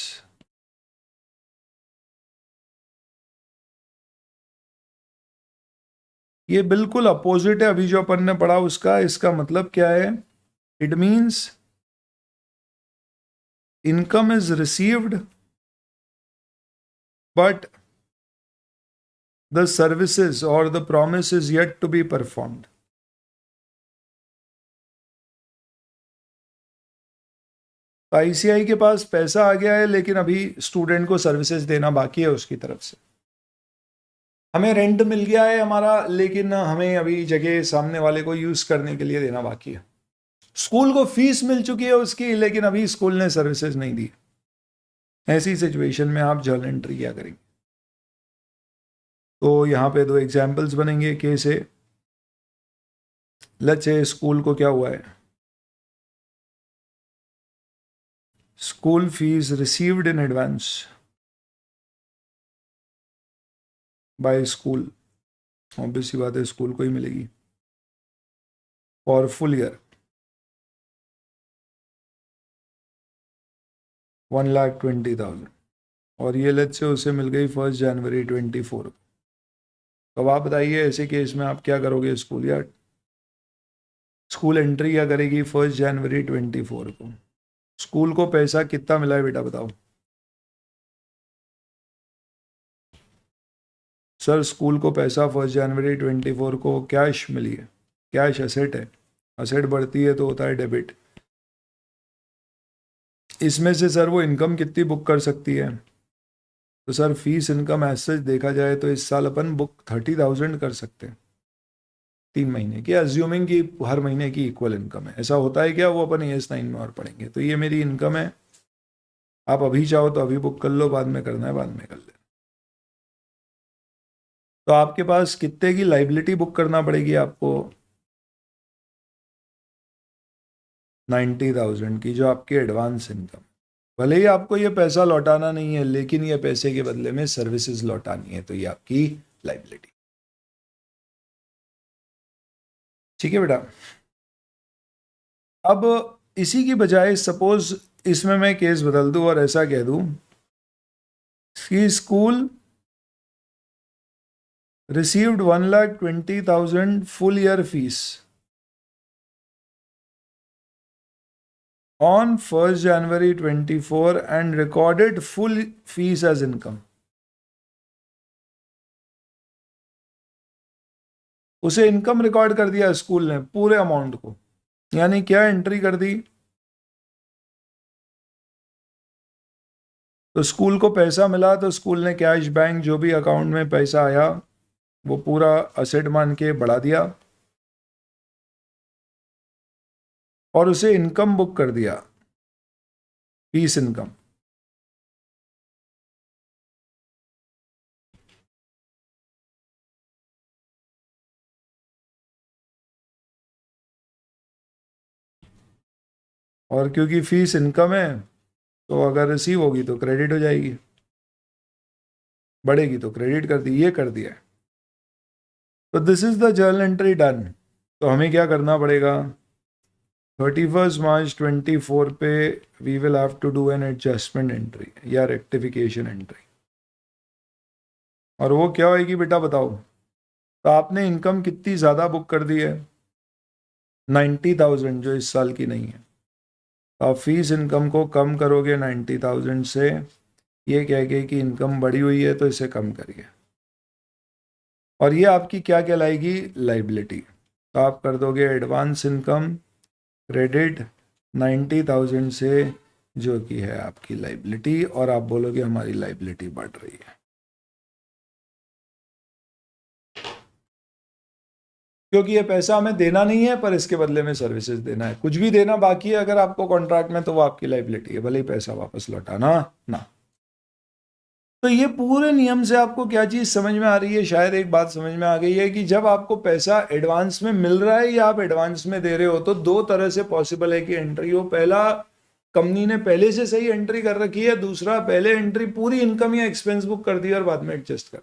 ये बिल्कुल अपोजिट है अभी जो अपन ने पढ़ा उसका। इसका मतलब क्या है? It means income is received but the services और the promise is yet to be performed. ICI के पास पैसा आ गया है, लेकिन अभी स्टूडेंट को सर्विसेज देना बाकी है उसकी तरफ से। हमें रेंट मिल गया है हमारा, लेकिन हमें अभी जगह सामने वाले को यूज करने के लिए देना बाकी है। स्कूल को फीस मिल चुकी है उसकी, लेकिन अभी स्कूल ने सर्विसेज नहीं दी। ऐसी सिचुएशन में आप जर्नल एंट्री क्या करेंगे? तो यहां पे 2 एग्जाम्पल्स बनेंगे के से। लेट्स से स्कूल को क्या हुआ है? School fees received in advance by school. Obvious सी बात है स्कूल को ही मिलेगी फॉर फुल ईयर 1,20,000, और ये लेट्स से उसे मिल गई 1 जनवरी 24। अब आप बताइए ऐसे केस में आप क्या करोगे? स्कूल या स्कूल एंट्री क्या करेगी 1 जनवरी 24 को? स्कूल को पैसा कितना मिला है बेटा बताओ? सर स्कूल को पैसा 1 जनवरी 24 को कैश मिली है। कैश एसेट है, एसेट बढ़ती है तो होता है डेबिट। इसमें से सर वो इनकम कितनी बुक कर सकती है? तो sir fees income as such देखा जाए तो इस साल अपन बुक 30,000 कर सकते हैं 3 महीने की, अज्यूमिंग कि हर महीने की इक्वल इनकम है। ऐसा होता है क्या, वो अपन ES9 में और पढ़ेंगे। तो ये मेरी इनकम है, आप अभी चाहो तो अभी बुक कर लो, बाद में करना है बाद में कर ले। तो आपके पास कितने की लाइबिलिटी बुक करना पड़ेगी आपको? 90,000 की, जो आपकी एडवांस इनकम। भले ही आपको ये पैसा लौटाना नहीं है, लेकिन ये पैसे के बदले में सर्विसेज लौटानी है, तो ये आपकी लाइबिलिटी। ठीक है बेटा। अब इसी की बजाय सपोज इसमें मैं केस बदल दूं और ऐसा कह दूं कि school received 1,20,000 full year fees on 1st January 24 and recorded full fees as income। उसे इनकम रिकॉर्ड कर दिया स्कूल ने पूरे अमाउंट को, यानी क्या एंट्री कर दी? तो स्कूल को पैसा मिला तो स्कूल ने कैश बैंक जो भी अकाउंट में पैसा आया वो पूरा असेट मान के बढ़ा दिया और उसे इनकम बुक कर दिया, फीस इनकम। और क्योंकि फीस इनकम है तो अगर रिसीव होगी तो क्रेडिट हो जाएगी, बढ़ेगी तो क्रेडिट कर दी, ये कर दिया है। तो this is the journal entry done. तो हमें क्या करना पड़ेगा? 31 मार्च 24 पे we will have to do an adjustment entry या रेक्टिफिकेशन एंट्री। और वो क्या होएगी बेटा बताओ? तो आपने इनकम कितनी ज़्यादा बुक कर दी है? 90,000, जो इस साल की नहीं है। तो आप फीस इनकम को कम करोगे 90,000 से, ये कह के कि इनकम बढ़ी हुई है तो इसे कम करिए, और ये आपकी क्या कहलाएगी? लाइबिलिटी। तो आप कर दोगे एडवांस इनकम क्रेडिट 90,000 से, जो कि है आपकी लाइबिलिटी, और आप बोलोगे हमारी लाइबिलिटी बढ़ रही है। क्योंकि ये पैसा हमें देना नहीं है, पर इसके बदले में सर्विसेज देना है। कुछ भी देना बाकी है अगर आपको कॉन्ट्रैक्ट में, तो वो आपकी लाइबिलिटी है, भले ही पैसा वापस लौटाना ना। तो ये पूरे नियम से आपको क्या चीज समझ में आ रही है? शायद एक बात समझ में आ गई है कि जब आपको पैसा एडवांस में मिल रहा है या आप एडवांस में दे रहे हो, तो दो तरह से पॉसिबल है कि एंट्री हो। पहला, कंपनी ने पहले से सही एंट्री कर रखी है। दूसरा, पहले एंट्री पूरी इनकम या एक्सपेंस बुक कर दी और बाद में एडजस्ट कर।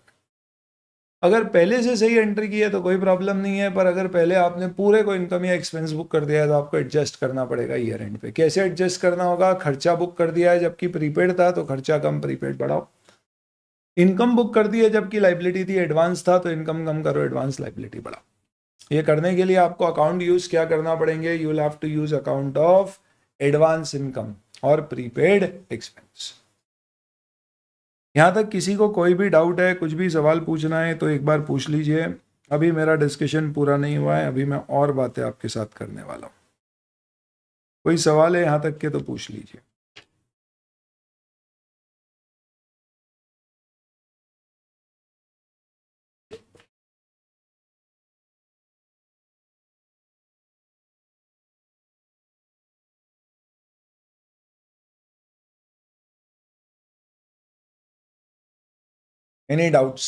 अगर पहले से सही एंट्री की है तो कोई प्रॉब्लम नहीं है, पर अगर पहले आपने पूरे को इनकम या एक्सपेंस बुक कर दिया है तो आपको एडजस्ट करना पड़ेगा ईयर एंड पे। कैसे एडजस्ट करना होगा? खर्चा बुक कर दिया है जबकि प्रीपेड था तो खर्चा कम, प्रीपेड बढ़ाओ। इनकम बुक कर दी है जबकि लाइबिलिटी थी, एडवांस था, तो इनकम कम करो, एडवांस लाइबिलिटी बढ़ाओ। ये करने के लिए आपको अकाउंट यूज क्या करना पड़ेंगे? You will have to use account of advance income और प्रीपेड एक्सपेंस। यहां तक किसी को कोई भी डाउट है, कुछ भी सवाल पूछना है तो एक बार पूछ लीजिए। अभी मेरा डिस्कशन पूरा नहीं हुआ है, अभी मैं और बातें आपके साथ करने वाला हूं। कोई सवाल है यहां तक के तो पूछ लीजिए। Any doubts?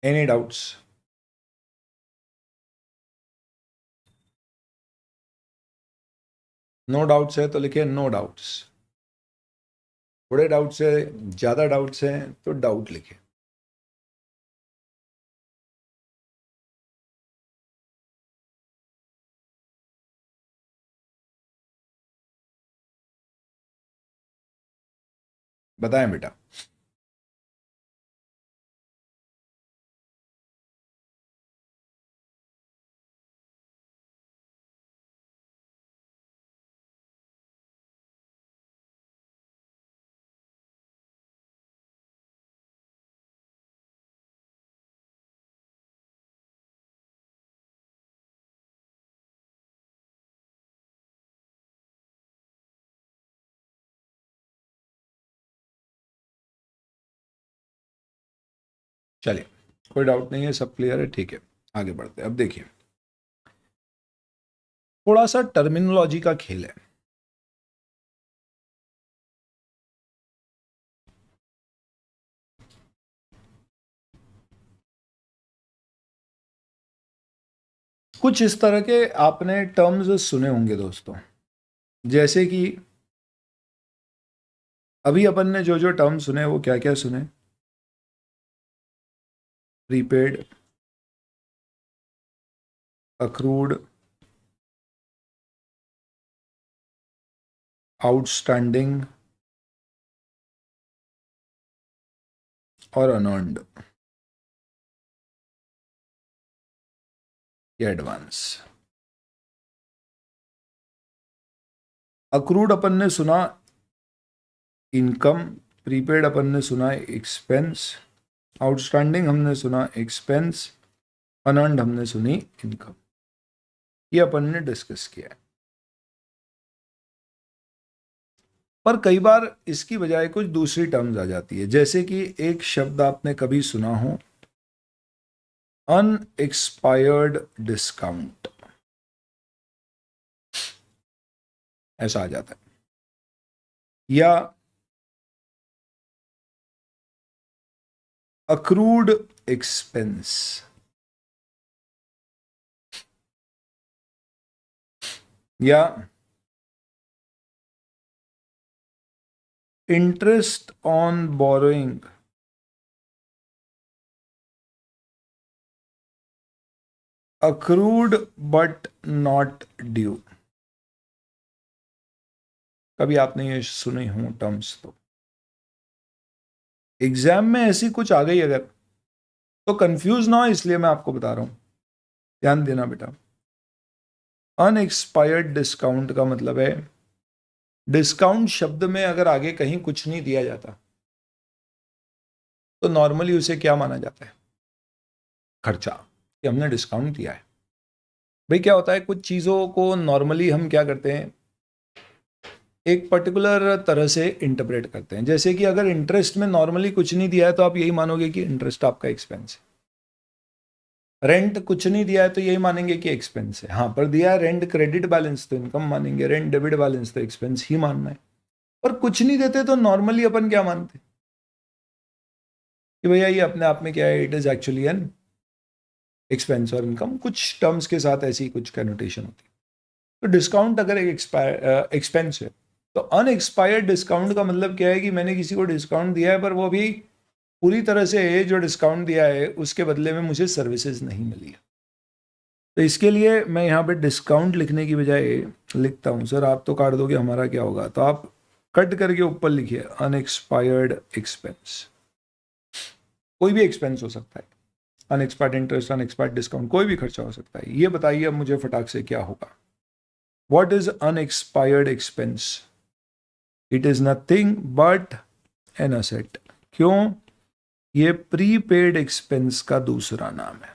Any doubts? No doubts है तो लिखिए नो डाउट्स। थोड़े डाउट्स है, ज्यादा डाउट्स है तो डाउट लिखिए। बताएं बेटा। चलिए, कोई डाउट नहीं है, सब क्लियर है, ठीक है, आगे बढ़ते हैं। अब देखिए, थोड़ा सा टर्मिनोलॉजी का खेल है। कुछ इस तरह के आपने टर्म्स सुने होंगे दोस्तों, जैसे कि अभी अपन ने जो जो टर्म सुने वो क्या क्या सुने? प्रीपेड, अक्रूड, आउटस्टैंडिंग और अनअर्न्ड या एडवांस। अक्रूड अपन ने सुना इनकम, प्रीपेड अपन ने सुना एक्सपेंस, आउटस्टैंडिंग हमने सुना एक्सपेंस, अनअर्न्ड हमने सुनी इनकम। ये अपन ने डिस्कस किया है। पर कई बार इसकी बजाय कुछ दूसरी टर्म्स आ जाती है, जैसे कि एक शब्द आपने कभी सुना हो, अनएक्सपायर्ड डिस्काउंट, ऐसा आ जाता है। या अक्रूड एक्सपेंस, या interest on borrowing, accrued but not due. कभी आपने ये सुने हो टर्म्स? तो एग्जाम में ऐसी कुछ आ गई अगर, तो कंफ्यूज ना हो, इसलिए मैं आपको बता रहा हूं, ध्यान देना बेटा। अनएक्सपायर्ड डिस्काउंट का मतलब है, डिस्काउंट शब्द में अगर आगे कहीं कुछ नहीं दिया जाता तो नॉर्मली उसे क्या माना जाता है? खर्चा, कि हमने डिस्काउंट दिया है। भाई क्या होता है, कुछ चीज़ों को नॉर्मली हम क्या करते हैं, एक पर्टिकुलर तरह से इंटरप्रेट करते हैं। जैसे कि अगर इंटरेस्ट में नॉर्मली कुछ नहीं दिया है तो आप यही मानोगे कि इंटरेस्ट आपका एक्सपेंस है। रेंट कुछ नहीं दिया है तो यही मानेंगे कि एक्सपेंस है। हाँ, पर दिया है रेंट क्रेडिट बैलेंस तो इनकम मानेंगे, रेंट डेबिट बैलेंस तो एक्सपेंस ही मानना है। पर कुछ नहीं देते तो नॉर्मली अपन क्या मानते हैं कि भैया ये अपने आप में क्या है, it is actually an expense और इनकम। कुछ टर्म्स के साथ ऐसी कुछ कनोटेशन होती है। तो डिस्काउंट अगर एक एक्सपेंस है तो अनएक्सपायर्ड डिस्काउंट का मतलब क्या है कि मैंने किसी को डिस्काउंट दिया है पर वो अभी पूरी तरह से जो डिस्काउंट दिया है उसके बदले में मुझे सर्विसेज नहीं मिली है। तो इसके लिए मैं यहाँ पे डिस्काउंट लिखने की बजाय लिखता हूँ, सर आप तो काट दोगे, हमारा क्या होगा? तो आप कट करके ऊपर लिखिए अनएक्सपायर्ड एक्सपेंस। कोई भी एक्सपेंस हो सकता है, अनएक्सपायर्ड इंटरेस्ट, अनएक्सपायर्ड डिस्काउंट, कोई भी खर्चा हो सकता है। ये बताइए अब मुझे फटाक से क्या होगा? What is unexpired expense? It is nothing but an asset. क्यों? ये प्रीपेड एक्सपेंस का दूसरा नाम है।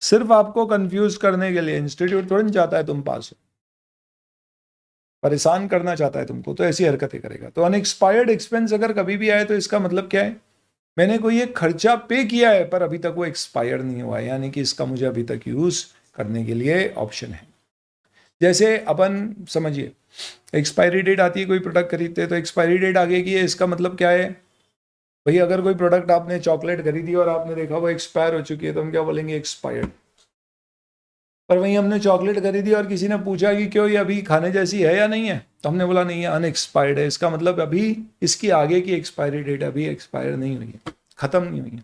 सिर्फ आपको कंफ्यूज करने के लिए, इंस्टीट्यूट थोड़ी नहीं चाहता है तुम पास हो, परेशान करना चाहता है तुमको, तो ऐसी हरकतें करेगा। तो अनएक्सपायर्ड एक्सपेंस अगर कभी भी आए तो इसका मतलब क्या है, मैंने कोई एक खर्चा पे किया है पर अभी तक वो एक्सपायर नहीं हुआ है, यानी कि इसका मुझे अभी तक यूज करने के लिए ऑप्शन है। जैसे अपन समझिए, एक्सपायरी डेट आती है, कोई प्रोडक्ट खरीदते हैं तो एक्सपायरी डेट आगे की है, इसका मतलब क्या है भाई? अगर कोई प्रोडक्ट आपने चॉकलेट खरीदी और आपने देखा वो एक्सपायर हो चुकी है तो हम क्या बोलेंगे? एक्सपायर्ड। पर वहीं हमने चॉकलेट खरीदी और किसी ने पूछा कि क्यों ये अभी खाने जैसी है या नहीं है, तो हमने बोला नहीं है, अनएक्सपायर्ड है। इसका मतलब अभी इसकी आगे की एक्सपायरी डेट अभी एक्सपायर नहीं हुई है, खत्म नहीं हुई है।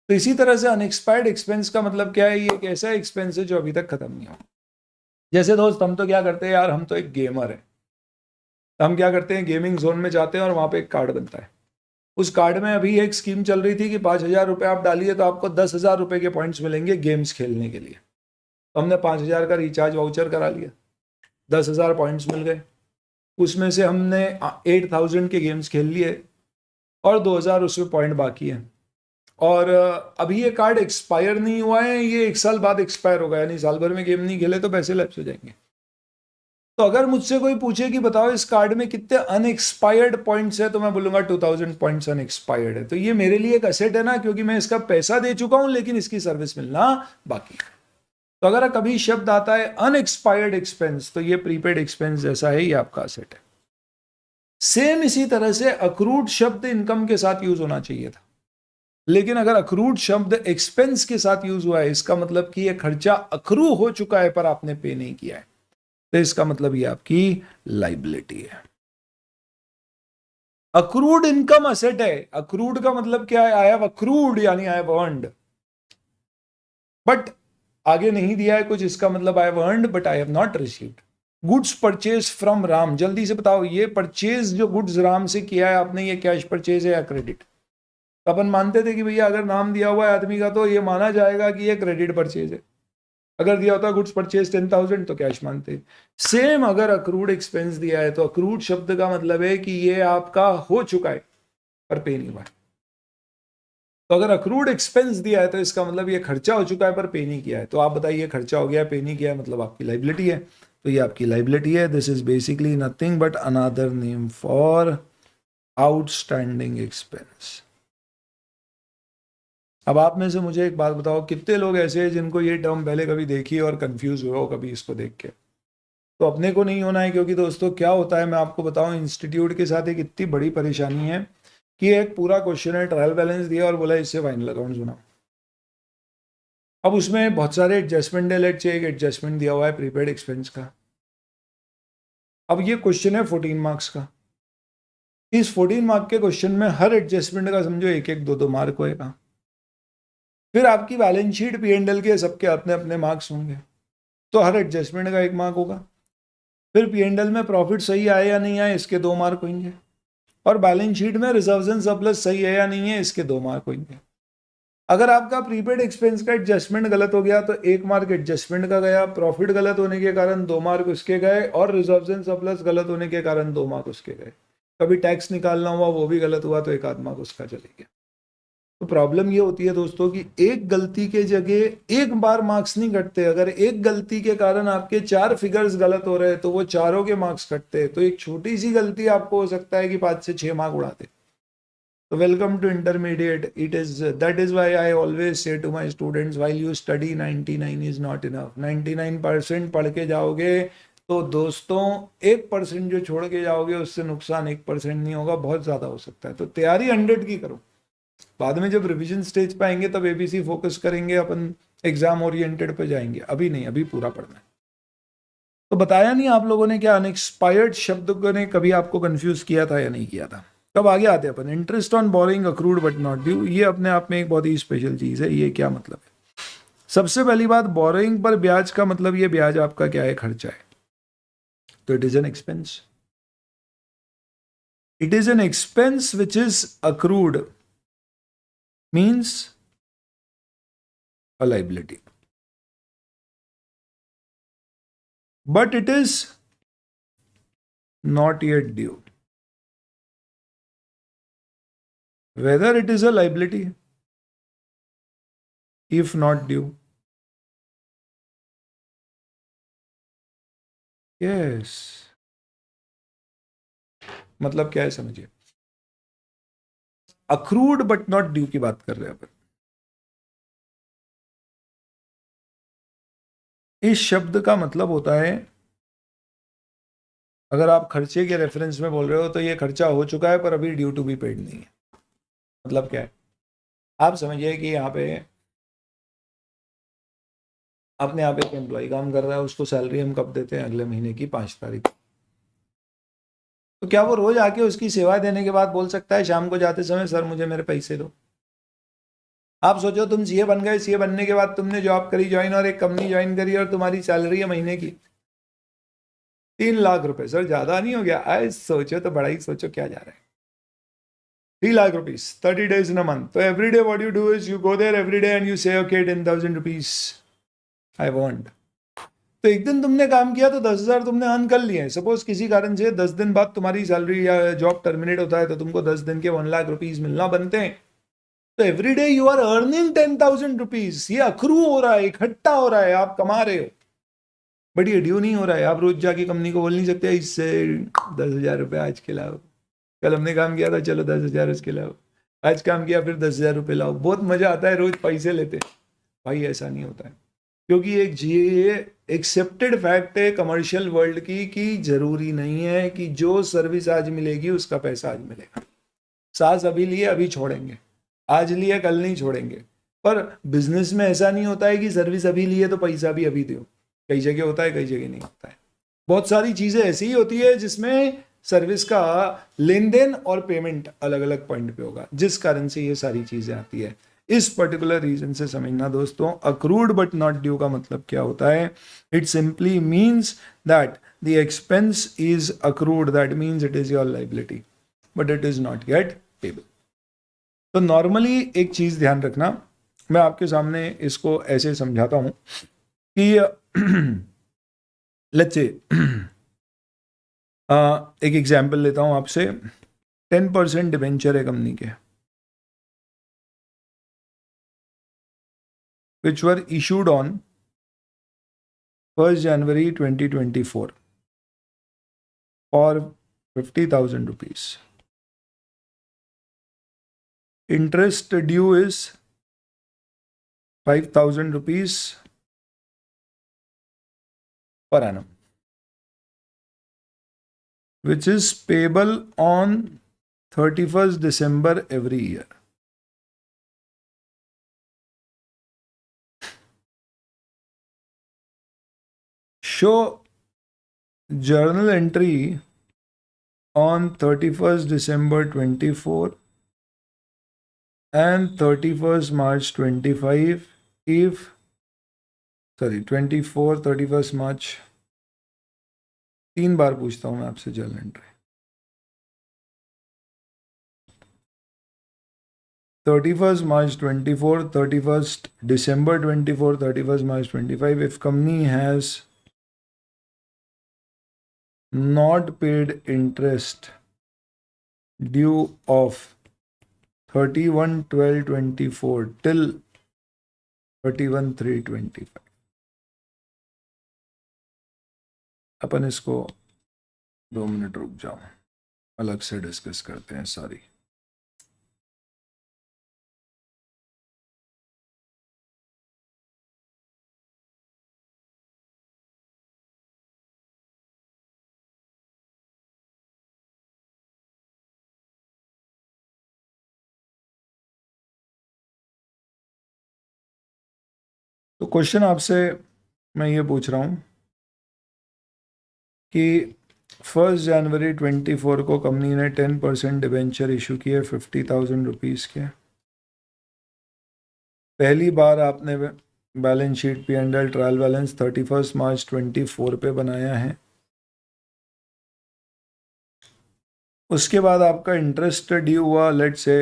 तो इसी तरह से अनएक्सपायर्ड एक्सपेंस का मतलब क्या है? ये एक ऐसा एक्सपेंस है जो अभी तक खत्म नहीं हुआ। जैसे दोस्त हम तो क्या करते हैं यार, हम तो एक गेमर है, तो हम क्या करते हैं, गेमिंग जोन में जाते हैं और वहां पे एक कार्ड बनता है। उस कार्ड में अभी एक स्कीम चल रही थी कि 5,000 रुपये आप डालिए तो आपको 10,000 रुपये के पॉइंट्स मिलेंगे गेम्स खेलने के लिए। तो हमने 5,000 का रिचार्ज वाउचर करा लिया, 10,000 पॉइंट्स मिल गए, उसमें से हमने 8,000 के गेम्स खेल लिए और 2,000 उसमें पॉइंट बाकी है। और अभी ये कार्ड एक्सपायर नहीं हुआ है, ये 1 साल बाद एक्सपायर होगा, यानी साल भर में गेम नहीं खेले तो पैसे लैप्स हो जाएंगे। तो अगर मुझसे कोई पूछे कि बताओ इस कार्ड में कितने अनएक्सपायर्ड पॉइंट्स है, तो मैं बोलूंगा 2000 पॉइंट्स अनएक्सपायर्ड है। तो ये मेरे लिए एक असेट है ना, क्योंकि मैं इसका पैसा दे चुका हूं लेकिन इसकी सर्विस मिलना बाकी है। तो अगर कभी शब्द आता है अनएक्सपायर्ड एक्सपेंस, तो ये प्रीपेड एक्सपेंस जैसा है, ये आपका असेट है। सेम इसी तरह से अक्रूड शब्द इनकम के साथ यूज होना चाहिए था, लेकिन अगर अक्रूड शब्द एक्सपेंस के साथ यूज हुआ है, इसका मतलब कि ये खर्चा अक्रू हो चुका है पर आपने पे नहीं किया है, तो इसका मतलब ये आपकी लाइबिलिटी है। अक्रूड इनकम असेट है। अक्रूड का मतलब क्या है? आई हैव अक्रूड, यानी आई हैव अर्नड, बट आगे नहीं दिया है कुछ, इसका मतलब I have earned but I have not received. Goods purchase from Ram, जल्दी से बताओ ये परचेज जो गुड्स राम से किया है आपने, ये कैश परचेज है या क्रेडिट? अपन मानते थे कि भैया अगर नाम दिया हुआ है आदमी का तो ये माना जाएगा कि ये क्रेडिट परचेज है। अगर दिया होता गुड्स परचेज 10,000 तो कैश मानते। सेम अगर अक्रूड एक्सपेंस दिया है तो अक्रूड शब्द का मतलब है कि ये आपका हो चुका है पर पे नहीं हुआ। तो अगर अक्रूड एक्सपेंस दिया है तो इसका मतलब ये खर्चा हो चुका है पर पे नहीं किया है। तो आप बताइए खर्चा हो गया पे नहीं किया है, मतलब आपकी लाइबिलिटी है। तो ये आपकी लाइबिलिटी है। This is basically nothing but another name for outstanding expense. अब आप में से मुझे एक बात बताओ, कितने लोग ऐसे हैं जिनको ये टर्म पहले कभी देखी और कंफ्यूज हुए हो कभी इसको देख के? तो अपने को नहीं होना है, क्योंकि दोस्तों क्या होता है मैं आपको बताऊं, इंस्टीट्यूट के साथ एक इतनी बड़ी परेशानी है कि एक पूरा क्वेश्चन है, ट्रायल बैलेंस दिया और बोला इससे फाइनल अकाउंट बनाओ। अब उसमें बहुत सारे एडजस्टमेंट है, लेट से एक एडजस्टमेंट दिया हुआ है प्रीपेड एक्सपेंस का। अब ये क्वेश्चन है 14 मार्क्स का। इस 14 मार्क के क्वेश्चन में हर एडजस्टमेंट का समझो एक एक दो दो मार्क होएगा। फिर आपकी बैलेंस शीट P&L के सबके अपने अपने मार्क्स होंगे, तो हर एडजस्टमेंट का एक मार्क होगा। फिर P&L में प्रॉफिट सही आए या नहीं आए, इसके 2 मार्क होंगे। और बैलेंस शीट में रिजर्व्स एंड सरप्लस सही है या नहीं है, इसके 2 मार्क होंगे। अगर आपका प्रीपेड एक्सपेंस का एडजस्टमेंट गलत हो गया तो 1 मार्क एडजस्टमेंट का गया, प्रॉफिट गलत होने के कारण 2 मार्क उसके गए, और रिजर्व्स एंड सरप्लस गलत होने के कारण 2 मार्क उसके गए। कभी टैक्स निकालना हुआ वो भी गलत हुआ तो 1 आध मार्क उसका चले गया। तो प्रॉब्लम ये होती है दोस्तों कि एक गलती के जगह एक बार मार्क्स नहीं कटते। अगर एक गलती के कारण आपके 4 फिगर्स गलत हो रहे हैं तो वो चारों के मार्क्स कटते हैं। तो एक छोटी सी गलती आपको हो सकता है कि 5 से 6 मार्क उड़ाते। तो welcome to intermediate. It is that is why I always say to my students, while you study 99 is not enough. 99% पढ़ के जाओगे तो दोस्तों 1% जो छोड़ के जाओगे उससे नुकसान 1% नहीं होगा, बहुत ज्यादा हो सकता है। तो तैयारी 100 की करो। बाद में जब रिवीजन स्टेज पे आएंगे तब एबीसी फोकस करेंगे, अपन एग्जाम ओरिएंटेड पे जाएंगे, अभी नहीं, अभी पूरा पढ़ना है। तो बताया नहीं आप लोगों ने क्या अनएक्सपायर्ड शब्द ने कभी आपको कंफ्यूज किया था या नहीं किया था? तब आगे आते हैं अपन, interest on borrowing accrued but not due. ये अपने आप में एक बहुत ही स्पेशल चीज है। ये क्या मतलब है? सबसे पहली बात, बोरोइंग पर ब्याज का मतलब ये ब्याज आपका क्या है? खर्चा है, तो it is an expense. It is an expense which is accrued, means a liability, but it is not yet due. Whether it is a liability if not due. Yes, मतलब क्या है समझिए। अक्रूड बट नॉट ड्यू की बात कर रहे हैं अपन। इस शब्द का मतलब होता है, अगर आप खर्चे के रेफरेंस में बोल रहे हो तो ये खर्चा हो चुका है पर अभी ड्यू टू बी पेड नहीं है। मतलब क्या है? आप समझिए कि यहाँ पे अपने यहाँ पे एक एम्प्लॉय काम कर रहा है, उसको सैलरी हम कब देते हैं? अगले महीने की 5 तारीख। तो क्या वो रोज आके उसकी सेवा देने के बाद बोल सकता है शाम को जाते समय, सर मुझे मेरे पैसे दो? आप सोचो तुम सीए बन गए, सीए बनने के बाद तुमने जॉब करी ज्वाइन, और एक कंपनी ज्वाइन करी और तुम्हारी सैलरी है महीने की 3 लाख रुपए। सर ज्यादा नहीं हो गया? आए सोचो तो बड़ा ही सोचो क्या जा रहा है। 3 lakh rupees 30 days in a month. तो every day what you do is you go there every day and you say okay 10,000 rupees I want. तो एक दिन तुमने काम किया तो 10,000 तुमने अर्न कर लिए। सपोज किसी कारण से 10 दिन बाद तुम्हारी सैलरी या जॉब टर्मिनेट होता है तो तुमको 10 दिन के 1 लाख रुपीज मिलना बनते हैं। तो every day you are earning 10,000 rupees. ये अक्रू हो रहा है, इकट्ठा हो रहा है, आप कमा रहे हो। बट ये ड्यू नहीं हो रहा है। आप रोज जाके कंपनी को बोल नहीं सकते इससे 10,000 रुपये आज के लाओ, कल हमने काम किया था चलो 10,000 उसके लाओ, आज काम किया फिर 10,000 रुपये लाओ, बहुत मजा आता है रोज पैसे लेते। भाई ऐसा नहीं होता है, क्योंकि ये एक्सेप्टेड फैक्ट है कमर्शियल वर्ल्ड की कि जरूरी नहीं है कि जो सर्विस आज मिलेगी उसका पैसा आज मिलेगा। सांस अभी लिए अभी छोड़ेंगे, आज लिए कल नहीं छोड़ेंगे। पर बिजनेस में ऐसा नहीं होता है कि सर्विस अभी लिए तो पैसा भी अभी दो। कई जगह होता है, कई जगह नहीं होता है। बहुत सारी चीजें ऐसी ही होती है जिसमें सर्विस का लेन देन और पेमेंट अलग अलग पॉइंट पे होगा, जिस कारण से ये सारी चीजें आती है। इस पर्टिकुलर रीजन से समझना दोस्तों, अक्रूड बट नॉट ड्यू का मतलब क्या होता है। It simply means that the expense is accrued, that means it is your liability but it is not yet payable. तो नॉर्मली एक चीज ध्यान रखना, मैं आपके सामने इसको ऐसे समझाता हूं कि लेट्स से एक एग्जांपल लेता हूं आपसे। 10% डिबेंचर है कंपनी के, which were issued on 1st January 2024 for 50,000 rupees. Interest due is 5,000 rupees per annum, which is payable on 31st December every year. Show journal entry on 31st December 24 and 31st March 25 if 24 31st March, 3 बार पूछता हूं मैं आपसे journal entry. 31st March 24, 31st December 24, 31st March 25 if company has not paid interest due of 31/12/24 till 31/3/25। अपन इसको 2 मिनट रुक जाओ, अलग से डिस्कस करते हैं। सॉरी, तो क्वेश्चन आपसे मैं ये पूछ रहा हूं कि 1st जनवरी 24 को कंपनी ने 10% डिबेंचर इशू किए 50,000 रुपीज के। पहली बार आपने balance sheet P&L trial balance 31st मार्च 24 पे बनाया है। उसके बाद आपका इंटरेस्ट ड्यू हुआ लेट से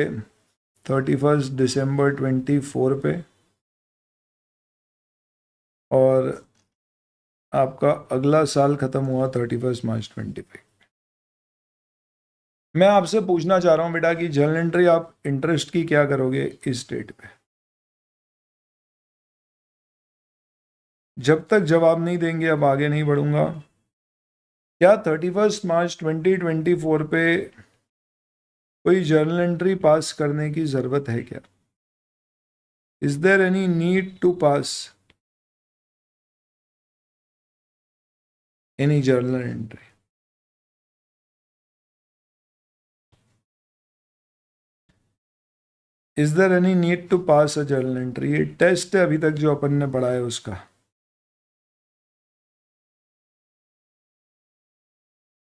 31st दिसंबर 24 पे, और आपका अगला साल खत्म हुआ 31st मार्च 25। मैं आपसे पूछना चाह रहा हूं बेटा कि जर्नल एंट्री आप इंटरेस्ट की क्या करोगे इस डेट पे। जब तक जवाब नहीं देंगे अब आगे नहीं बढ़ूंगा। क्या 31st मार्च 2024 पे कोई जर्नल एंट्री पास करने की जरूरत है क्या? Is there any need to pass any journal entry? Is there any need to pass a journal entry? ये टेस्ट है अभी तक जो अपन ने पढ़ा है उसका।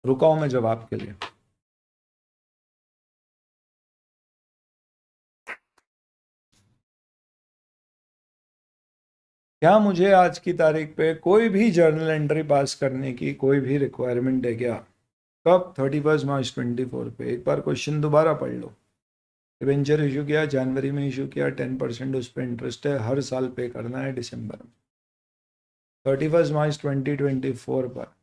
रुका हूं मैं जवाब के लिए। क्या मुझे आज की तारीख पे कोई भी जर्नल एंट्री पास करने की कोई भी रिक्वायरमेंट है क्या? कब? 31st मार्च 24 पे। एक बार क्वेश्चन दोबारा पढ़ लो। डिबेंचर इशू किया जनवरी में, इशू किया 10% उस पर इंटरेस्ट है, हर साल पे करना है दिसंबर में। 31st मार्च 2024 पर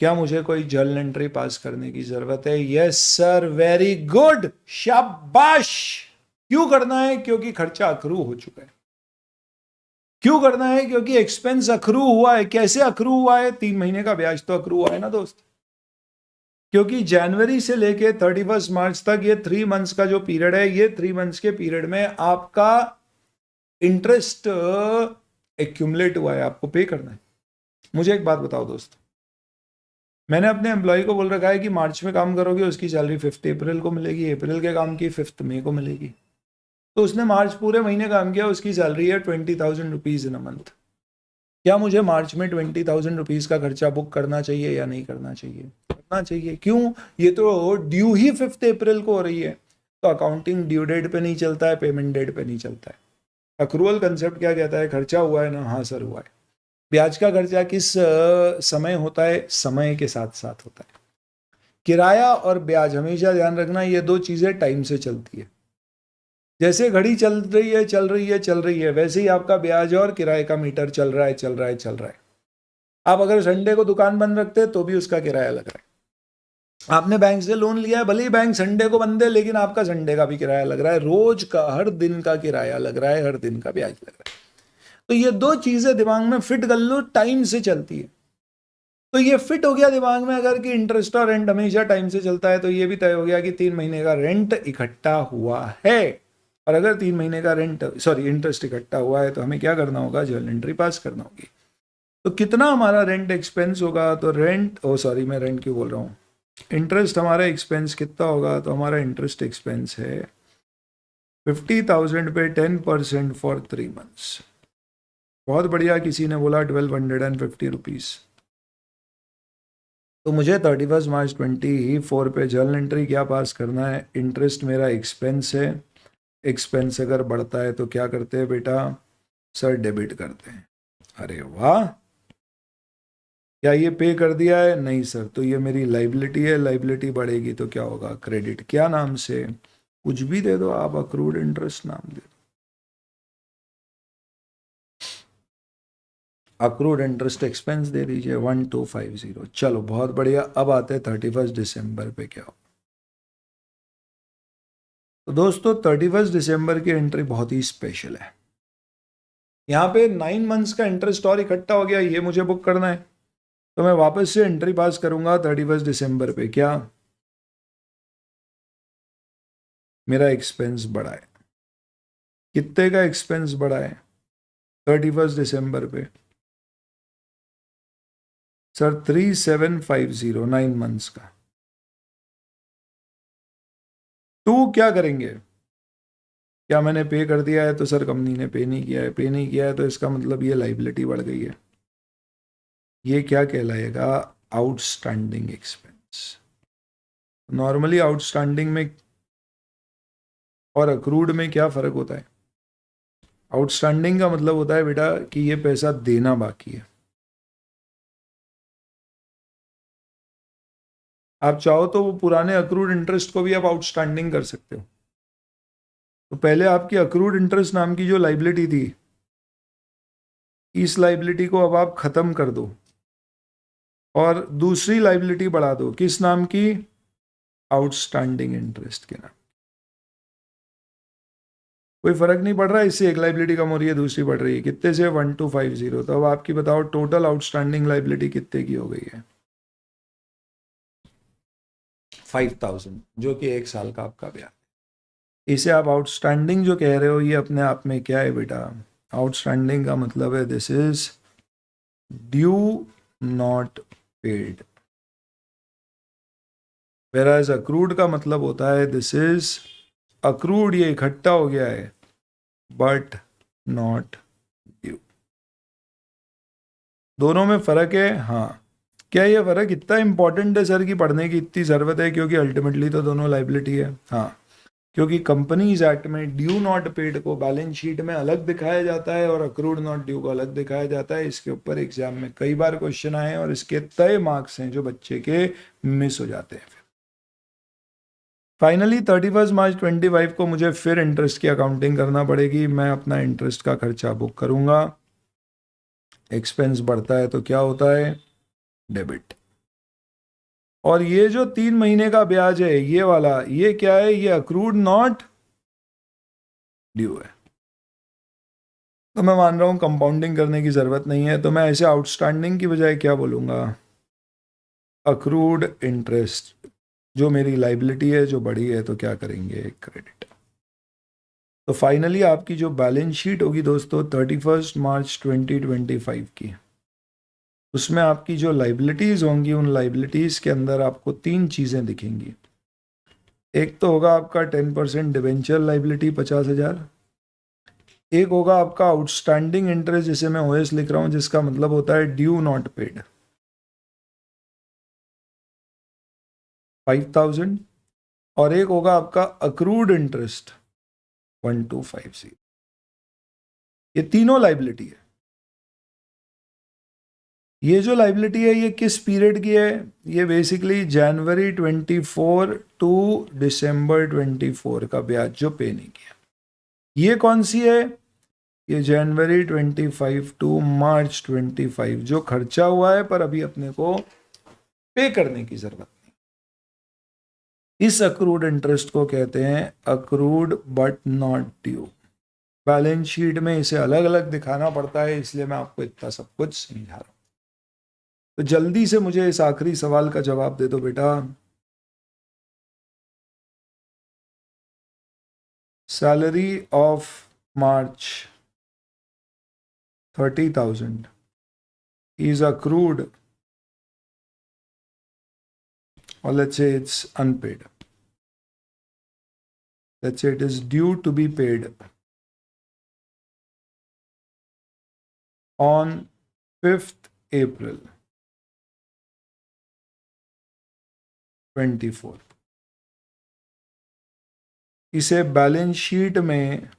क्या मुझे कोई जर्नल एंट्री पास करने की जरूरत है? यस सर, वेरी गुड, शाबाश। क्यों करना है? क्योंकि खर्चा अक्रू हो चुका है। क्यों करना है? क्योंकि एक्सपेंस अक्रू हुआ है। कैसे अक्रू हुआ है? 3 महीने का ब्याज तो अक्रू हुआ है ना दोस्त, क्योंकि जनवरी से लेके 31 मार्च तक ये 3 मंथ्स का जो पीरियड है, ये 3 मंथ्स के पीरियड में आपका इंटरेस्ट एक्यूमुलेट हुआ है, आपको पे करना है। मुझे एक बात बताओ दोस्त, मैंने अपने एम्प्लॉय को बोल रखा है कि मार्च में काम करोगे, उसकी सैलरी 5 अप्रैल को मिलेगी, अप्रैल के काम की 5 मई को मिलेगी। तो उसने मार्च पूरे महीने काम किया, उसकी सैलरी है 20,000 रुपीज इन अ मंथ। क्या मुझे मार्च में 20,000 रुपीज का खर्चा बुक करना चाहिए या नहीं करना चाहिए? करना चाहिए। क्यों? ये तो ड्यू ही 5 अप्रैल को हो रही है, तो अकाउंटिंग ड्यू डेट पे नहीं चलता है, पेमेंट डेट पे नहीं चलता है। अक्रूवल कंसेप्ट क्या कहता है? खर्चा हुआ है ना, हाँ सर हुआ है। ब्याज का खर्चा किस समय होता है? समय के साथ साथ होता है। किराया और ब्याज, हमेशा ध्यान रखना, ये दो चीजें टाइम से चलती है। जैसे घड़ी चल रही है चल रही है चल रही है, वैसे ही आपका ब्याज और किराए का मीटर चल रहा है चल रहा है चल रहा है। आप अगर संडे को दुकान बंद रखते हैं तो भी उसका किराया लग रहा है। आपने बैंक से लोन लिया है, भले ही बैंक संडे को बंद है, लेकिन आपका संडे का भी किराया लग रहा है, रोज का हर दिन का किराया लग रहा है, हर दिन का ब्याज लग रहा है। तो ये दो चीजें दिमाग में फिट कर लो, टाइम से चलती है। तो ये फिट हो गया दिमाग में अगर कि इंटरेस्ट और रेंट हमेशा टाइम से चलता है, तो ये भी तय हो गया कि 3 महीने का रेंट इकट्ठा हुआ है। और अगर 3 महीने का इंटरेस्ट इकट्ठा हुआ है, तो हमें क्या करना होगा? जर्नल एंट्री पास करना होगी। तो कितना हमारा रेंट एक्सपेंस होगा? तो मैं रेंट क्यों बोल रहा हूँ, इंटरेस्ट हमारा एक्सपेंस कितना होगा? तो हमारा इंटरेस्ट एक्सपेंस है 50,000 पे 10% फॉर 3 मंथ्स। बहुत बढ़िया, किसी ने बोला 1250 रुपीज। तो मुझे 31 मार्च 24 पे जर्नल एंट्री क्या पास करना है? इंटरेस्ट मेरा एक्सपेंस है, एक्सपेंस अगर बढ़ता है तो क्या करते हैं बेटा? सर डेबिट करते हैं। अरे वाह, क्या ये पे कर दिया है? नहीं सर, तो ये मेरी लाइबिलिटी है, लाइबिलिटी बढ़ेगी तो क्या होगा? क्रेडिट। क्या नाम से? कुछ भी दे दो आप, अक्रूड इंटरेस्ट नाम दे दो, अक्रूड इंटरेस्ट एक्सपेंस दे दीजिए 1250। चलो बहुत बढ़िया। अब आते हैं 31 दिसंबर पे क्या हो। तो दोस्तों 31 दिसंबर की एंट्री बहुत ही स्पेशल है। यहाँ पे 9 मंथ्स का इंटरेस्ट और इकट्ठा हो गया, ये मुझे बुक करना है। तो मैं वापस से एंट्री पास करूंगा 31 दिसंबर पे। क्या? मेरा एक्सपेंस बढ़ा है। कितने का एक्सपेंस बढ़ा है 31 दिसंबर पे? सर 3750, 9 मंथ्स का। तो क्या करेंगे? क्या मैंने पे कर दिया है? तो सर कंपनी ने पे नहीं किया है। पे नहीं किया है तो इसका मतलब ये लाइबिलिटी बढ़ गई है। ये क्या कहलाएगा? Outstanding expense. नॉर्मली आउटस्टैंडिंग में और अक्रूड में क्या फर्क होता है? आउटस्टैंडिंग का मतलब होता है बेटा कि ये पैसा देना बाकी है। आप चाहो तो वो पुराने अक्रूड इंटरेस्ट को भी आप आउटस्टैंडिंग कर सकते हो। तो पहले आपकी अक्रूड इंटरेस्ट नाम की जो लाइबिलिटी थी, इस लाइबिलिटी को अब आप खत्म कर दो और दूसरी लाइबिलिटी बढ़ा दो। किस नाम की? आउटस्टैंडिंग इंटरेस्ट के नाम। कोई फर्क नहीं पड़ रहा है, इससे एक लाइबिलिटी कम हो रही है, दूसरी बढ़ रही है। कितने से? 1250। तो अब आपकी बताओ टोटल आउटस्टैंडिंग लाइबिलिटी कितने की हो गई है? 5000, जो कि 1 साल का आपका ब्याज। इसे आप आउटस्टैंडिंग जो कह रहे हो, ये अपने आप में क्या है बेटा? आउटस्टैंडिंग का मतलब है this is due not paid, वेराज accrued का मतलब होता है दिस इज अक्रूड, ये इकट्ठा हो गया है बट नॉट ड्यू। दोनों में फर्क है। हाँ, क्या ये फर्क इतना इंपॉर्टेंट है सर कि पढ़ने की इतनी जरूरत है? क्योंकि अल्टीमेटली तो दोनों लाइबिलिटी है। हाँ, क्योंकि कंपनीज एक्ट में ड्यू नॉट पेड को बैलेंस शीट में अलग दिखाया जाता है और अक्रूड नॉट ड्यू को अलग दिखाया जाता है। इसके ऊपर एग्जाम में कई बार क्वेश्चन आए और इसके तय मार्क्स हैं जो बच्चे के मिस हो जाते हैं। फाइनली 31 मार्च 25 को मुझे फिर इंटरेस्ट की अकाउंटिंग करना पड़ेगी। मैं अपना इंटरेस्ट का खर्चा बुक करूंगा। एक्सपेंस बढ़ता है तो क्या होता है? डेबिट। और ये जो 3 महीने का ब्याज है, ये वाला, ये क्या है? ये अक्रूड नॉट ड्यू है। तो मैं मान रहा हूँ कंपाउंडिंग करने की ज़रूरत नहीं है, तो मैं ऐसे आउटस्टैंडिंग की बजाय क्या बोलूँगा, अक्रूड इंटरेस्ट। जो मेरी लाइबिलिटी है जो बड़ी है तो क्या करेंगे, क्रेडिट। तो फाइनली आपकी जो बैलेंस शीट होगी दोस्तों 31 मार्च 2025 की, उसमें आपकी जो लाइबिलिटीज़ होंगी उन लाइबिलिटीज़ के अंदर आपको तीन चीज़ें दिखेंगी। एक तो होगा आपका 10% डिवेंचर लाइबिलिटी 50,000। एक होगा आपका आउटस्टैंडिंग इंटरेस्ट, जिसे मैं ओएस लिख रहा हूं, जिसका मतलब होता है ड्यू नॉट पेड 5,000। और एक होगा आपका अक्रूड इंटरेस्ट 1250। ये तीनों लाइबिलिटी है। ये जो लाइबिलिटी है ये किस पीरियड की है, ये बेसिकली जनवरी 24 टू दिसंबर 24 का ब्याज जो पे नहीं किया। ये कौन सी है, ये जनवरी 25 टू मार्च 25 जो खर्चा हुआ है पर अभी अपने को पे करने की जरूरत नहीं। इस अक्रूड इंटरेस्ट को कहते हैं accrued but not due. Balance sheet में इसे अलग अलग दिखाना पड़ता है, इसलिए मैं आपको इतना सब कुछ समझा रहा हूं। तो जल्दी से मुझे इस आखिरी सवाल का जवाब दे दो बेटा। Salary of March 30,000 is accrued, or let's say it's unpaid. Let's say it is due to be paid on 5th April 24। इसे बैलेंस शीट में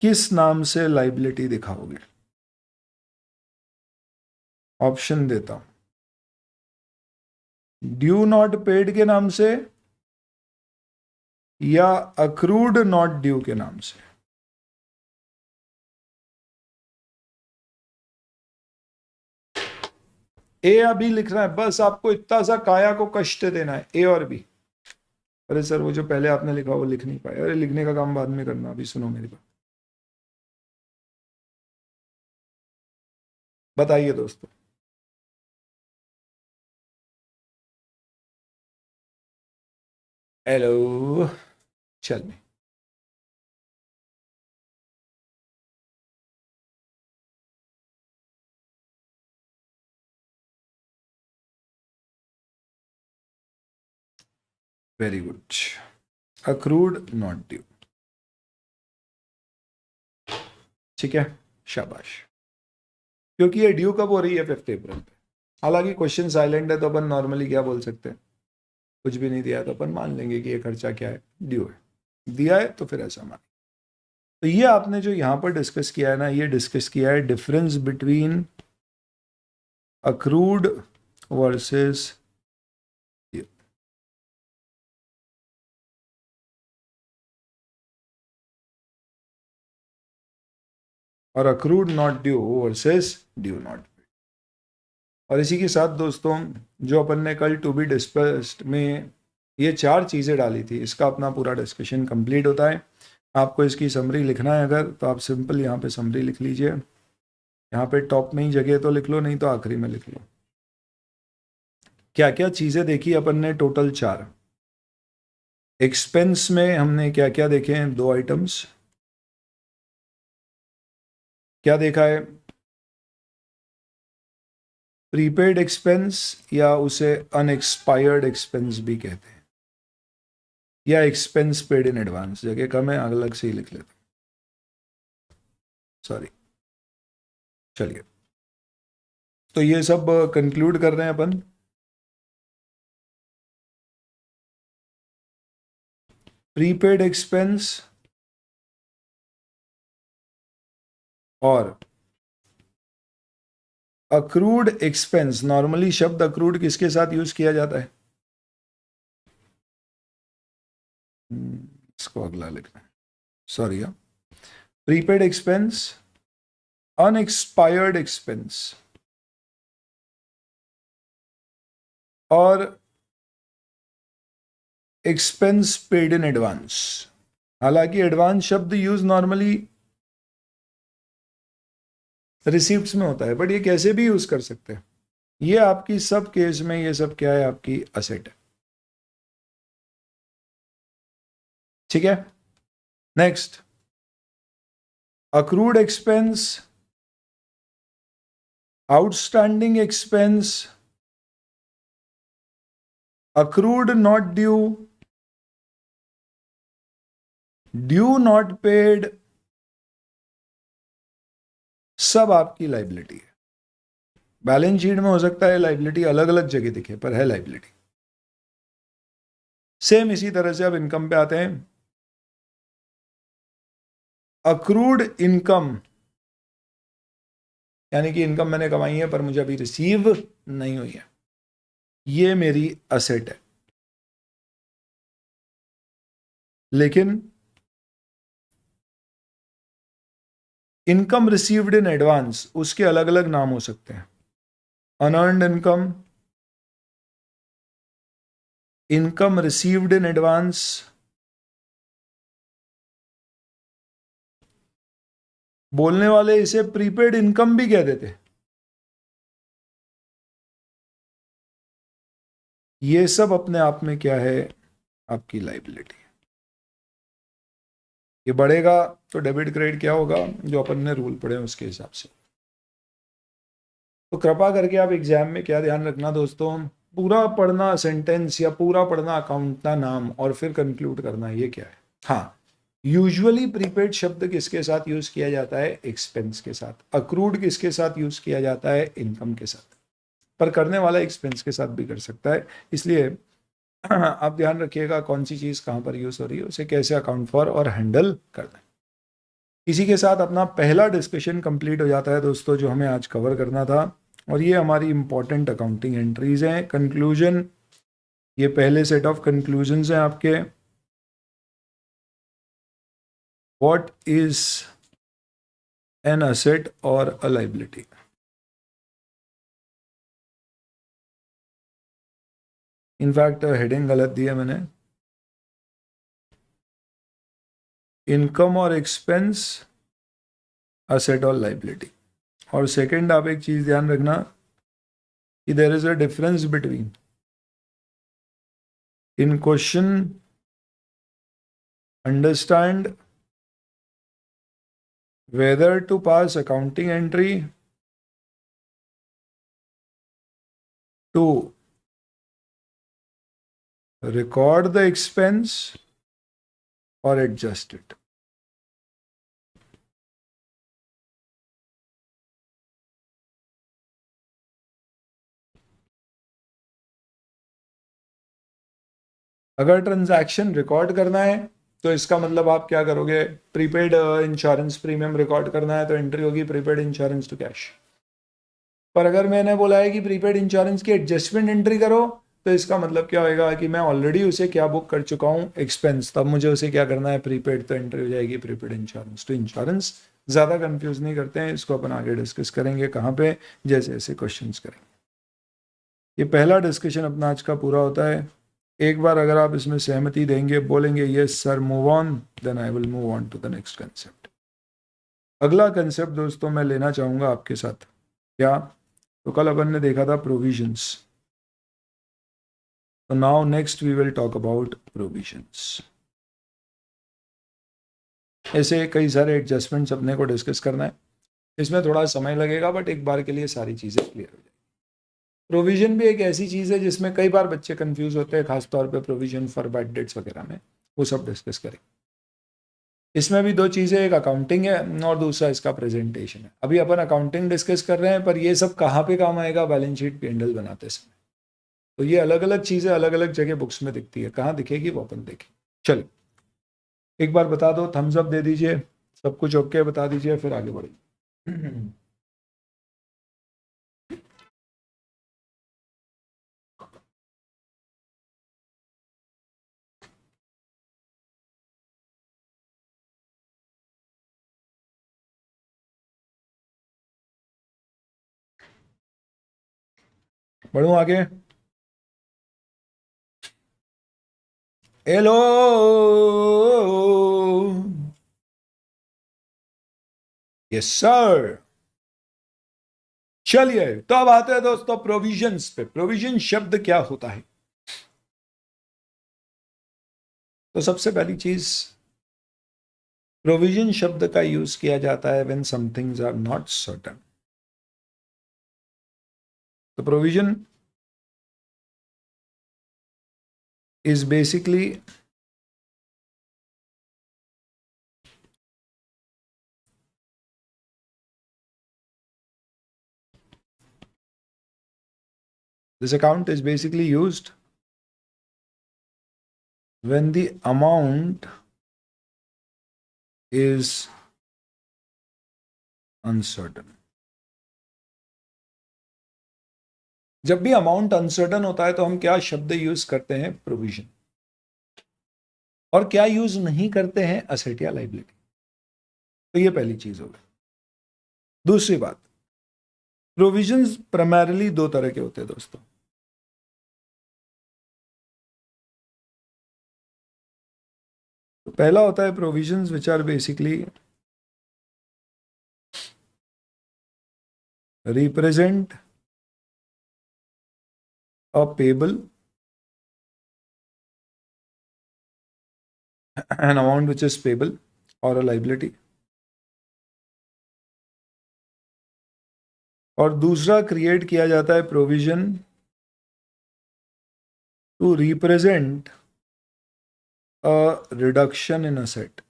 किस नाम से लाइबिलिटी दिखाओगे? ऑप्शन देता हूं, ड्यू नॉट पेड के नाम से या अक्रूड नॉट ड्यू के नाम से। ए अभी लिखना है, बस आपको इतना सा काया को कष्ट देना है, ए और बी। अरे सर वो जो पहले आपने लिखा वो लिख नहीं पाया, अरे लिखने का काम बाद में करना, अभी सुनो मेरी बात। बताइए दोस्तों। हेलो, चल में very good, accrued not due. ठीक है, शाबाश। क्योंकि ये ड्यू कब हो रही है, 5 अप्रैल पे। हालांकि क्वेश्चन साइलेंट है तो अपन नॉर्मली क्या बोल सकते हैं, कुछ भी नहीं दिया तो अपन मान लेंगे कि ये खर्चा क्या है, ड्यू है। दिया है तो फिर ऐसा मान। तो ये आपने जो यहां पर डिस्कस किया है ना, ये डिस्कस किया है difference between accrued versus due. और accrued not due versus due not. और इसी के साथ दोस्तों, जो अपन ने कल टू बी डिस्कस्ड में ये चार चीज़ें डाली थी, इसका अपना पूरा डिस्कशन कंप्लीट होता है। आपको इसकी समरी लिखना है अगर, तो आप सिंपल यहाँ पे समरी लिख लीजिए। यहाँ पे टॉप में ही जगह तो लिख लो, नहीं तो आखिरी में लिख लो। क्या क्या चीज़ें देखी अपन ने, टोटल 4। एक्सपेंस में हमने क्या क्या देखे हैं, 2 आइटम्स। क्या देखा है, प्रीपेड एक्सपेंस या उसे अनएक्सपायर्ड एक्सपेंस भी कहते हैं, या एक्सपेंस पेड इन एडवांस। जगह कम है, अलग से ही लिख लेता हूं, सॉरी। चलिए, तो ये सब कंक्लूड कर रहे हैं अपन। प्रीपेड एक्सपेंस और अक्रूड एक्सपेंस। नॉर्मली शब्द अक्रूड किसके साथ यूज किया जाता है, इसको अगला लिखना है, sorry. Prepaid expense, unexpired expense और एक्सपेंस पेड इन एडवांस। हालांकि एडवांस शब्द यूज नॉर्मली रिसीप्ट्स में होता है, बट ये कैसे भी यूज कर सकते हैं। ये आपकी सब केस में ये सब क्या है, आपकी असेट है। ठीक है, next accrued expense, outstanding expense, accrued not due, due not paid, सब आपकी लाइबिलिटी है। बैलेंस शीट में हो सकता है लाइबिलिटी अलग अलग जगह दिखे, पर है लाइबिलिटी। सेम इसी तरह से अब इनकम पे आते हैं। अक्रूड इनकम यानी कि इनकम मैंने कमाई है पर मुझे अभी रिसीव नहीं हुई है, ये मेरी असेट है। लेकिन इनकम रिसीव्ड इन एडवांस, उसके अलग अलग नाम हो सकते हैं। Unearned income, income received in advance, बोलने वाले इसे प्रीपेड इनकम भी कह देते। ये सब अपने आप में क्या है, आपकी लाइबिलिटी। ये बढ़ेगा तो डेबिट क्रेडिट क्या होगा, जो अपन ने रूल पढ़े उसके हिसाब से। तो कृपा करके आप एग्जाम में क्या ध्यान रखना दोस्तों, पूरा पढ़ना सेंटेंस या पूरा पढ़ना अकाउंट का नाम और फिर कंक्लूड करना ये क्या है। हाँ, यूजुअली प्रीपेड शब्द किसके साथ यूज किया जाता है, एक्सपेंस के साथ। अक्रूड किसके साथ यूज किया जाता है, इनकम के साथ। पर करने वाला एक्सपेंस के साथ भी कर सकता है, इसलिए आप ध्यान रखिएगा कौन सी चीज कहां पर यूज हो रही है, उसे कैसे अकाउंट फॉर और हैंडल करना है। इसी के साथ अपना पहला डिस्कशन कंप्लीट हो जाता है दोस्तों, जो हमें आज कवर करना था। और ये हमारी इंपॉर्टेंट अकाउंटिंग एंट्रीज हैं। कंक्लूजन, ये पहले सेट ऑफ कंक्लूजन्स हैं आपके। व्हाट इज एन असेट और अ लाइबिलिटी। इनफैक्ट हेडिंग गलत दी है मैंने, इनकम और एक्सपेंस, असेट और लाइबिलिटी। और सेकंड आप एक चीज ध्यान रखना कि there is a difference between, in question understand whether to pass accounting entry to record the expense or adjust it. अगर ट्रांजैक्शन रिकॉर्ड करना है तो इसका मतलब आप क्या करोगे, प्रीपेड इंश्योरेंस प्रीमियम रिकॉर्ड करना है तो एंट्री होगी प्रीपेड इंश्योरेंस टू कैश। पर अगर मैंने बोला है कि प्रीपेड इंश्योरेंस की एडजस्टमेंट एंट्री करो, तो इसका मतलब क्या होगा कि मैं ऑलरेडी उसे क्या बुक कर चुका हूँ, एक्सपेंस। तब मुझे उसे क्या करना है, प्रीपेड, तो एंट्री हो जाएगी प्रीपेड इंश्योरेंस टू इंश्योरेंस। ज़्यादा कंफ्यूज नहीं करते हैं इसको, अपन आगे डिस्कस करेंगे कहाँ पे, जैसे ऐसे क्वेश्चंस करेंगे। ये पहला डिस्कशन अपना आज का पूरा होता है। एक बार अगर आप इसमें सहमति देंगे, बोलेंगे yes sir, move on, then I will move on to the next concept. अगला कंसेप्ट दोस्तों मैं लेना चाहूंगा आपके साथ। क्या, तो कल अपन ने देखा था प्रोविजंस, तो now next we will talk about provisions. ऐसे कई सारे एडजस्टमेंट्स अपने को डिस्कस करना है, इसमें थोड़ा समय लगेगा बट एक बार के लिए सारी चीज़ें क्लियर हो जाएगी। प्रोविजन भी एक ऐसी चीज़ है जिसमें कई बार बच्चे कंफ्यूज होते हैं, खासतौर पे प्रोविजन फॉर बैड डेट्स वगैरह में, वो सब डिस्कस करेंगे। इसमें भी दो चीज़ें, एक अकाउंटिंग है और दूसरा इसका प्रेजेंटेशन है। अभी अपन अकाउंटिंग डिस्कस कर रहे हैं, पर ये सब कहाँ पे काम आएगा, बैलेंस शीट P&L बनाते समय। तो ये अलग अलग चीज़ें अलग अलग जगह बुक्स में दिखती है, कहाँ दिखेगी वो अपन देखें। चलो एक बार बता दो, थम्स अप दे दीजिए, सब कुछ ओके बता दीजिए, फिर आगे बढ़िए। बढ़ू आगे। Hello, yes sir. चलिए, तो अब आते हैं दोस्तों प्रोविजंस पे। प्रोविजन शब्द क्या होता है? तो सबसे पहली चीज, प्रोविजन शब्द का यूज किया जाता है when some things are not certain. तो provision is basically this account is basically used when the amount is uncertain। जब भी अमाउंट अनसर्टन होता है तो हम क्या शब्द यूज करते हैं? प्रोविजन। और क्या यूज नहीं करते हैं? असेट या लाइबिलिटी। तो ये पहली चीज हो गई। दूसरी बात, प्रोविजंस प्राइमरीली दो तरह के होते हैं दोस्तों। तो पहला होता है provisions which are basically represent a payable an amount which is payable or a liability। और दूसरा क्रिएट किया जाता है provision to represent a reduction in asset.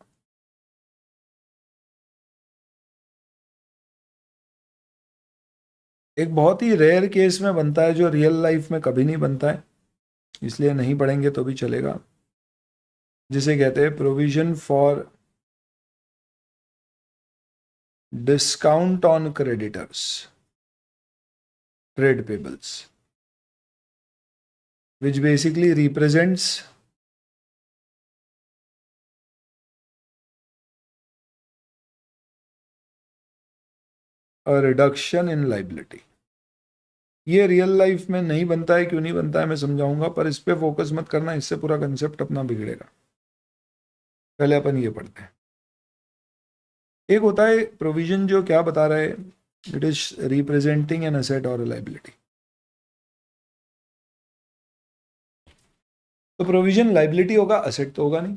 एक बहुत ही रेयर केस में बनता है जो रियल लाइफ में कभी नहीं बनता है, इसलिए नहीं पढ़ेंगे तो भी चलेगा, जिसे कहते हैं provision for discount on creditors, trade payables, which basically represents a reduction in liability। ये रियल लाइफ में नहीं बनता है, क्यों नहीं बनता है मैं समझाऊंगा, पर इस पे फोकस मत करना, इससे पूरा कंसेप्ट अपना बिगड़ेगा। पहले अपन ये पढ़ते हैं। एक होता है प्रोविजन जो क्या बता रहा है, it is representing an asset और लाइबिलिटी। तो प्रोविजन लाइबिलिटी होगा, असेट तो होगा नहीं।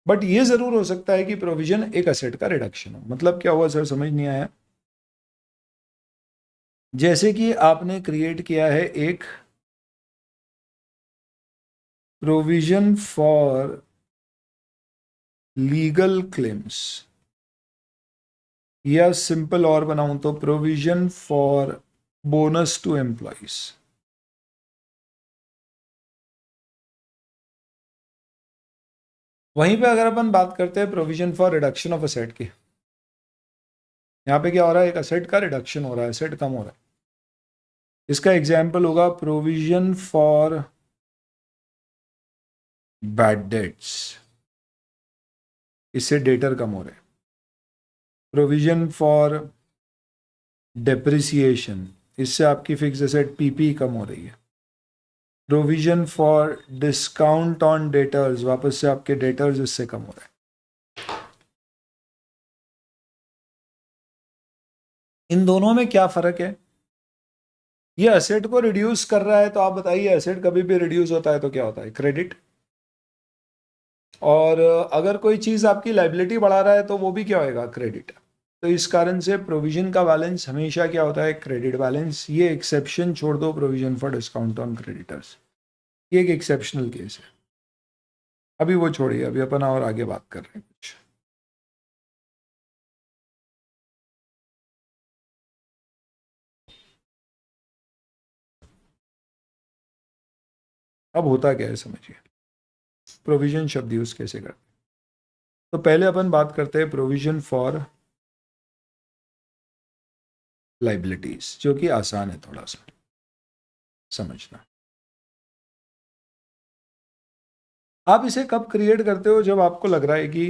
बट ये जरूर हो सकता है कि प्रोविजन एक असेट का रिडक्शन हो। मतलब क्या हुआ सर, समझ नहीं आया। जैसे कि आपने क्रिएट किया है एक प्रोविजन फॉर लीगल क्लेम्स, या सिंपल और बनाऊं तो provision for bonus to employees. वहीं पे अगर अपन बात करते हैं provision for reduction of asset की, यहां पे क्या हो रहा है, एक असेट का रिडक्शन हो रहा है, असेट कम हो रहा है। इसका एग्जाम्पल होगा प्रोविजन फॉर बैड डेट्स, इससे डेटर कम हो रहे हैं। प्रोविजन फॉर डेप्रिसिएशन, इससे आपकी फिक्स एसेट पीपी कम हो रही है। Provision for discount on debtors, वापस से आपके डेटर्स इससे कम हो रहे हैं। इन दोनों में क्या फर्क है? ये एसेट को रिड्यूस कर रहा है, तो आप बताइए एसेट कभी भी रिड्यूस होता है तो क्या होता है? क्रेडिट। और अगर कोई चीज आपकी लाइबिलिटी बढ़ा रहा है तो वो भी क्या होएगा? क्रेडिट। तो इस कारण से प्रोविजन का बैलेंस हमेशा क्या होता है? Credit balance. ये एक्सेप्शन छोड़ दो, provision for discount on creditors, ये एक एक्सेप्शनल केस है। अभी वो छोड़िए, अभी अपन और आगे बात कर रहे हैं कुछ। अब होता क्या है समझिए, प्रोविजन शब्द यूज कैसे करते हैं। तो पहले अपन बात करते हैं प्रोविजन फॉर लाइबिलिटीज, जो कि आसान है थोड़ा सा समझना। आप इसे कब क्रिएट करते हो? जब आपको लग रहा है कि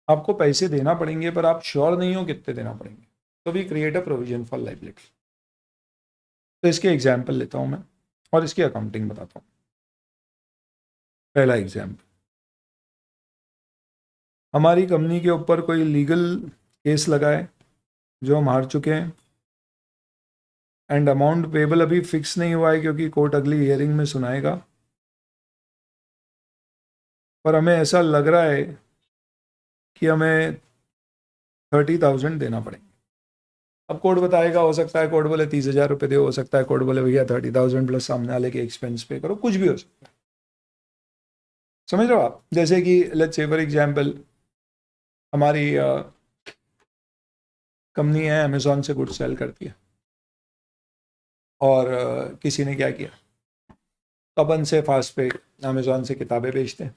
आपको पैसे देना पड़ेंगे पर आप श्योर नहीं हो कितने देना पड़ेंगे, तो भी create a provision for liability. तो इसके एग्जाम्पल लेता हूं मैं और इसकी अकाउंटिंग बताता हूं। पहला एग्जाम्पल, हमारी कंपनी के ऊपर कोई लीगल केस लगा है जो हम हार चुके हैं, एंड अमाउंट पेबल अभी फिक्स नहीं हुआ है क्योंकि कोर्ट अगली हियरिंग में सुनाएगा, पर हमें ऐसा लग रहा है कि हमें 30,000 देना पड़ेगा। अब कोर्ट बताएगा, हो सकता है कोर्ट बोले 30,000 रुपये दे, हो सकता है कोर्ट बोले भैया 30,000 प्लस सामने वाले के एक्सपेंस पे करो, कुछ भी हो सकता है। समझ रहे हो आप? जैसे कि लेट्स से फॉर एग्जांपल हमारी कंपनी है, अमेजोन से गुड सेल करती है, और किसी ने क्या किया, तो अपन से फास्ट पे अमेजोन से किताबें बेचते हैं,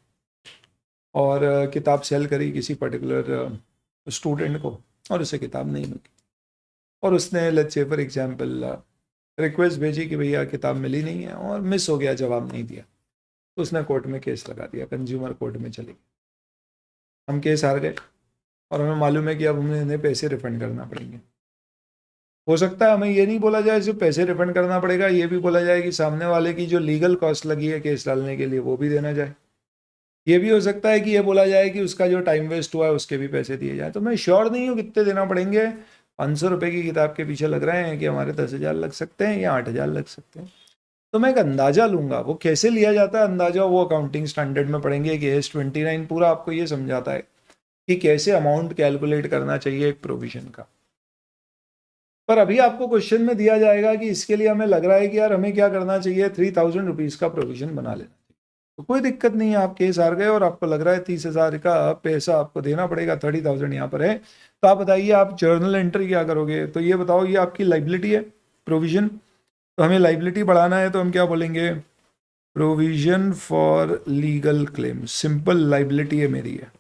और किताब सेल करी किसी पर्टिकुलर स्टूडेंट को, और उसे किताब नहीं मिली, और उसने let's say for example request भेजी कि भैया किताब मिली नहीं है, और मिस हो गया, जवाब नहीं दिया, तो उसने कोर्ट में केस लगा दिया, कंज्यूमर कोर्ट में चली गई, हम केस हार गए, और हमें मालूम है कि अब हमें इन्हें पैसे रिफंड करना पड़ेंगे। हो सकता है हमें ये नहीं बोला जाए सिर्फ पैसे रिफंड करना पड़ेगा, ये भी बोला जाए कि सामने वाले की जो लीगल कॉस्ट लगी है केस डालने के लिए वो भी देना जाए। ये भी हो सकता है कि ये बोला जाए कि उसका जो टाइम वेस्ट हुआ है उसके भी पैसे दिए जाए। तो मैं श्योर नहीं हूँ कितने देना पड़ेंगे। 500 रुपये की किताब के पीछे लग रहे हैं कि हमारे 10,000 लग सकते हैं या 8,000 लग सकते हैं। तो मैं एक अंदाजा लूंगा, वो कैसे लिया जाता है अंदाजा, वो अकाउंटिंग स्टैंडर्ड में पढ़ेंगे कि AS 29 पूरा आपको ये समझाता है कि कैसे अमाउंट कैलकुलेट करना चाहिए एक प्रोविजन का। पर अभी आपको क्वेश्चन में दिया जाएगा कि इसके लिए हमें लग रहा है कि यार हमें क्या करना चाहिए, 3,000 रुपीज़ का प्रोविजन बना लेना चाहिए। तो कोई दिक्कत नहीं है, आप केस हार गए और आपको लग रहा है 30,000 का पैसा आपको देना पड़ेगा, 30,000 यहाँ पर है, तो आप बताइए आप जर्नल एंट्री क्या करोगे। तो ये बताओ, ये आपकी लाइबिलिटी है प्रोविजन, तो हमें लाइबिलिटी बढ़ाना है, तो हम क्या बोलेंगे, provision for legal claim. Simple liability है मेरी है,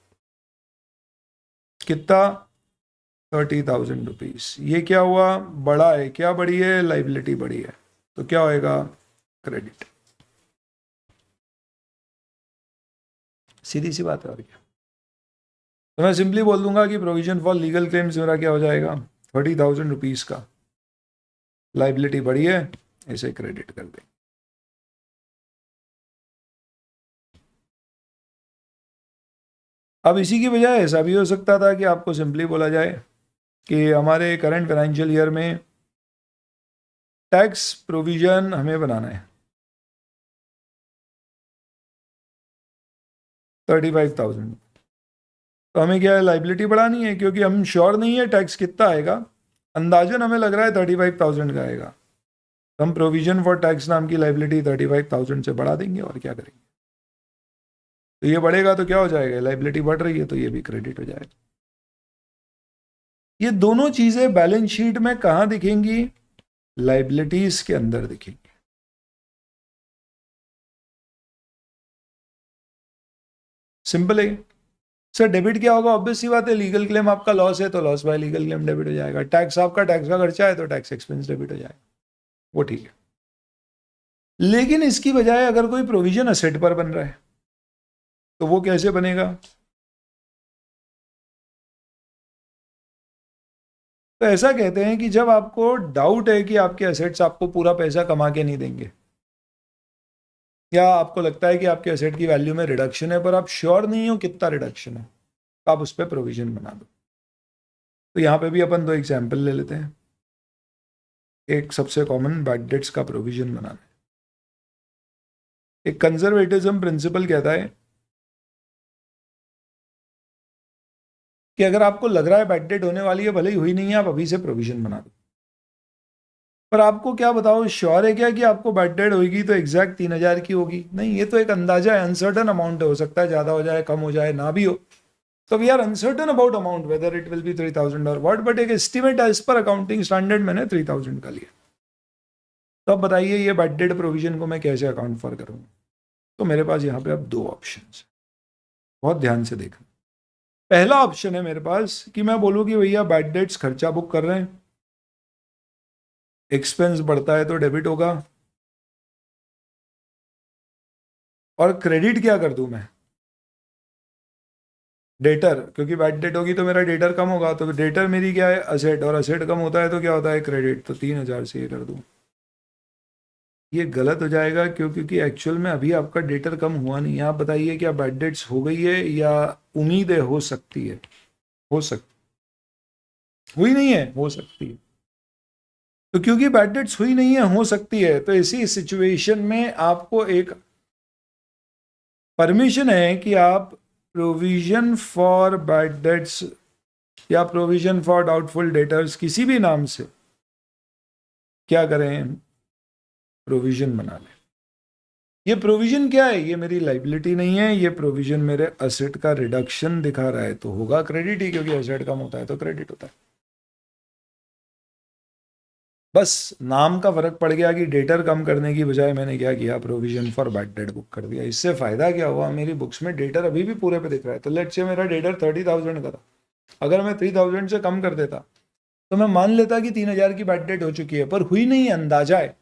कितना, 30,000 रुपीज। ये क्या हुआ, बड़ा है, क्या बड़ी है, लाइबिलिटी बड़ी है, तो क्या होएगा, क्रेडिट। सीधी सी बात है, और क्या। तो मैं सिंपली बोल दूंगा कि प्रोविजन फॉर लीगल क्लेम्स मेरा क्या हो जाएगा, 30,000 रुपीज का, लाइबिलिटी बड़ी है, इसे क्रेडिट कर दें। अब इसी की बजाय ऐसा भी हो सकता था कि आपको सिंपली बोला जाए कि हमारे करंट फाइनेंशियल ईयर में टैक्स प्रोविजन हमें बनाना है 35,000। तो हमें क्या है, लाइबिलिटी बढ़ानी है, क्योंकि हम श्योर नहीं है टैक्स कितना आएगा, अंदाजन हमें लग रहा है 35,000 का आएगा, तो हम प्रोविजन फॉर टैक्स नाम की लाइबिलिटी 35,000 से बढ़ा देंगे, और क्या करेंगे। तो ये बढ़ेगा तो क्या हो जाएगा, लाइबिलिटी बढ़ रही है तो ये भी क्रेडिट हो जाएगा। ये दोनों चीजें बैलेंस शीट में कहां दिखेंगी, लाइबिलिटीज के अंदर दिखेंगी। सिंपल है सर। डेबिट क्या होगा, ऑब्वियस सी बात है, लीगल क्लेम आपका लॉस है तो loss by legal claim debit हो जाएगा। टैक्स आपका टैक्स का खर्चा है तो टैक्स एक्सपेंस डेबिट हो जाएगा, वो ठीक है। लेकिन इसकी बजाय अगर कोई प्रोविजन असेट पर बन रहा है तो वो कैसे बनेगा, तो ऐसा कहते हैं कि जब आपको डाउट है कि आपके असेट्स आपको पूरा पैसा कमा के नहीं देंगे, या आपको लगता है कि आपके असेट की वैल्यू में रिडक्शन है पर आप श्योर नहीं हो कितना रिडक्शन है, तो आप उस पर प्रोविजन बना दो। तो यहां पे भी अपन दो एग्जाम्पल ले लेते हैं। एक सबसे कॉमन बैड डेट्स का प्रोविजन बनाना है। एक कंजर्वेटिज्म प्रिंसिपल कहता है कि अगर आपको लग रहा है बैड डेट होने वाली है, भले ही हुई नहीं है, आप अभी से प्रोविजन बना दो। पर आपको क्या बताओ, श्योर है क्या कि आपको बैड डेट होगी तो एग्जैक्ट 3,000 की होगी? नहीं, ये तो एक अंदाजा है, अनसर्टन अमाउंट है, हो सकता है ज्यादा हो जाए, कम हो जाए, ना भी हो। तो we are uncertain about amount whether it will be 3,000 और व्हाट, बट एक estimate as per accounting standard मैंने 3,000 का लिया। तो अब बताइए ये बैड डेट प्रोविजन को मैं कैसे अकाउंट फॉर करूंगा। तो मेरे पास यहाँ पे अब दो ऑप्शन है, बहुत ध्यान से देखना। पहला ऑप्शन है मेरे पास कि मैं बोलूँ कि भैया बैड डेट्स खर्चा बुक कर रहे हैं, एक्सपेंस बढ़ता है तो डेबिट होगा, और क्रेडिट क्या कर दूं मैं, डेटर, क्योंकि बैड डेट होगी तो मेरा डेटर कम होगा, तो डेटर मेरी क्या है, असेट, और असेट कम होता है तो क्या होता है, क्रेडिट। तो 3,000 से ये कर दूं। ये गलत हो जाएगा, क्यों, क्योंकि एक्चुअल में अभी आपका डेटर कम हुआ नहीं है। आप बताइए क्या बैड डेट्स हो गई है या उम्मीद है हो सकती है, हो सकती, हुई नहीं है, हो सकती है। तो क्योंकि बैड डेट्स हुई नहीं है, हो सकती है, तो इसी सिचुएशन में आपको एक परमिशन है कि आप प्रोविजन फॉर बैड डेट्स या प्रोविजन फॉर डाउटफुल डेटर्स किसी भी नाम से क्या करें, प्रोविजन बना लें। ये प्रोविजन क्या है, ये मेरी लाइबिलिटी नहीं है, ये प्रोविजन मेरे असेट का रिडक्शन दिखा रहा है, तो होगा क्रेडिट ही, क्योंकि असेट कम होता है तो क्रेडिट होता है। बस नाम का फर्क पड़ गया कि डेटर कम करने की बजाय मैंने क्या किया, provision for bad debt book कर दिया। इससे फायदा क्या हुआ, मेरी बुक्स में डेटर अभी भी पूरे पे दिख रहा है। तो लेट्स से मेरा डेटर 30,000 का था, अगर मैं 3,000 से कम कर देता तो मैं मान लेता कि 3,000 की बैड डेट हो चुकी है, पर हुई नहीं, अंदाजा है।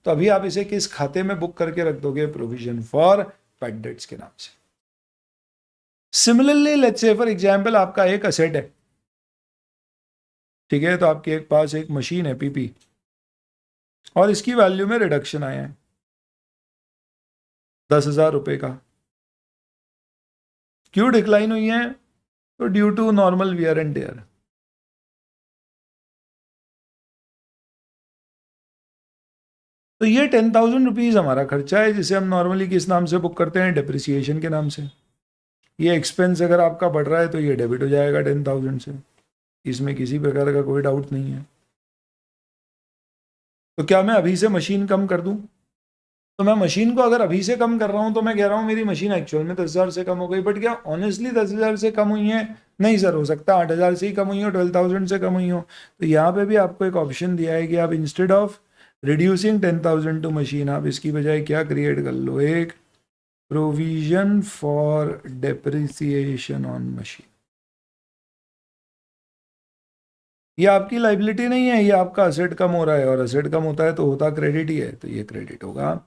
तो अभी आप इसे किस खाते में बुक करके रख दोगे, प्रोविजन फॉर बैड डेट्स के नाम से। Similarly let's say for example आपका एक असेट है, ठीक है, तो आपके एक पास एक मशीन है पीपी, और इसकी वैल्यू में रिडक्शन आया है 10,000 रुपए का। क्यों डिक्लाइन हुई है, तो due to normal wear and tear. तो ये 10,000 रुपीज हमारा खर्चा है, जिसे हम नॉर्मली किस नाम से बुक करते हैं, डिप्रिसिएशन के नाम से। ये एक्सपेंस अगर आपका बढ़ रहा है तो ये डेबिट हो जाएगा 10,000 से, इसमें किसी प्रकार का कोई डाउट नहीं है। तो क्या मैं अभी से मशीन कम कर दूं, तो मैं मशीन को अगर अभी से कम कर रहा हूं तो मैं कह रहा हूं मेरी मशीन एक्चुअल में 10,000 से कम हो गई, बट क्या ऑनेस्टली 10,000 से कम हुई है, नहीं सर, हो सकता है 8,000 से ही कम हुई हो, 12,000 से कम हुई हो। तो यहाँ पे भी आपको एक ऑप्शन दिया है कि आप instead of reducing 10,000 to machine, आप इसकी बजाय क्या क्रिएट कर लो, एक provision for depreciation on machine. ये आपकी लाइबिलिटी नहीं है, ये आपका असेट कम हो रहा है, और असेट कम होता है तो होता क्रेडिट ही है, तो ये क्रेडिट होगा।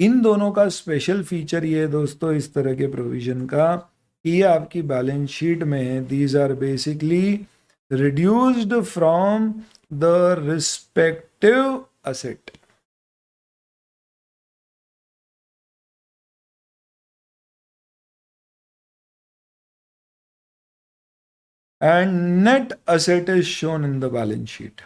इन दोनों का स्पेशल फीचर ये दोस्तों इस तरह के प्रोविजन का, कि ये आपकी बैलेंस शीट में these are basically reduced from the respective asset. And net asset is shown in the balance sheet.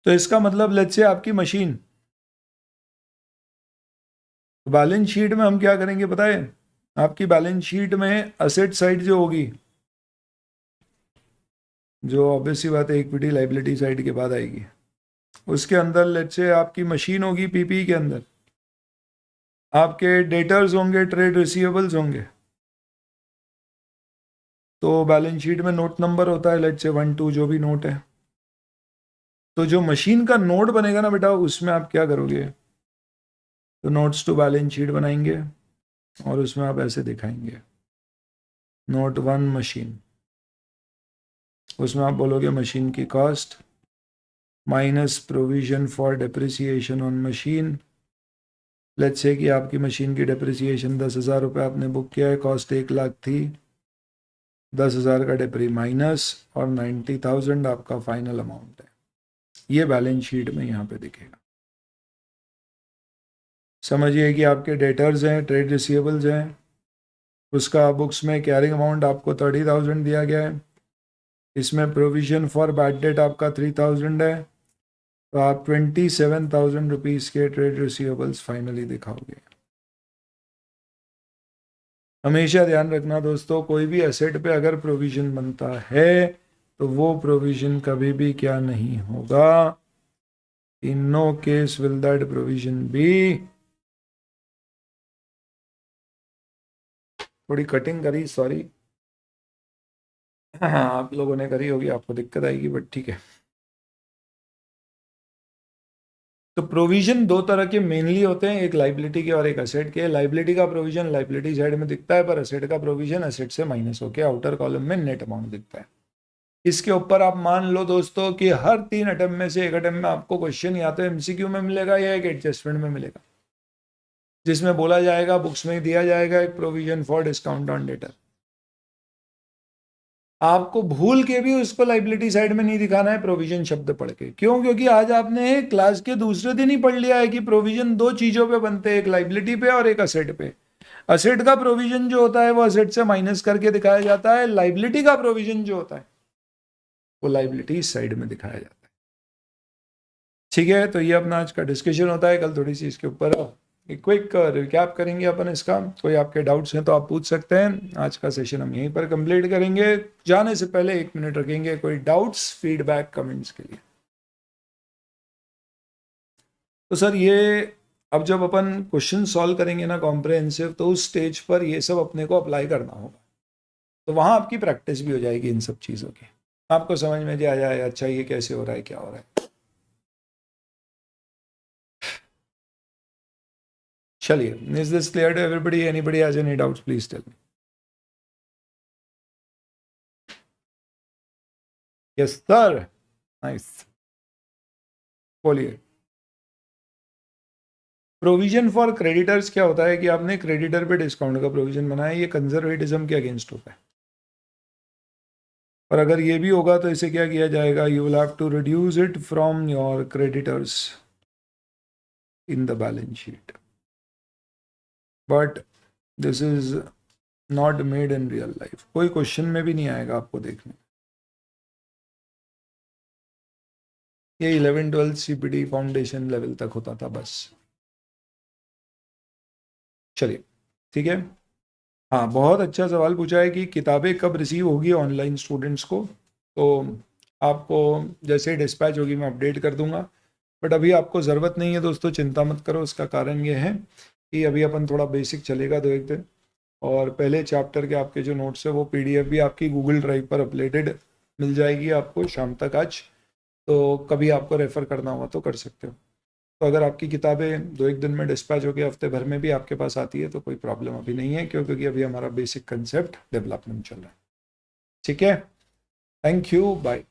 तो इसका मतलब लेट्स से आपकी मशीन, बैलेंस शीट में हम क्या करेंगे पता है, आपकी बैलेंस शीट में असेट साइड जो होगी, जो ऑब्वियसली बात है इक्विटी लाइबिलिटी साइड के बाद आएगी, उसके अंदर लेट्स से आपकी मशीन होगी, पीपी के अंदर आपके डेटर्स होंगे, ट्रेड रिसीवेबल्स होंगे। तो बैलेंस शीट में नोट नंबर होता है, लेट्स से 1 2 जो भी नोट है। तो जो मशीन का नोट बनेगा ना बेटा, उसमें आप क्या करोगे, तो नोट्स टू बैलेंस शीट बनाएंगे, और उसमें आप ऐसे दिखाएंगे नोट 1 मशीन। उसमें आप बोलोगे मशीन की cost minus provision for depreciation on machine. Let's say कि आपकी मशीन की डेप्रिसिएशन 10,000 रुपये आपने बुक किया है, कॉस्ट 1,00,000 थी, 10,000 का डेप्री माइनस, और 90,000 आपका फाइनल अमाउंट है। ये बैलेंस शीट में यहाँ पे दिखेगा। समझिए कि आपके डेटर्स हैं, ट्रेड रिसीवेबल्स हैं, उसका बुक्स में कैरिंग अमाउंट आपको 30,000 दिया गया है, इसमें प्रोविजन फॉर बैड डेट आपका 3,000 है, तो आप 27,000 रुपीज़ के ट्रेड रिसीवेबल्स फाइनली दिखाओगे। हमेशा ध्यान रखना दोस्तों, कोई भी एसेट पे अगर प्रोविजन बनता है तो वो प्रोविजन कभी भी क्या नहीं होगा, in no case will that provision be, थोड़ी कटिंग करी, सॉरी, हाँ आप लोगों ने करी होगी, आपको दिक्कत आएगी, बट ठीक है। तो प्रोविजन दो तरह के मेनली होते हैं, एक लाइबिलिटी के और एक असेट के। लाइबिलिटी का प्रोविजन लाइबिलिटी साइड में दिखता है, पर असेट का प्रोविजन असेट से माइनस होकर आउटर कॉलम में नेट अमाउंट दिखता है। इसके ऊपर आप मान लो दोस्तों कि हर 3 अटेम्प्ट में से एक अटेम्प्ट में आपको क्वेश्चन या तो एमसीक्यू में मिलेगा या एक एडजस्टमेंट में मिलेगा, जिसमें बोला जाएगा, बुक्स में दिया जाएगा एक provision for discount on debtor. आपको भूल के भी उसको लाइबिलिटी साइड में नहीं दिखाना है प्रोविजन शब्द पढ़ के। क्यों? क्योंकि आज आपने क्लास के दूसरे दिन ही पढ़ लिया है कि प्रोविजन 2 चीजों पे बनते हैं, एक लाइबिलिटी पे और एक असेट पे। असेट का प्रोविजन जो होता है वो असेट से माइनस करके दिखाया जाता है, लाइबिलिटी का प्रोविजन जो होता है वो लाइबिलिटी इस साइड में दिखाया जाता है। ठीक है, तो ये अपना आज का डिस्कशन होता है। कल थोड़ी सी इसके ऊपर क्विक रिकैप करेंगे अपन इसका। कोई आपके डाउट्स हैं तो आप पूछ सकते हैं। आज का सेशन हम यहीं पर कंप्लीट करेंगे। जाने से पहले 1 मिनट रखेंगे कोई डाउट्स, फीडबैक, कमेंट्स के लिए। तो सर ये अब जब अपन क्वेश्चन सॉल्व करेंगे ना कॉम्प्रहेंसिव, तो उस स्टेज पर ये सब अपने को अप्लाई करना होगा, तो वहां आपकी प्रैक्टिस भी हो जाएगी इन सब चीज़ों की, आपको समझ में आ जाए अच्छा ये कैसे हो रहा है, क्या हो रहा है। चलिए, is this clear to everybody? Anybody has any doubts please tell me. Yes sir, nice, बोलिए। प्रोविजन फॉर क्रेडिटर्स क्या होता है कि आपने क्रेडिटर पे डिस्काउंट का प्रोविजन बनाया, ये कंजर्वेटिज्म के अगेंस्ट होता है। और अगर ये भी होगा तो इसे क्या किया जाएगा, you will have to reduce it from your creditors in the balance sheet, but this is not made in real life. कोई क्वेश्चन में भी नहीं आएगा आपको देखने। ये 11-12 CPD फाउंडेशन लेवल तक होता था बस। चलिए ठीक है। हाँ, बहुत अच्छा सवाल पूछा है कि किताबें कब रिसीव होगी ऑनलाइन स्टूडेंट्स को। तो आपको जैसे डिस्पैच होगी मैं अपडेट कर दूंगा, बट अभी आपको ज़रूरत नहीं है दोस्तों, चिंता मत करो। उसका कारण ये है कि अभी अपन थोड़ा बेसिक चलेगा 2-1 दिन, और पहले चैप्टर के आपके जो नोट्स है वो PDF भी आपकी गूगल ड्राइव पर अपलोडेड मिल जाएगी आपको शाम तक आज। तो कभी आपको रेफ़र करना हुआ तो कर सकते हो। तो अगर आपकी किताबें 2-1 दिन में डिस्पैच होकर हफ्ते भर में भी आपके पास आती है तो कोई प्रॉब्लम अभी नहीं है, क्योंकि अभी हमारा बेसिक कंसेप्ट डेवलपमेंट चल रहा है। ठीक है, थैंक यू, बाय।